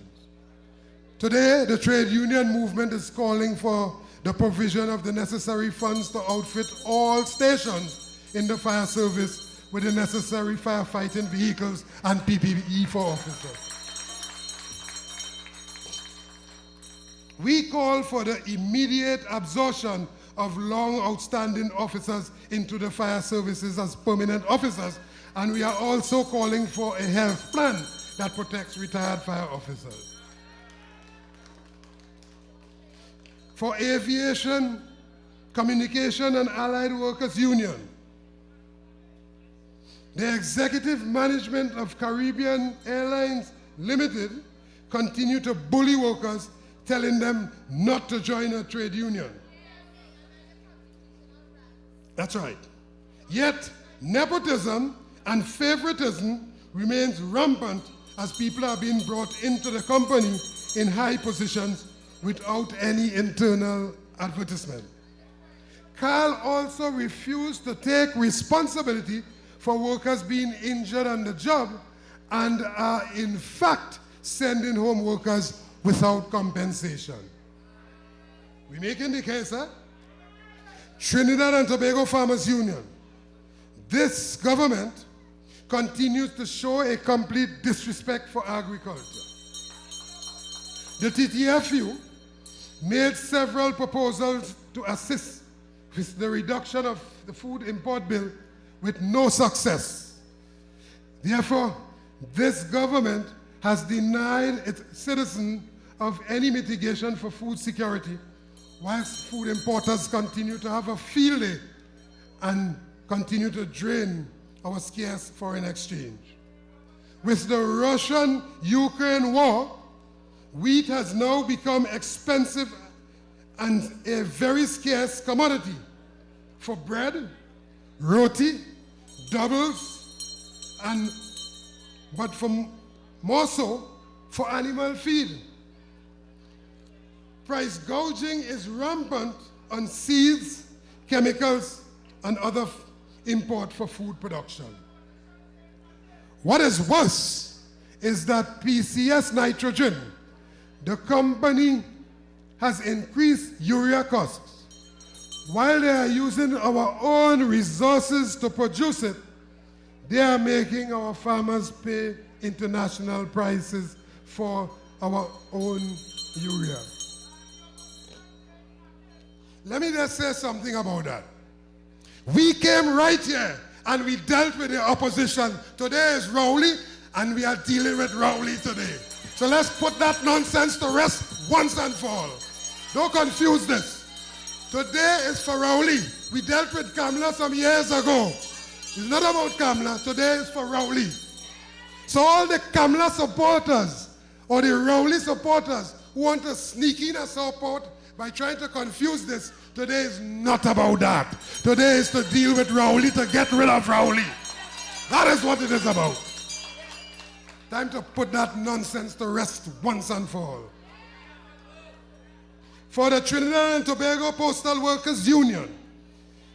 Today, the trade union movement is calling for the provision of the necessary funds to outfit all stations in the fire service with the necessary firefighting vehicles and PPE for officers. We call for the immediate absorption of long outstanding officers into the fire services as permanent officers, and we are also calling for a health plan that protects retired fire officers. For Aviation, Communication and Allied Workers Union, the executive management of Caribbean Airlines Limited continue to bully workers, telling them not to join a trade union. That's right. Yet, nepotism and favoritism remains rampant as people are being brought into the company in high positions without any internal advertisement. Carl also refused to take responsibility for workers being injured on the job and are in fact sending home workers without compensation. We're making the case, huh? Trinidad and Tobago Farmers Union. This government continues to show a complete disrespect for agriculture. The TTFU made several proposals to assist with the reduction of the food import bill with no success. Therefore, this government has denied its citizens of any mitigation for food security, whilst food importers continue to have a field day and continue to drain our scarce foreign exchange. With the Russian-Ukraine war, wheat has now become expensive and a very scarce commodity for bread, roti, doubles, but more so for animal feed. Price gouging is rampant on seeds, chemicals, and other import for food production. What is worse is that PCS Nitrogen, the company, has increased urea costs. While they are using our own resources to produce it, they are making our farmers pay international prices for our own urea. Let me just say something about that. We came right here and we dealt with the opposition. Today is Rowley and we are dealing with Rowley today. So let's put that nonsense to rest once and for all. Don't confuse this. Today is for Rowley. We dealt with Kamla some years ago. It's not about Kamla. Today is for Rowley. So all the Kamla supporters or the Rowley supporters who want to sneak in a support by trying to confuse this, today is not about that. Today is to deal with Rowley, to get rid of Rowley. That is what it is about. Time to put that nonsense to rest once and for all. For the Trinidad and Tobago Postal Workers Union,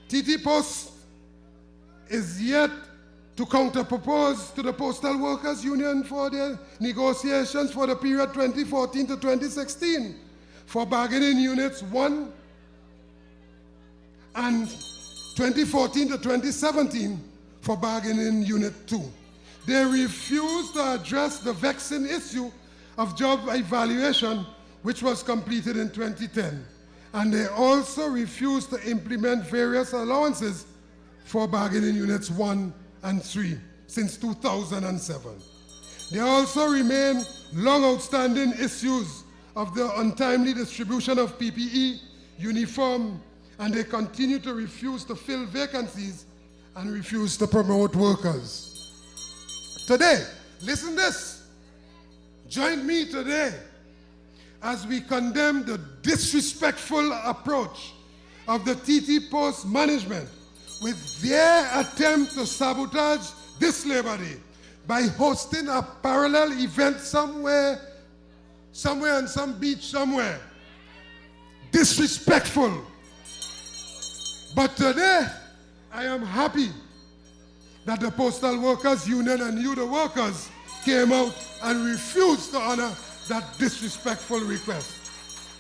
TT Post is yet to counter-propose to the Postal Workers Union for their negotiations for the period 2014 to 2016 for bargaining units 1 and 2014 to 2017 for bargaining unit 2. They refused to address the vexing issue of job evaluation, which was completed in 2010. And they also refused to implement various allowances for bargaining units 1 and 3 since 2007. There also remain long outstanding issues of the untimely distribution of PPE, uniform, and they continue to refuse to fill vacancies and refuse to promote workers. Today, listen this, join me today as we condemn the disrespectful approach of the TT Post management with their attempt to sabotage this Labor Day by hosting a parallel event somewhere on some beach somewhere. Disrespectful. But today, I am happy that the Postal Workers Union and you, the workers, came out and refused to honor that disrespectful request.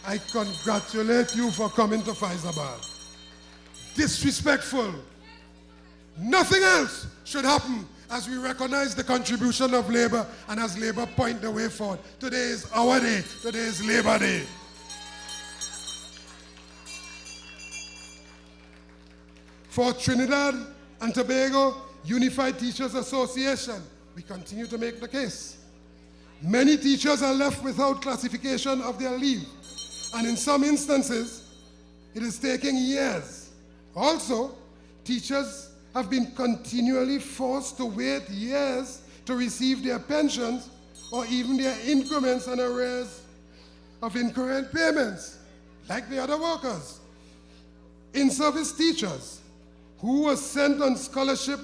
I congratulate you for coming to Faizabad. Disrespectful. Nothing else should happen as we recognize the contribution of labor and as labor point the way forward. Today is our day. Today is Labor Day. For Trinidad and Tobago Unified Teachers Association, we continue to make the case. Many teachers are left without classification of their leave, and in some instances, it is taking years. Also, teachers have been continually forced to wait years to receive their pensions or even their increments and arrears of incurrent payments, like the other workers. In-service teachers who were sent on scholarship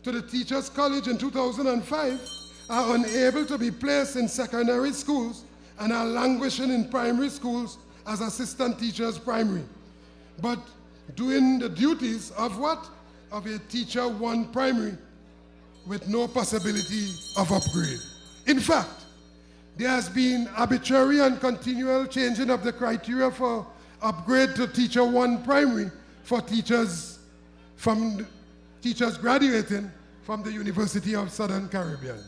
to the Teachers College in 2005 are unable to be placed in secondary schools and are languishing in primary schools as assistant teachers primary, but doing the duties of what? Of a teacher 1 primary with no possibility of upgrade. In fact, there has been arbitrary and continual changing of the criteria for upgrade to teacher 1 primary for teachers graduating from the University of Southern Caribbean.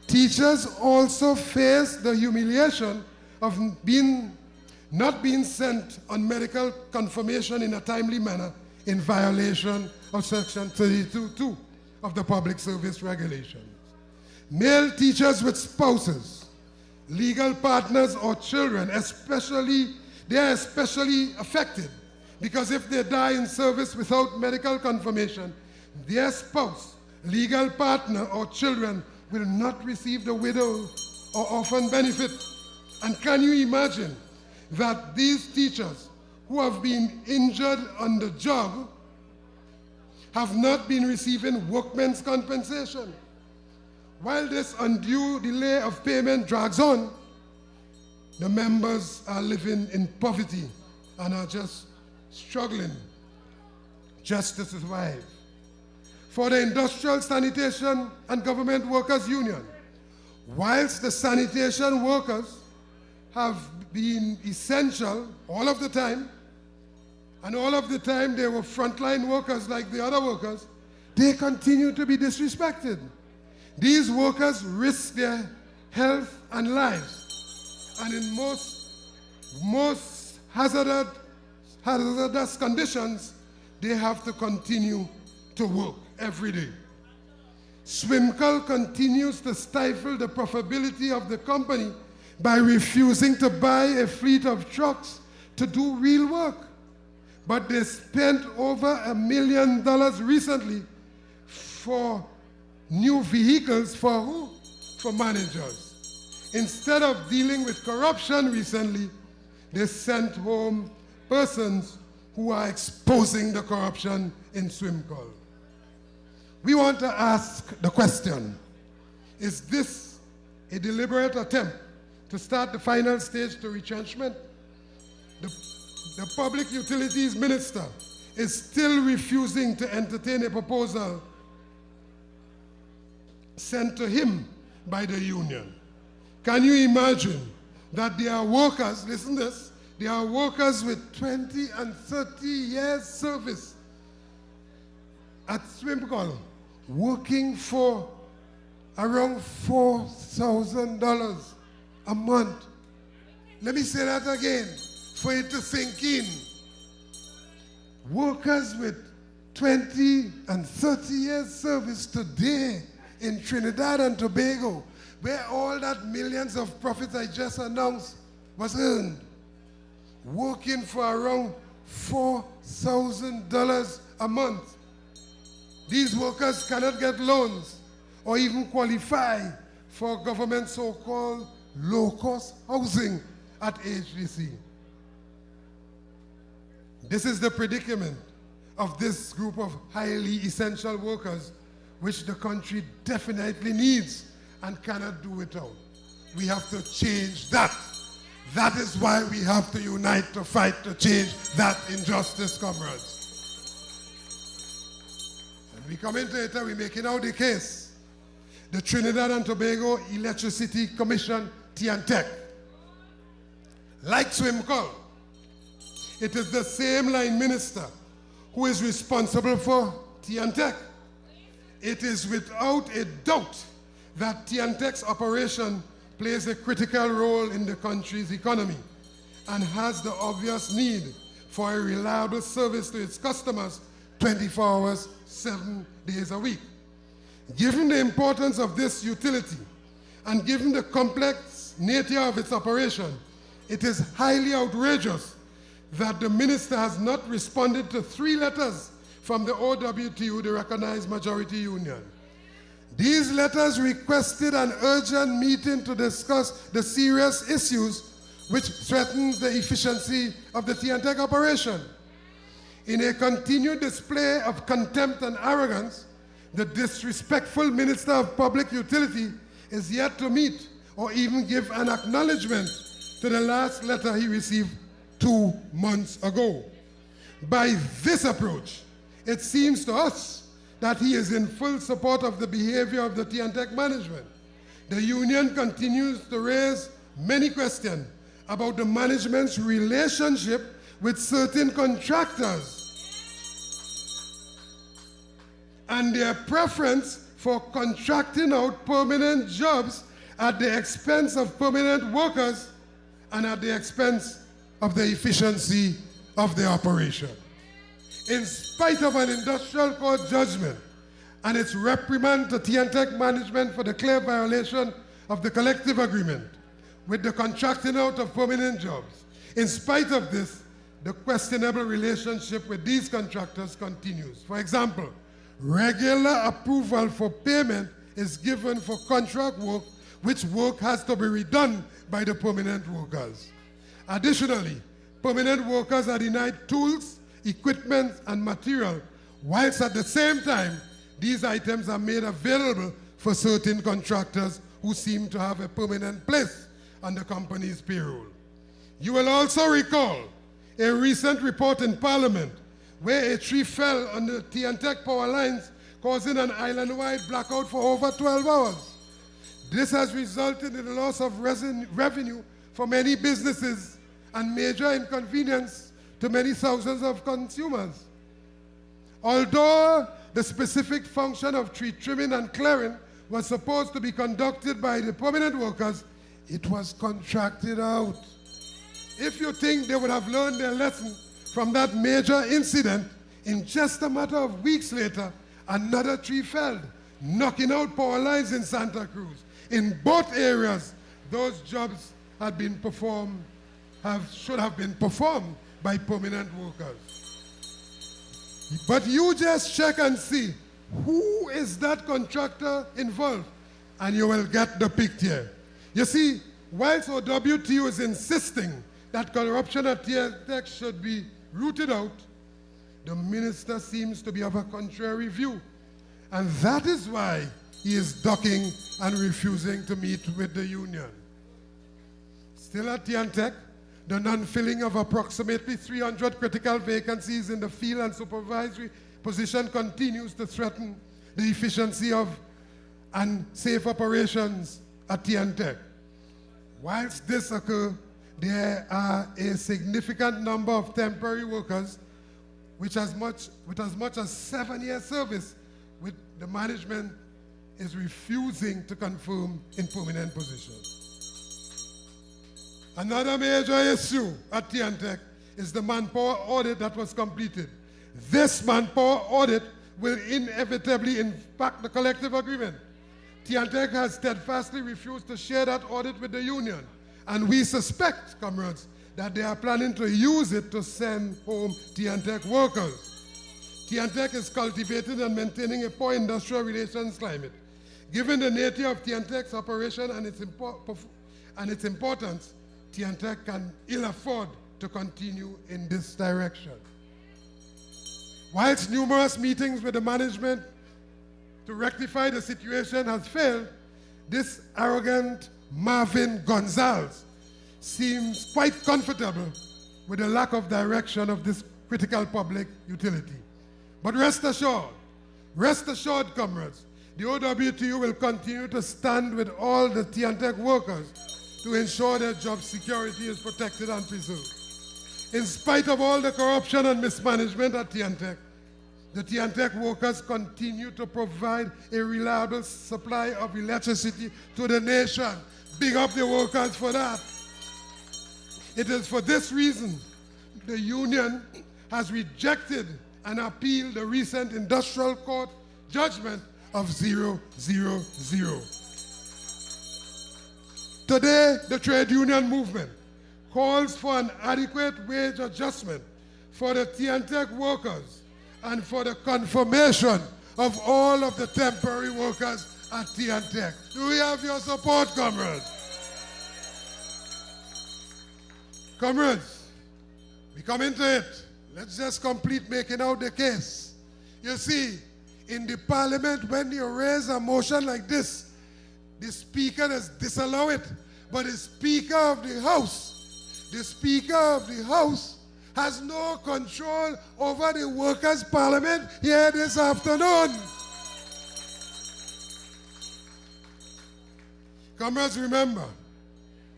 Teachers also face the humiliation of not being sent on medical confirmation in a timely manner in violation of Section 32(2) of the Public Service Regulations. Male teachers with spouses, legal partners, or children, they are especially affected because if they die in service without medical confirmation, their spouse, legal partner, or children will not receive the widow or orphan benefit. And can you imagine that these teachers who have been injured on the job have not been receiving workmen's compensation? While this undue delay of payment drags on, the members are living in poverty and are just struggling just to survive. For the Industrial Sanitation and Government Workers Union, whilst the sanitation workers have been essential all of the time, and all of the time they were frontline workers like the other workers, they continue to be disrespected. These workers risk their health and lives, and in most hazardous conditions, they have to continue to work every day. Swimco continues to stifle the profitability of the company by refusing to buy a fleet of trucks to do real work. But they spent over $1 million recently for new vehicles for who? For managers. Instead of dealing with corruption recently, they sent home persons who are exposing the corruption in Swimco. We want to ask the question, is this a deliberate attempt to start the final stage to retrenchment? The Public Utilities Minister is still refusing to entertain a proposal sent to him by the union. Can you imagine that there are workers, listen to this, there are workers with 20 and 30 years service at Swimcol working for around $4,000 a month. Let me say that again for it to sink in. Workers with 20 and 30 years service today in Trinidad and Tobago, where all that millions of profits I just announced was earned, working for around $4,000 a month. These workers cannot get loans or even qualify for government so-called low-cost housing at HDC. This is the predicament of this group of highly essential workers, which the country definitely needs and cannot do without. We have to change that. That is why we have to unite to fight to change that injustice, comrades. And we come into it and we're making out the case. The Trinidad and Tobago Electricity Commission, TNTEC, like Swimcol, it is the same line minister who is responsible for TNTEC. It is without a doubt that TNTEC's operation plays a critical role in the country's economy and has the obvious need for a reliable service to its customers 24 hours, 7 days a week. Given the importance of this utility and given the complex nature of its operation, it is highly outrageous that the minister has not responded to 3 letters from the OWTU, the recognized majority union. These letters requested an urgent meeting to discuss the serious issues which threaten the efficiency of the TNTEC operation. In a continued display of contempt and arrogance, the disrespectful Minister of Public Utility is yet to meet or even give an acknowledgement to the last letter he received 2 months ago. By this approach, it seems to us that he is in full support of the behavior of the TNTEC management. The union continues to raise many questions about the management's relationship with certain contractors and their preference for contracting out permanent jobs at the expense of permanent workers and at the expense of the efficiency of the operation. In spite of an industrial court judgment and its reprimand to TNTEC management for the clear violation of the collective agreement with the contracting out of permanent jobs, in spite of this, the questionable relationship with these contractors continues. For example, regular approval for payment is given for contract work, which work has to be redone by the permanent workers. Additionally, permanent workers are denied tools, equipment, and material, whilst at the same time, these items are made available for certain contractors who seem to have a permanent place on the company's payroll. You will also recall a recent report in Parliament where a tree fell on the TNTEC power lines, causing an island-wide blackout for over 12 hours. This has resulted in the loss of revenue for many businesses and major inconvenience to many thousands of consumers. Although the specific function of tree trimming and clearing was supposed to be conducted by the permanent workers, it was contracted out. If you think they would have learned their lesson from that major incident, in just a matter of weeks later, another tree fell, knocking out power lines in Santa Cruz. In both areas, those jobs had been performed, should have been performed by permanent workers. But you just check and see who is that contractor involved, and you will get the picture. You see, whilst OWTU is insisting that corruption at TNTEC should be rooted out, the minister seems to be of a contrary view. And that is why he is ducking and refusing to meet with the union. Still at TNTEC, the non-filling of approximately 300 critical vacancies in the field and supervisory position continues to threaten the efficiency of and safe operations at TNTEC. Whilst this occurs, there are a significant number of temporary workers with as much as 7 years service, with the management is refusing to confirm in permanent position. Another major issue at TNTech is the manpower audit that was completed. This manpower audit will inevitably impact the collective agreement. TNTech has steadfastly refused to share that audit with the union, and we suspect, comrades, that they are planning to use it to send home TNTech workers. TNTech is cultivating and maintaining a poor industrial relations climate. Given the nature of TNTech's operation and its importance, TNTech can ill afford to continue in this direction. Whilst numerous meetings with the management to rectify the situation has failed, this arrogant Marvin Gonzalez seems quite comfortable with the lack of direction of this critical public utility. But rest assured, comrades, the OWTU will continue to stand with all the TNTech workers to ensure their job security is protected and preserved. In spite of all the corruption and mismanagement at TNTech, the TNTech workers continue to provide a reliable supply of electricity to the nation. Big up the workers for that. It is for this reason the union has rejected and appealed the recent industrial court judgment of 000. Today, the trade union movement calls for an adequate wage adjustment for the TNTech workers and for the confirmation of all of the temporary workers at TNTech. Do we have your support, comrades? Comrades, we come into it. Let's just complete making out the case. You see, in the parliament, when you raise a motion like this, the speaker does disallow it. But the speaker of the house has no control over the workers' parliament here this afternoon. Comrades, remember,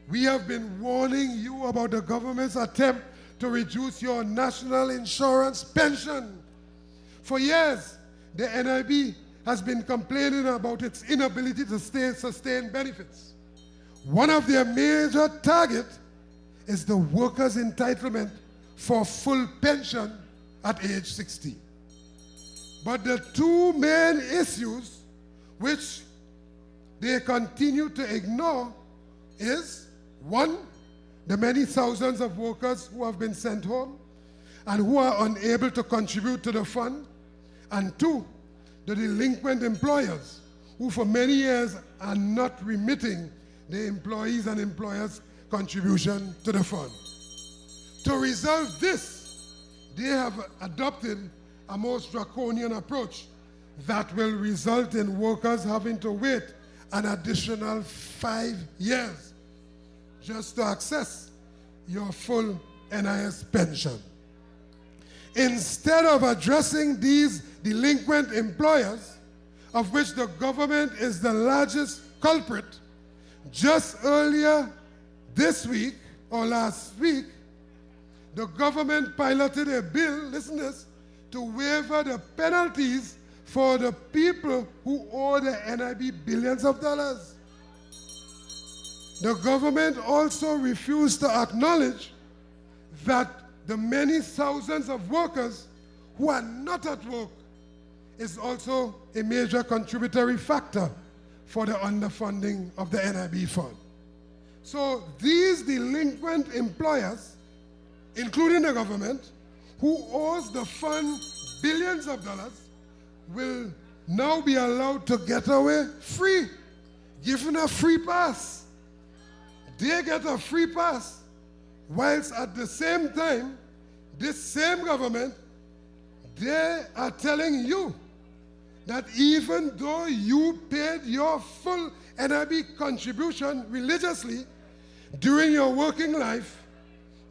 we have been warning you about the government's attempt to reduce your national insurance pension. For years, the NIB has been complaining about its inability to sustain benefits. One of their major targets is the workers' entitlement for full pension at age 60. But the two main issues which they continue to ignore is, one, the many thousands of workers who have been sent home and who are unable to contribute to the fund, and two, the delinquent employers who for many years are not remitting the employees and employers' contribution to the fund. To resolve this, they have adopted a most draconian approach that will result in workers having to wait an additional 5 years just to access your full NIS pension. Instead of addressing these delinquent employers, of which the government is the largest culprit, just earlier this week or last week, the government piloted a bill, listen to this, to waive the penalties for the people who owe the NIB billions of dollars. The government also refused to acknowledge that the many thousands of workers who are not at work is also a major contributory factor for the underfunding of the NIB fund. So these delinquent employers, including the government, who owes the fund billions of dollars, will now be allowed to get away free, given a free pass. They get a free pass, whilst at the same time, this same government, they are telling you that even though you paid your full NIB contribution religiously during your working life,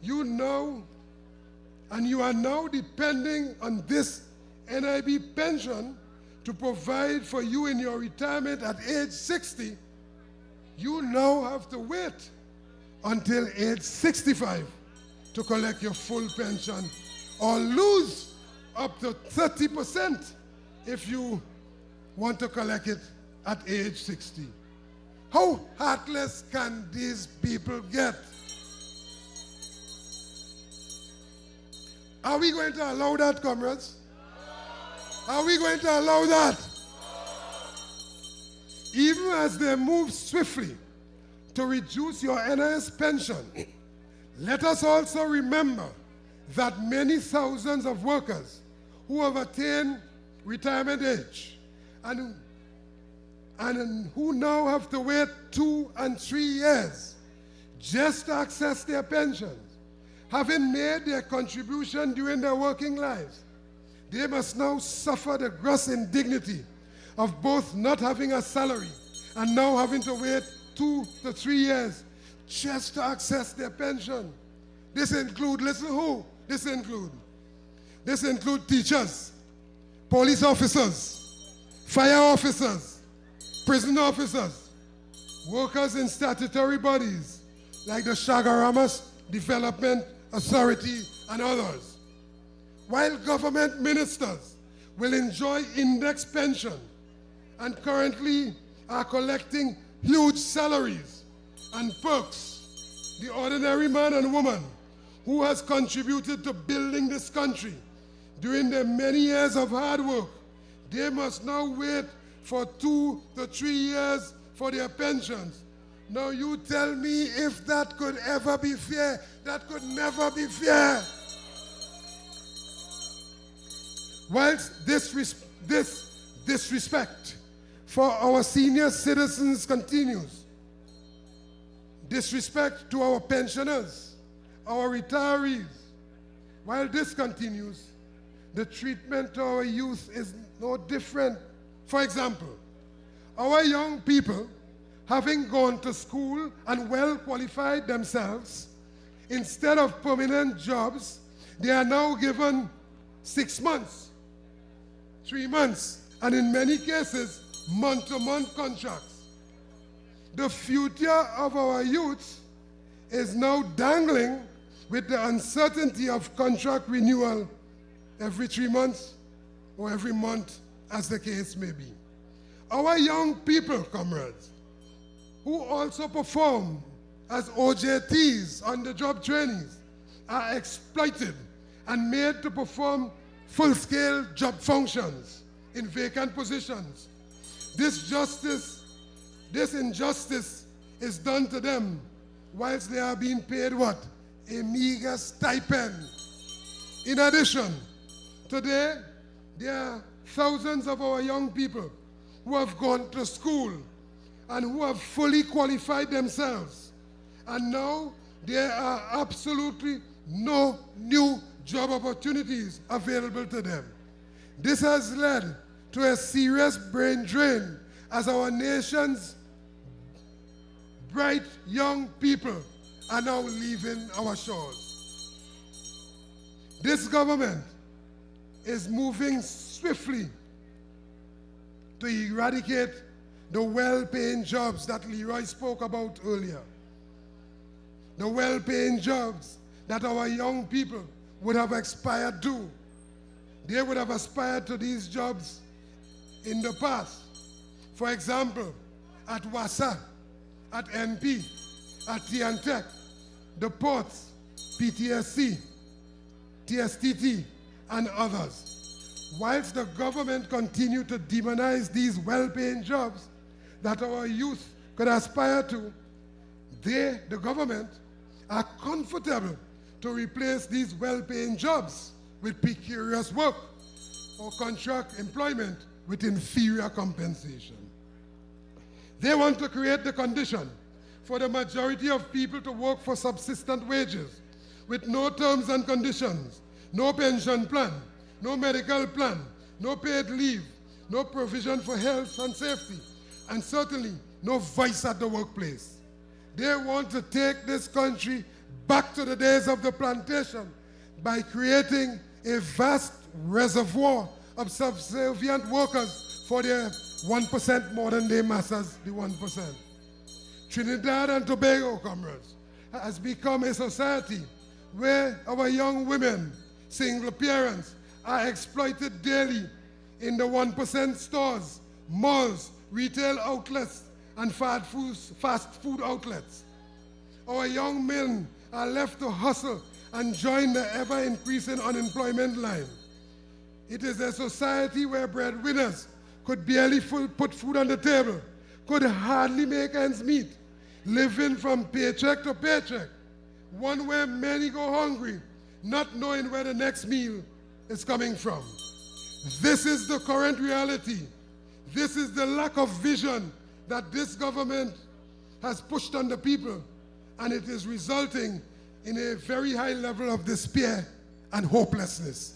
you are now depending on this NIB pension to provide for you in your retirement at age 60, you now have to wait until age 65 to collect your full pension or lose up to 30% if you want to collect it at age 60. How heartless can these people get? Are we going to allow that, comrades? Are we going to allow that? Even as they move swiftly to reduce your NIS pension, let us also remember that many thousands of workers who have attained retirement age and who now have to wait 2 and 3 years just to access their pensions, having made their contribution during their working lives, they must now suffer the gross indignity of both not having a salary and now having to wait 2 to 3 years just to access their pension. This include, listen who? This include teachers, police officers, fire officers, prison officers, workers in statutory bodies like the Shagaramas Development Authority and others. While government ministers will enjoy index pension and currently are collecting huge salaries and perks, the ordinary man and woman who has contributed to building this country during their many years of hard work, they must now wait for 2 to 3 years for their pensions. Now you tell me if that could ever be fair. That could never be fair. Whilst this disrespect for our senior citizens continues, disrespect to our pensioners, our retirees, while this continues, the treatment to our youth is no different. For example, our young people, having gone to school and well qualified themselves, instead of permanent jobs, they are now given 6 months, 3 months, and in many cases, month-to-month contracts. The future of our youth is now dangling with the uncertainty of contract renewal every 3 months or every month, as the case may be. Our young people, comrades, who also perform as OJTs, on-the-job trainees, are exploited and made to perform full-scale job functions in vacant positions. This injustice is done to them whilst they are being paid what? A meager stipend. In addition, today, there are thousands of our young people who have gone to school and who have fully qualified themselves. And now there are absolutely no new job opportunities available to them. This has led to a serious brain drain as our nation's bright young people are now leaving our shores. This government is moving swiftly to eradicate the well-paying jobs that Leroy spoke about earlier. The well-paying jobs that our young people would have aspired to. They would have aspired to these jobs in the past. For example, at WASA, at NP, at TNTech, the ports, PTSC, TSTT, and others. Whilst the government continue to demonize these well-paying jobs that our youth could aspire to, they, the government, are comfortable to replace these well-paying jobs with precarious work or contract employment with inferior compensation. They want to create the condition for the majority of people to work for subsistent wages with no terms and conditions, no pension plan, no medical plan, no paid leave, no provision for health and safety, and certainly no voice at the workplace. They want to take this country back to the days of the plantation by creating a vast reservoir of subservient workers for their 1% modern-day masses, the 1%. Trinidad and Tobago, comrades, has become a society where our young women, single parents, are exploited daily in the 1% stores, malls, retail outlets, and fast food outlets. Our young men are left to hustle and join the ever-increasing unemployment line. It is a society where breadwinners could barely put food on the table, could hardly make ends meet, living from paycheck to paycheck, one where many go hungry, not knowing where the next meal is coming from. This is the current reality. This is the lack of vision that this government has pushed on the people, and it is resulting in a very high level of despair and hopelessness.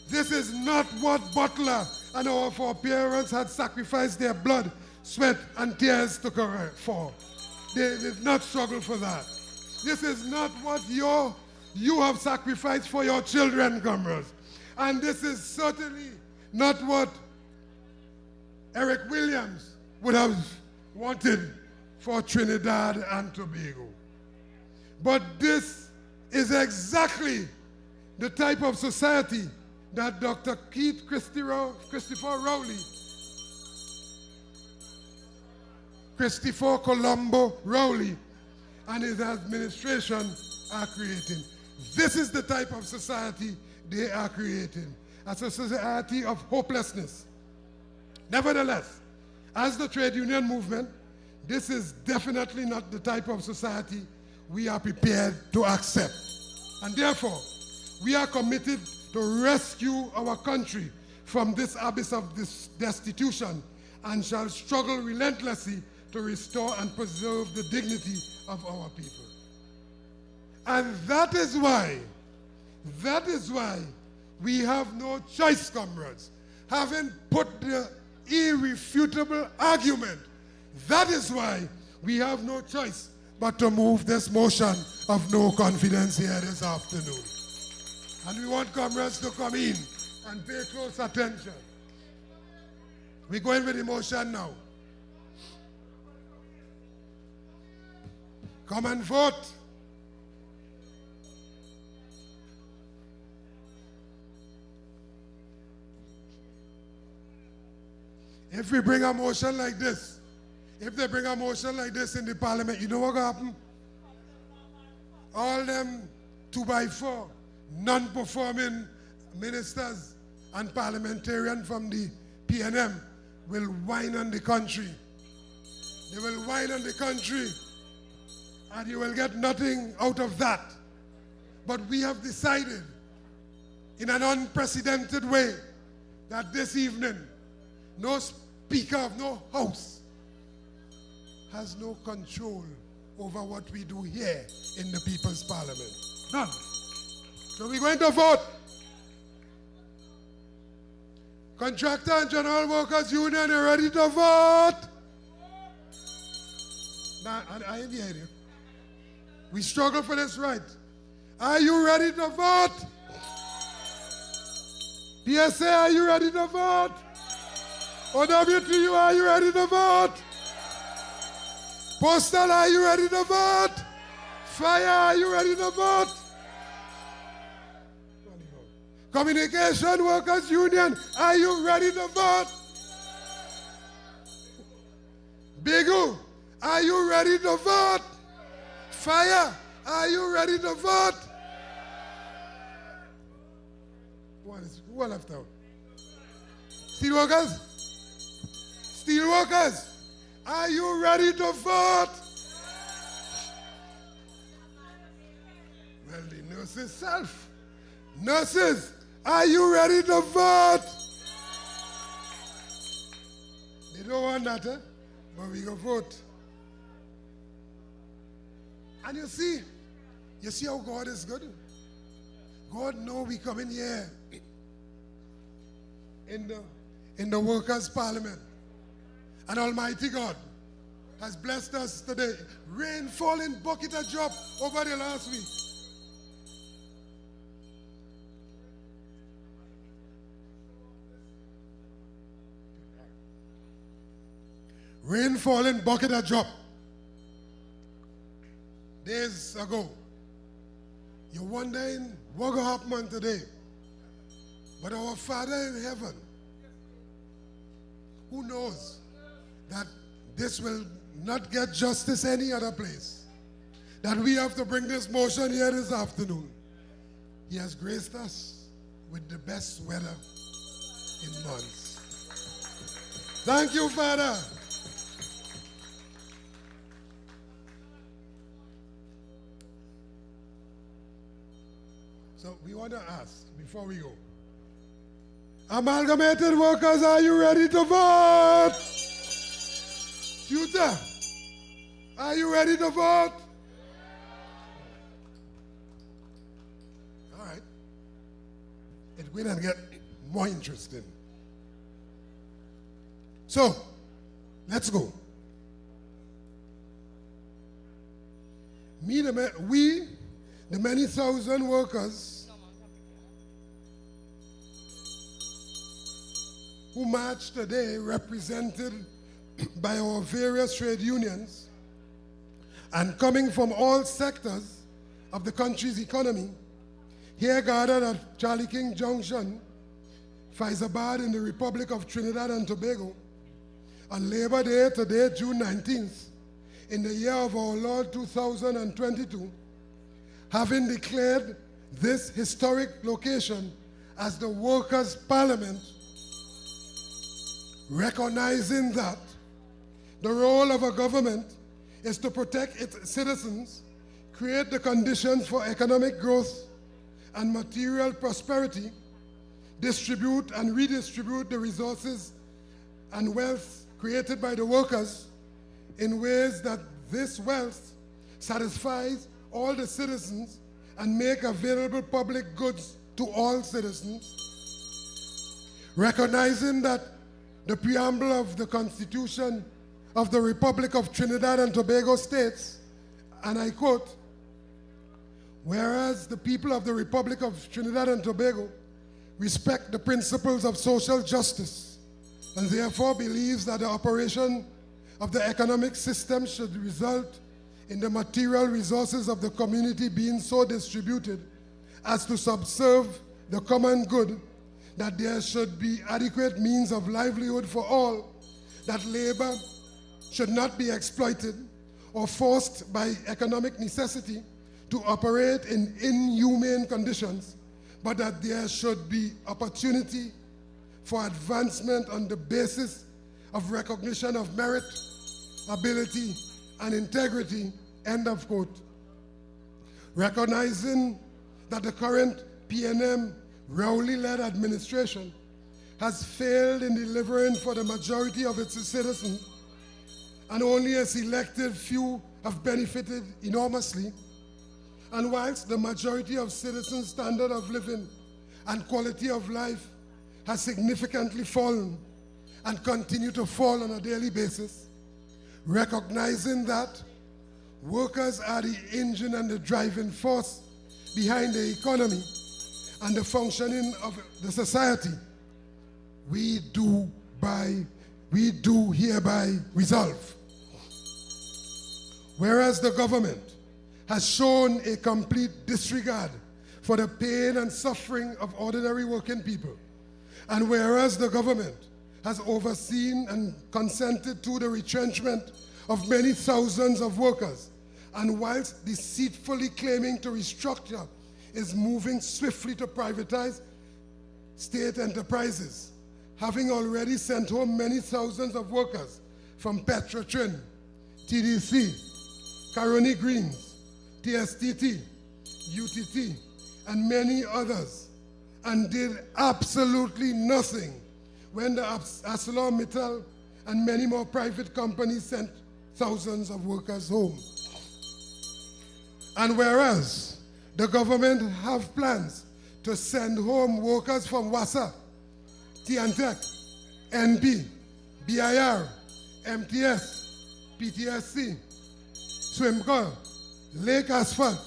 This is not what Butler and our foreparents had sacrificed their blood, sweat, and tears to correct for. They did not struggle for that. This is not what you have sacrificed for your children, comrades. And this is certainly not what Eric Williams would have wanted for Trinidad and Tobago. But this is exactly the type of society that Dr. Christopher Colombo Rowley and his administration are creating. This is the type of society they are creating, a society of hopelessness. Nevertheless, as the trade union movement, this is definitely not the type of society we are prepared to accept. And therefore, we are committed to rescue our country from this abyss of destitution and shall struggle relentlessly to restore and preserve the dignity of our people. And that is why we have no choice, comrades. Having put the irrefutable argument, that is why we have no choice but to move this motion of no confidence here this afternoon. And we want comrades to come in and pay close attention. We're going with the motion now. Come and vote. If we bring a motion like this, if they bring a motion like this in the parliament, you know what will happen? All them 2x4 non-performing ministers and parliamentarians from the PNM will whine on the country. They will whine on the country, and you will get nothing out of that. But we have decided in an unprecedented way that this evening, no speaker of no house has no control over what we do here in the People's Parliament. None. So we're going to vote. Contractor and General Workers Union, you ready to vote? Nah, I ain't hearing you. We struggle for this right. Are you ready to vote? PSA, are you ready to vote? OWTU, are you ready to vote? Postal, are you ready to vote? Fire, are you ready to vote? Communication Workers Union, are you ready to vote? Bigu, are you ready to vote? Fire, are you ready to vote? Who left out? Steelworkers? Steelworkers, are you ready to vote? Well, the nurses self. Nurses, are you ready to vote? They don't want that, eh? But we go vote. And you see how God is good? God knows we come in here in the Workers' Parliament. And Almighty God has blessed us today. Rain falling, bucket a drop over the last week. Rain falling, bucket a drop. Days ago. You're wondering what will happen today. But our Father in heaven, who knows that this will not get justice any other place, that we have to bring this motion here this afternoon, he has graced us with the best weather in months. Thank you, Father. So we want to ask, before we go, amalgamated workers, are you ready to vote? Tutor, are you ready to vote? All right. It will and get more interesting. So, let's go. We, the many thousand workers who march today, represented by our various trade unions and coming from all sectors of the country's economy, here gathered at Charlie King Junction, Faizabad in the Republic of Trinidad and Tobago, on Labor Day today, June 19th, in the year of our Lord 2022, having declared this historic location as the Workers' Parliament, recognizing that the role of a government is to protect its citizens, create the conditions for economic growth and material prosperity, distribute and redistribute the resources and wealth created by the workers in ways that this wealth satisfies all the citizens and make available public goods to all citizens, recognizing that the preamble of the Constitution of the Republic of Trinidad and Tobago states, and I quote, "Whereas the people of the Republic of Trinidad and Tobago respect the principles of social justice and therefore believes that the operation of the economic system should result in the material resources of the community being so distributed as to subserve the common good, that there should be adequate means of livelihood for all, that labor should not be exploited or forced by economic necessity to operate in inhumane conditions, but that there should be opportunity for advancement on the basis of recognition of merit, ability, and integrity," end of quote. Recognizing that the current PNM Rowley-led administration has failed in delivering for the majority of its citizens, and only a selected few have benefited enormously, and whilst the majority of citizens' standard of living and quality of life has significantly fallen and continue to fall on a daily basis, recognizing that workers are the engine and the driving force behind the economy and the functioning of the society, we do hereby resolve. Whereas the government has shown a complete disregard for the pain and suffering of ordinary working people, and whereas the government has overseen and consented to the retrenchment of many thousands of workers, and whilst deceitfully claiming to restructure, is moving swiftly to privatize state enterprises, having already sent home many thousands of workers from Petrotrin, TDC, Caroni Greens, TSTT, UTT, and many others, and did absolutely nothing when the ArcelorMittal and many more private companies sent thousands of workers home. And whereas the government have plans to send home workers from WASA, Tiantec, NB, BIR, MTS, PTSC, Swimco, Lake Asphalt,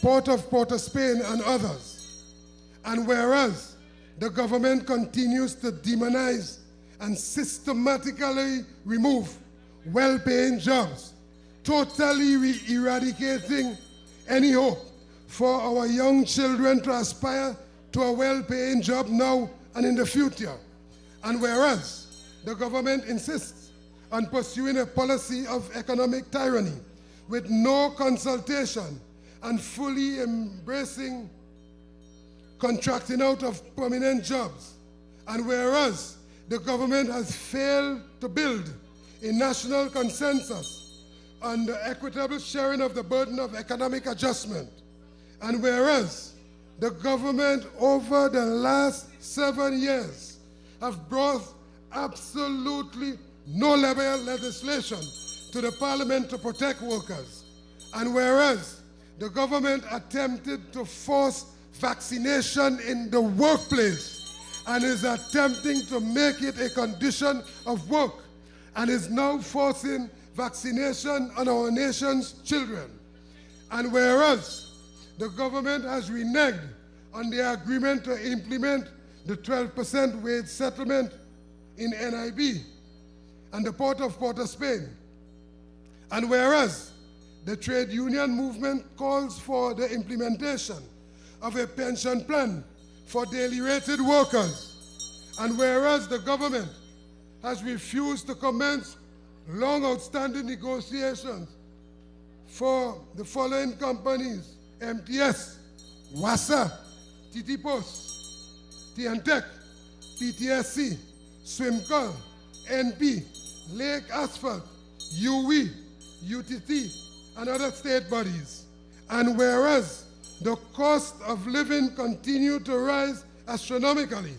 Port of Port of Spain, and others. And whereas the government continues to demonize and systematically remove well-paying jobs, totally eradicating any hope for our young children to aspire to a well-paying job now and in the future. And whereas the government insists on pursuing a policy of economic tyranny with no consultation and fully embracing contracting out of permanent jobs, and whereas the government has failed to build a national consensus on the equitable sharing of the burden of economic adjustment, and whereas the government over the last 7 years have brought absolutely no labor legislation to the parliament to protect workers, and whereas the government attempted to force vaccination in the workplace and is attempting to make it a condition of work and is now forcing vaccination on our nation's children, and whereas the government has reneged on the agreement to implement the 12% wage settlement in NIB and the Port of Port of Spain, and whereas the trade union movement calls for the implementation of a pension plan for daily rated workers, and whereas the government has refused to commence long outstanding negotiations for the following companies: MTS, WASA, TT Post, TNTech, PTSC, Swimco, NP, Lake Asphalt, UE, UTT, and other state bodies. And whereas the cost of living continued to rise astronomically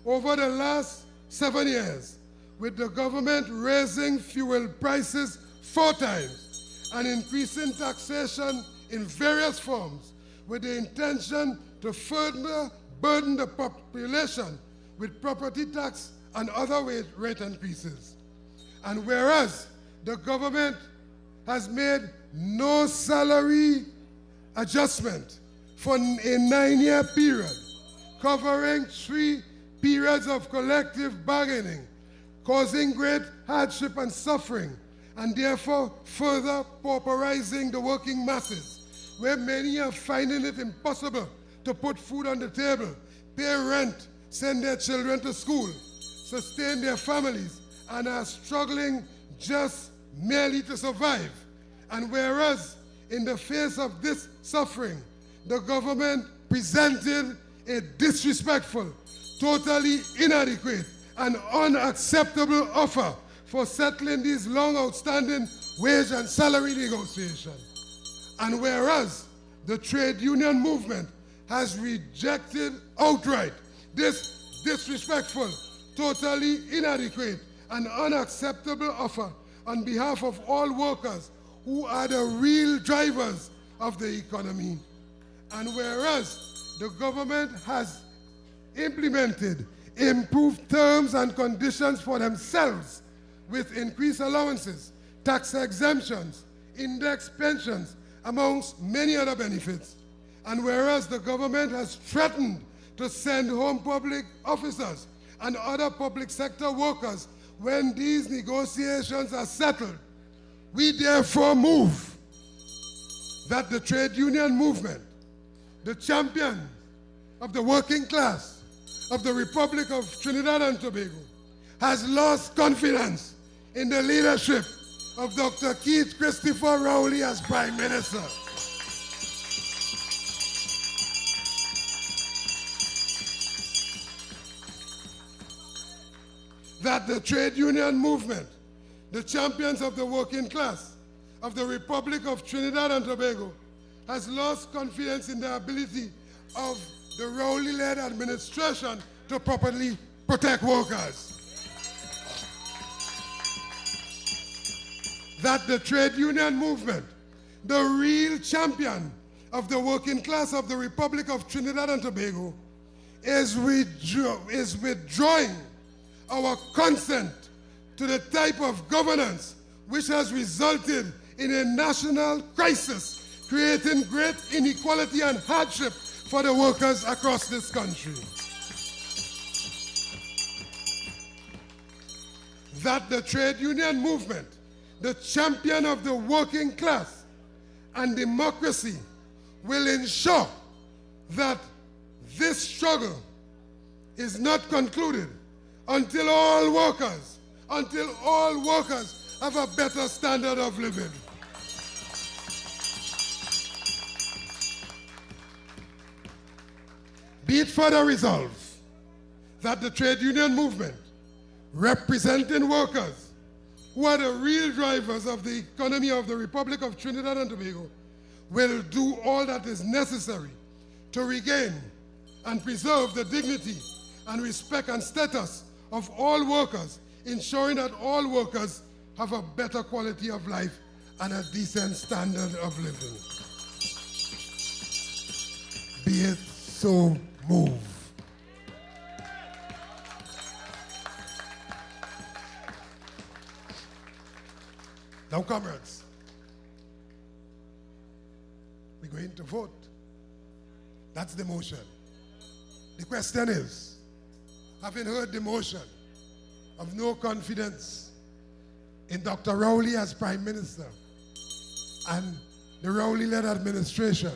over the last 7 years, with the government raising fuel prices 4 times and increasing taxation in various forms with the intention to further burden the population with property tax and other rate increases. And whereas the government has made no salary adjustment for a 9-year period, covering 3 periods of collective bargaining, causing great hardship and suffering, and therefore further pauperizing the working masses, where many are finding it impossible to put food on the table, pay rent, send their children to school, sustain their families, and are struggling just merely to survive. And whereas in the face of this suffering, the government presented a disrespectful, totally inadequate, and unacceptable offer for settling these long outstanding wage and salary negotiations. And whereas the trade union movement has rejected outright this disrespectful, totally inadequate, and unacceptable offer on behalf of all workers who are the real drivers of the economy. And whereas the government has implemented improved terms and conditions for themselves with increased allowances, tax exemptions, index pensions, amongst many other benefits, and whereas the government has threatened to send home public officers and other public sector workers when these negotiations are settled, we therefore move that the trade union movement, the champion of the working class of the Republic of Trinidad and Tobago, has lost confidence in the leadership of Dr. Keith Christopher Rowley as Prime Minister. That the trade union movement, the champions of the working class of the Republic of Trinidad and Tobago, has lost confidence in the ability of the Rowley-led administration to properly protect workers. That the trade union movement, the real champion of the working class of the Republic of Trinidad and Tobago, is withdrawing our consent to the type of governance which has resulted in a national crisis, creating great inequality and hardship for the workers across this country. That the trade union movement, the champion of the working class and democracy, will ensure that this struggle is not concluded until all workers have a better standard of living. Be it further resolved that the trade union movement, representing workers who are the real drivers of the economy of the Republic of Trinidad and Tobago, will do all that is necessary to regain and preserve the dignity and respect and status of all workers, ensuring that all workers have a better quality of life and a decent standard of living. Be it so moved. Now, comrades, we're going to vote. That's the motion. The question is, having heard the motion of no confidence in Dr. Rowley as Prime Minister and the Rowley-led administration,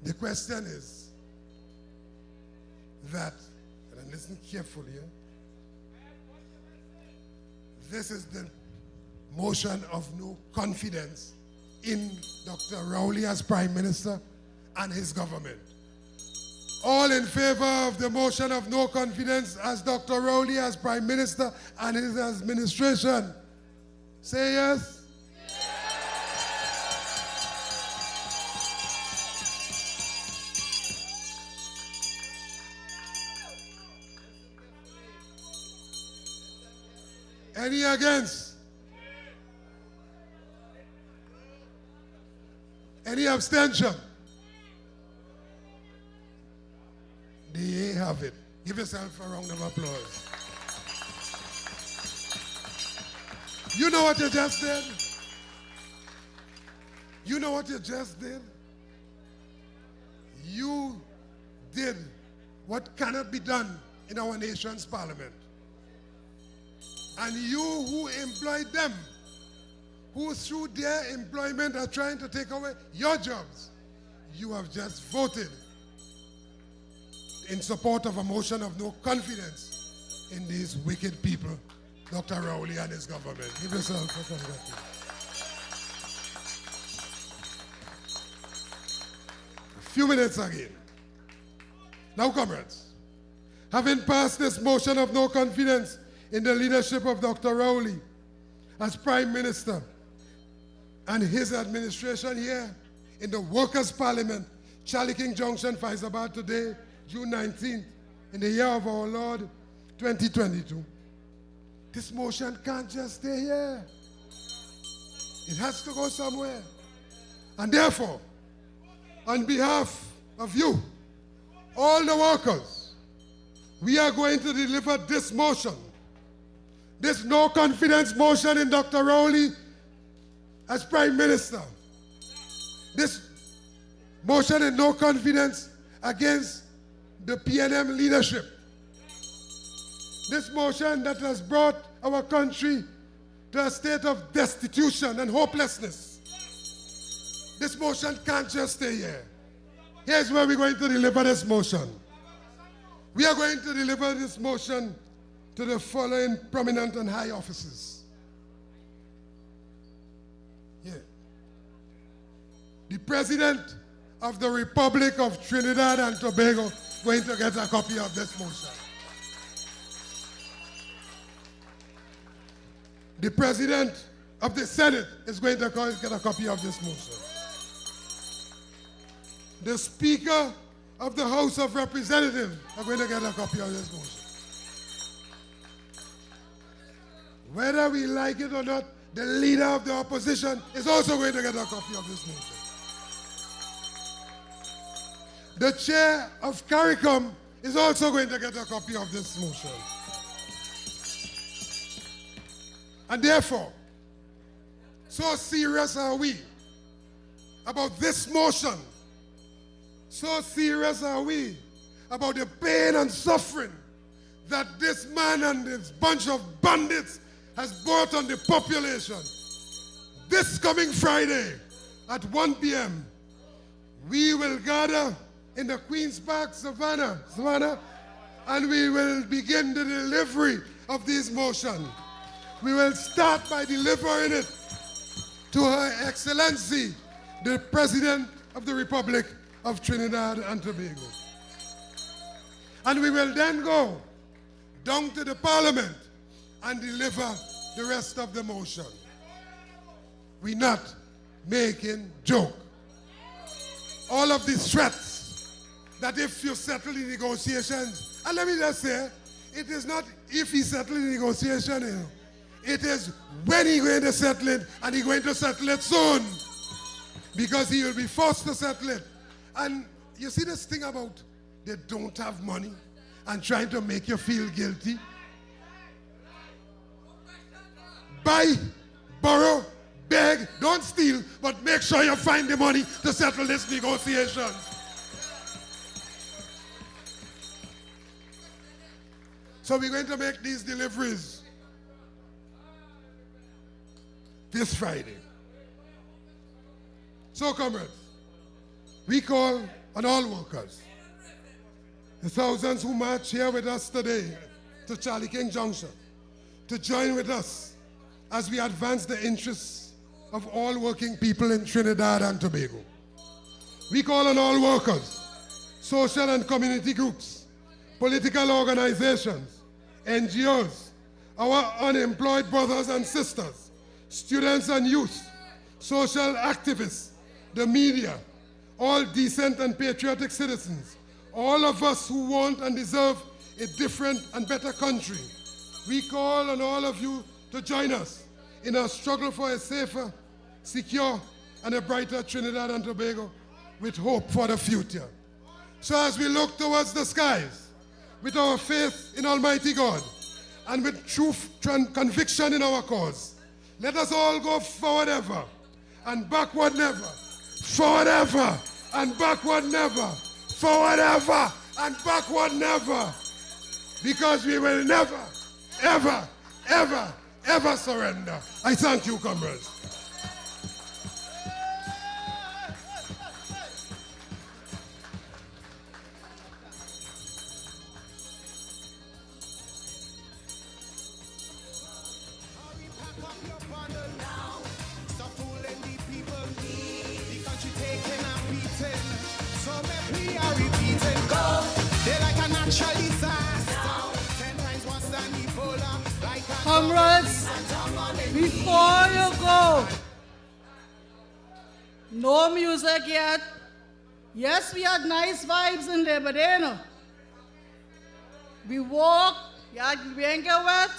the question is that, and listen carefully, this is the motion of no confidence in Dr. Rowley as Prime Minister and his government. All in favor of the motion of no confidence as Dr. Rowley as Prime Minister and his administration, say yes. Any against? Any abstention? There you have it. Give yourself a round of applause. You know what you just did? You know what you just did? You did what cannot be done in our nation's parliament. And you who employed them, who through their employment are trying to take away your jobs, you have just voted in support of a motion of no confidence in these wicked people, Dr. Rowley and his government. Give yourself a congratulations. A few minutes again. Now, comrades, having passed this motion of no confidence in the leadership of Dr. Rowley as Prime Minister and his administration here in the Workers' Parliament, Charlie King Junction, Faizabad, today, June 19th, in the year of our Lord, 2022. This motion can't just stay here. It has to go somewhere. And therefore, on behalf of you, all the workers, we are going to deliver this motion, this no confidence motion in Dr. Rowley as Prime Minister. This motion in no confidence against the PNM leadership. This motion that has brought our country to a state of destitution and hopelessness. This motion can't just stay here. Here's where we're going to deliver this motion. We are going to deliver this motion to the following prominent and high offices. Here. The President of the Republic of Trinidad and Tobago going to get a copy of this motion. The President of the Senate is going to get a copy of this motion. The Speaker of the House of Representatives are going to get a copy of this motion. Whether we like it or not, the leader of the opposition is also going to get a copy of this motion. The chair of CARICOM is also going to get a copy of this motion. And therefore, so serious are we about this motion, so serious are we about the pain and suffering that this man and this bunch of bandits has brought on the population. This coming Friday at 1 p.m., we will gather in the Queen's Park, Savannah, and we will begin the delivery of these motions. We will start by delivering it to Her Excellency, the President of the Republic of Trinidad and Tobago. And we will then go down to the Parliament and deliver the rest of the motion. We're not making joke. All of these threats that if you settle the negotiations, and let me just say, it is not if he settles the negotiation, you know. It is when he's going to settle it, and he's going to settle it soon. Because he will be forced to settle it. And you see this thing about they don't have money and trying to make you feel guilty? Buy, borrow, beg, don't steal, but make sure you find the money to settle this negotiation. So we're going to make these deliveries this Friday. So, comrades, we call on all workers, the thousands who march here with us today to Charlie King Junction, to join with us as we advance the interests of all working people in Trinidad and Tobago. We call on all workers, social and community groups, political organizations, NGOs, our unemployed brothers and sisters, students and youth, social activists, the media, all decent and patriotic citizens, all of us who want and deserve a different and better country. We call on all of you to join us in our struggle for a safer, secure, and a brighter Trinidad and Tobago with hope for the future. So as we look towards the skies, with our faith in Almighty God, and with truth and conviction in our cause, let us all go forward ever, and backward never. Forward ever, and backward never. Forward ever, and backward never. Because we will never, ever, ever, ever surrender. I thank you, comrades. Comrades, before you go, no music yet. Yes, we had nice vibes in there, but you know, we walked, we ain't get wet.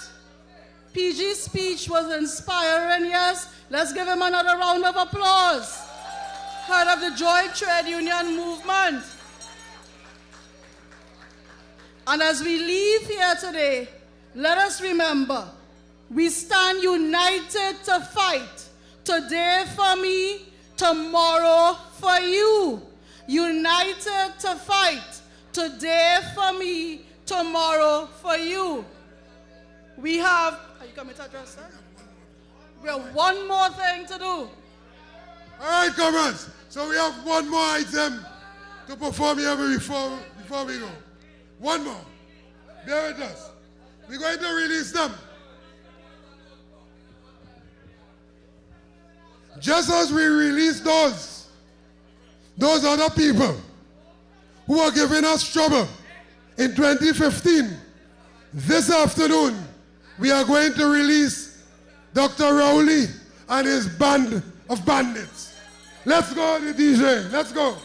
PG's speech was inspiring, yes. Let's give him another round of applause. Head of the Joint Trade Union movement. And as we leave here today, let us remember, we stand united to fight. Today for me, tomorrow for you. United to fight. Today for me, tomorrow for you. We have, are you coming to address that? We have one more thing to do. All right, comrades. So we have one more item to perform here before we go. One more. Bear with us. We're going to release them. Just as we release those other people who are giving us trouble in 2015, this afternoon, we are going to release Dr. Rowley and his band of bandits. Let's go, the DJ. Let's go.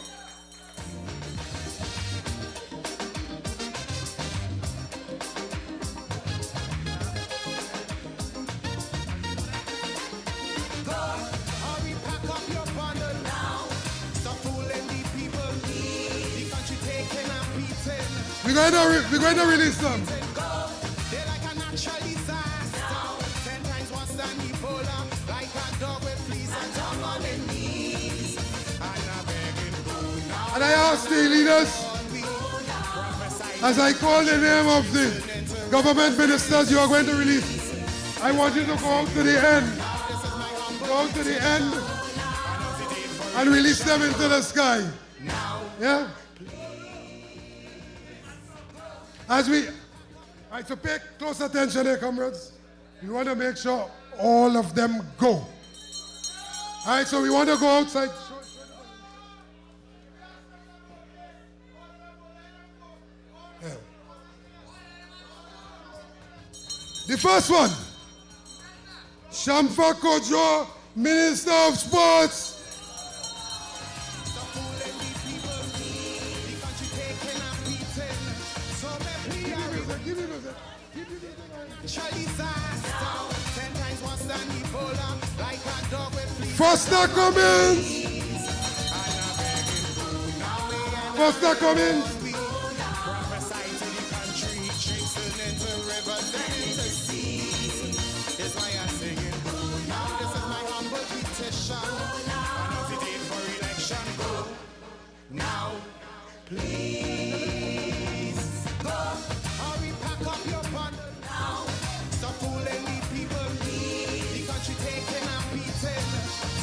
We're going to release them. And I ask the leaders, as I call the name of the government ministers you are going to release, I want you to go out to the end. Go out to the end and release them into the sky. Yeah? As we, all right, so pay close attention here, comrades. We want to make sure all of them go. All right, so we want to go outside. Yeah. The first one, Shamfa Kojo, Minister of Sports. Foster Cummins! Foster Cummins! Now, please go. Hurry, pack up your bundle now. Stop fooling the people. The country taking and beating.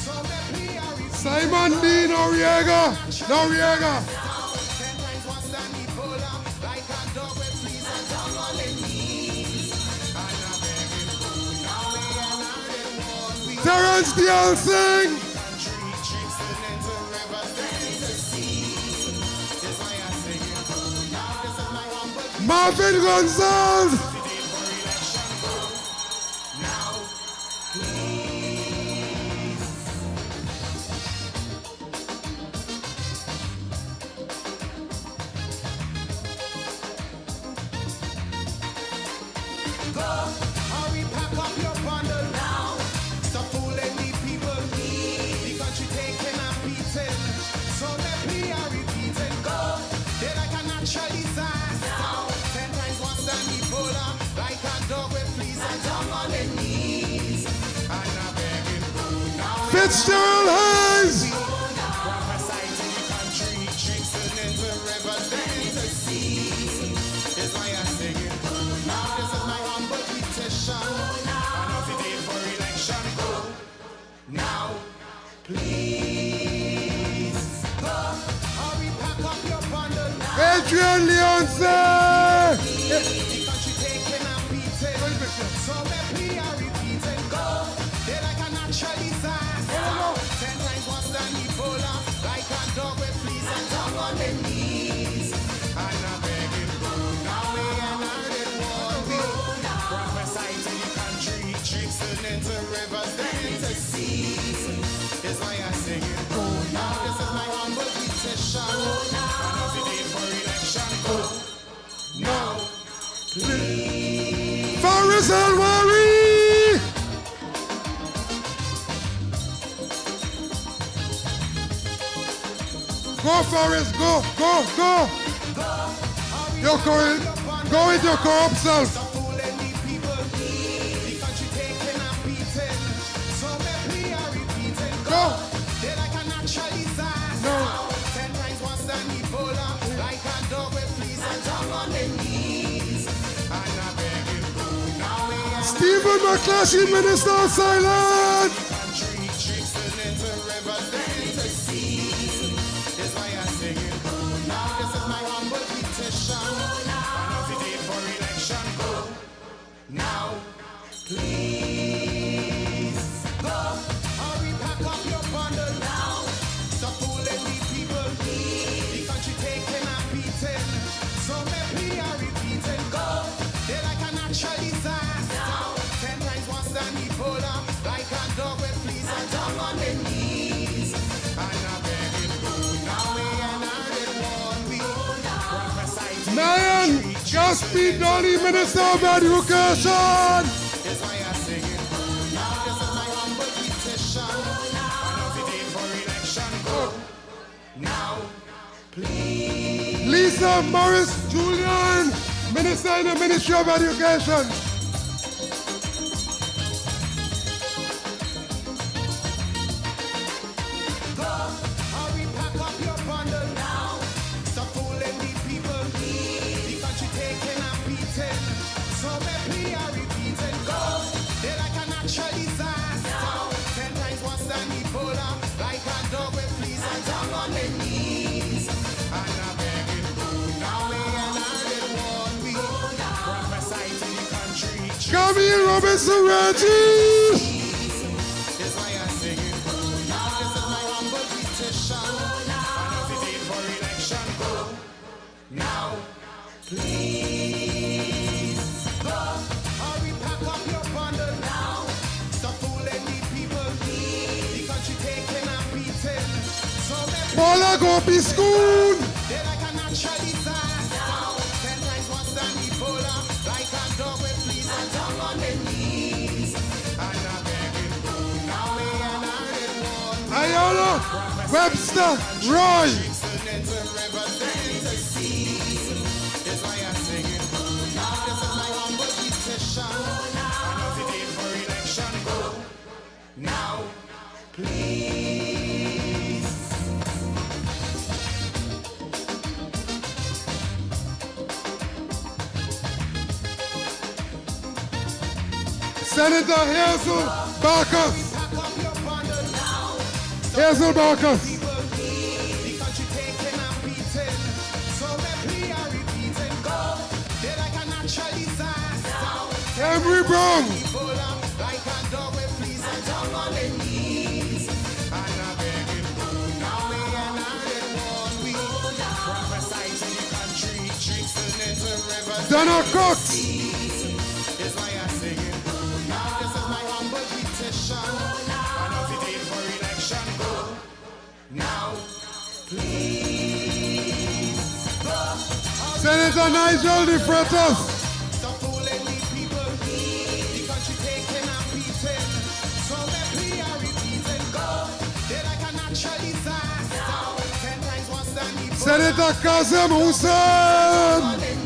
So let me hurry. Simon D. Noriega! Noriega! 10 times worse than Ebola. Like a dog with fleas and down on their knees. And I'm begging food. Now we are not in one. Terrence Dialsing! Marvin Gonzalez! Hurry, pack up your bundle now. Stop fooling the people. The country taking and beating. So let me repeat it. Go. They're like a natural disaster. 10 times worse than Ebola. Like a dog with fleas and down on their knees. And I'm begging food now. Fitzgerald Hayes! Prophesy to the country. Drinks turn into rivers, then into seas. Is why I'm singing. Now this is my humble petition. And if you did for election, go. Now, please go. Hurry, pack up your bundle now. Adrian Leonce! The country taking and beating. So let me repeat it. Go. They're like a natural disaster. 10 times worse than Ebola. Like a dog with fleas and down on their knees. And I'm begging food. Now we are not in war. Prophesy to the country. Drinks turn into rivers, then into seas. Is why I'm singing. Now this is my humble petition. And if you did for election, go. Now, please. Faris Alwari! Go, Faris, go, go, go! Yo, Corey, go with your co-op self. Stop fooling the people. The country taking and beating. So let me repeat it. Go! They're like a natural disaster. No. 10 times worse than Ebola. Like a dog with fleas and down on their knees. And I'm begging food. Now we are Stephen McClatchy, Minister of Silence! country. Drinks turn into rivers, then into seas. Is why I'm singing. Now this is my humble petition. And if you did for election, go. Now, please go. Hurry, pack up your bundle now. Stop fooling the people. The country taking and beating. So let me repeat it. Go. They're like a natural disaster. 10 times worse than Ebola. Like a dog with fleas and down on their knees. And I'm begging food. Now we are not in one. We prophesy to the Nayan country. Gaspi Dolly, Minister of Education! Is why I'm singing. Now this is my humble petition. And if you did for election, go. Now, please. Lisa Morris Julian, Minister in the Ministry of Education. Go. Hurry, pack up your bundle now. Stop fooling the people. The country taking and beating. So let me repeat it. Go. They're like a natural disaster. 10 times worse than Ebola. Like a dog with fleas and down on their knees. go, Mr. Reggie. Paula go be school. Ayala, Webster, Roy. Now, please. Senator Hazel Barkas. Hazel Barkas. Henry Brown. Donna Cox. Senator Nigel De Freitas. Senator Kazem Hussein.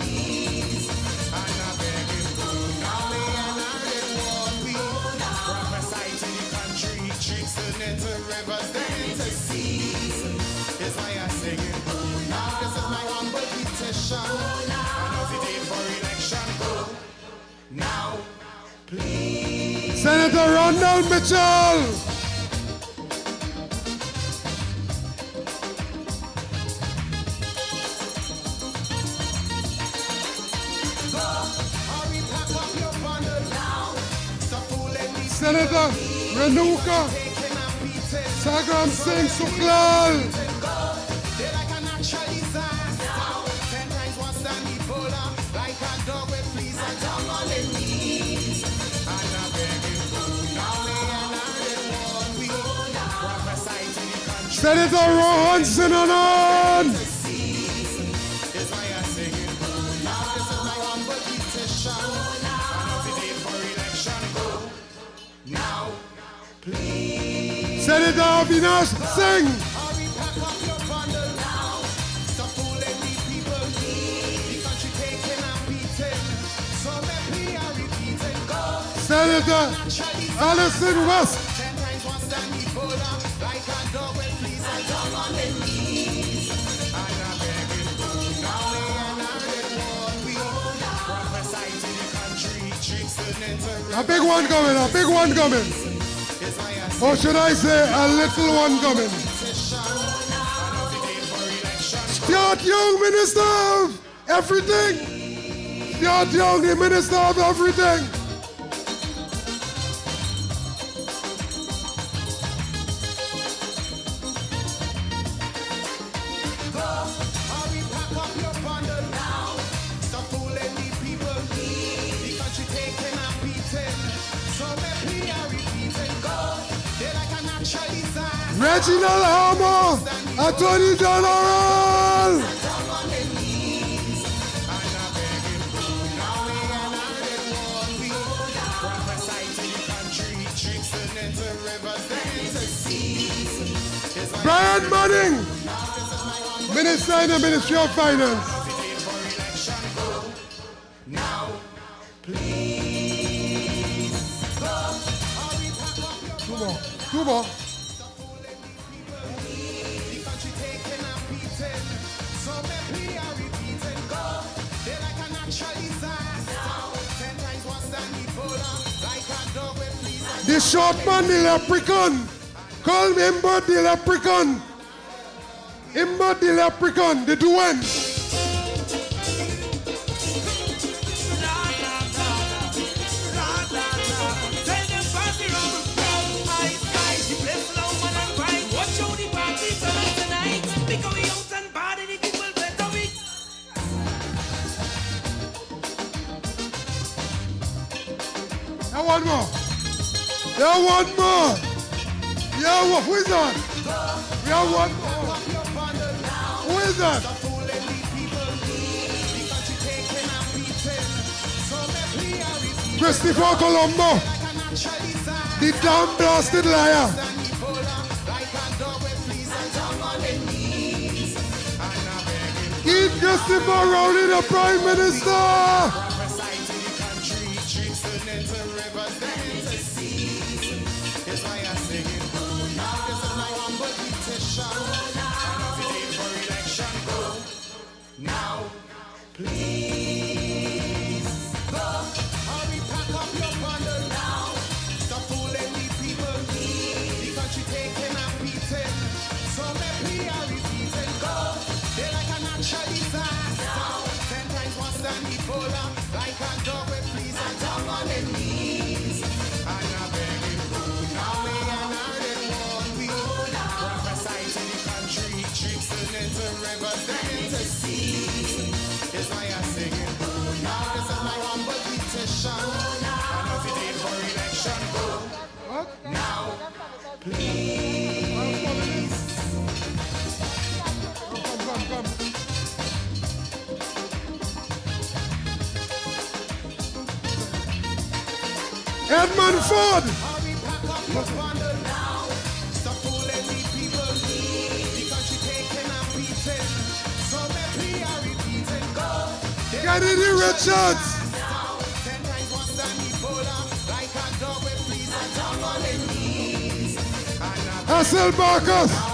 Now, please. Senator Rondell Mitchell. Senator Renuka Sagram Singh Suklal. Senator Rohan Sinanan. Senator Avinash Singh. Senator Alison West. A big one coming, a big one coming. Or should I say a little one coming? Stuart Young, Minister of Everything. Stuart Young, the Minister of Everything. Reginald Harmer, Attorney General. Brian Manning, Minister in the Ministry of Finance. Now, please. Two more. The short man, the leprechaun. Call me Imber the leprechaun. Imber the leprechaun, the Duane. one more. Yeah, one more. Yeah, who is that? We have one more. Who is that? Christopher Colombo, the damn blasted liar. Keep Christopher Rowley, the Prime Minister. Now, please, hurry, pack up your bundle now. Stop fooling the people, the country taking and beating. So let me repeat it, go. They're like a natural disaster. 10 times worse than Ebola. Like a dog with fleas and down on their knees. And I beg you, now we are not in one week. Prophesy to the country, treats turn into rivers, then into seas. Is why I sing it. Now this is my humble petition. I know the day for election. Go. What? Now, please. Come. Edmund Ford. Hurry, pack up your bundle now. Stop fooling the people. The country taking and beating. So let me repeat it. Go. Kennedy Richards. 10 times worse than Ebola. Like a dog with fleas and down on their knees. Hassel Marcus.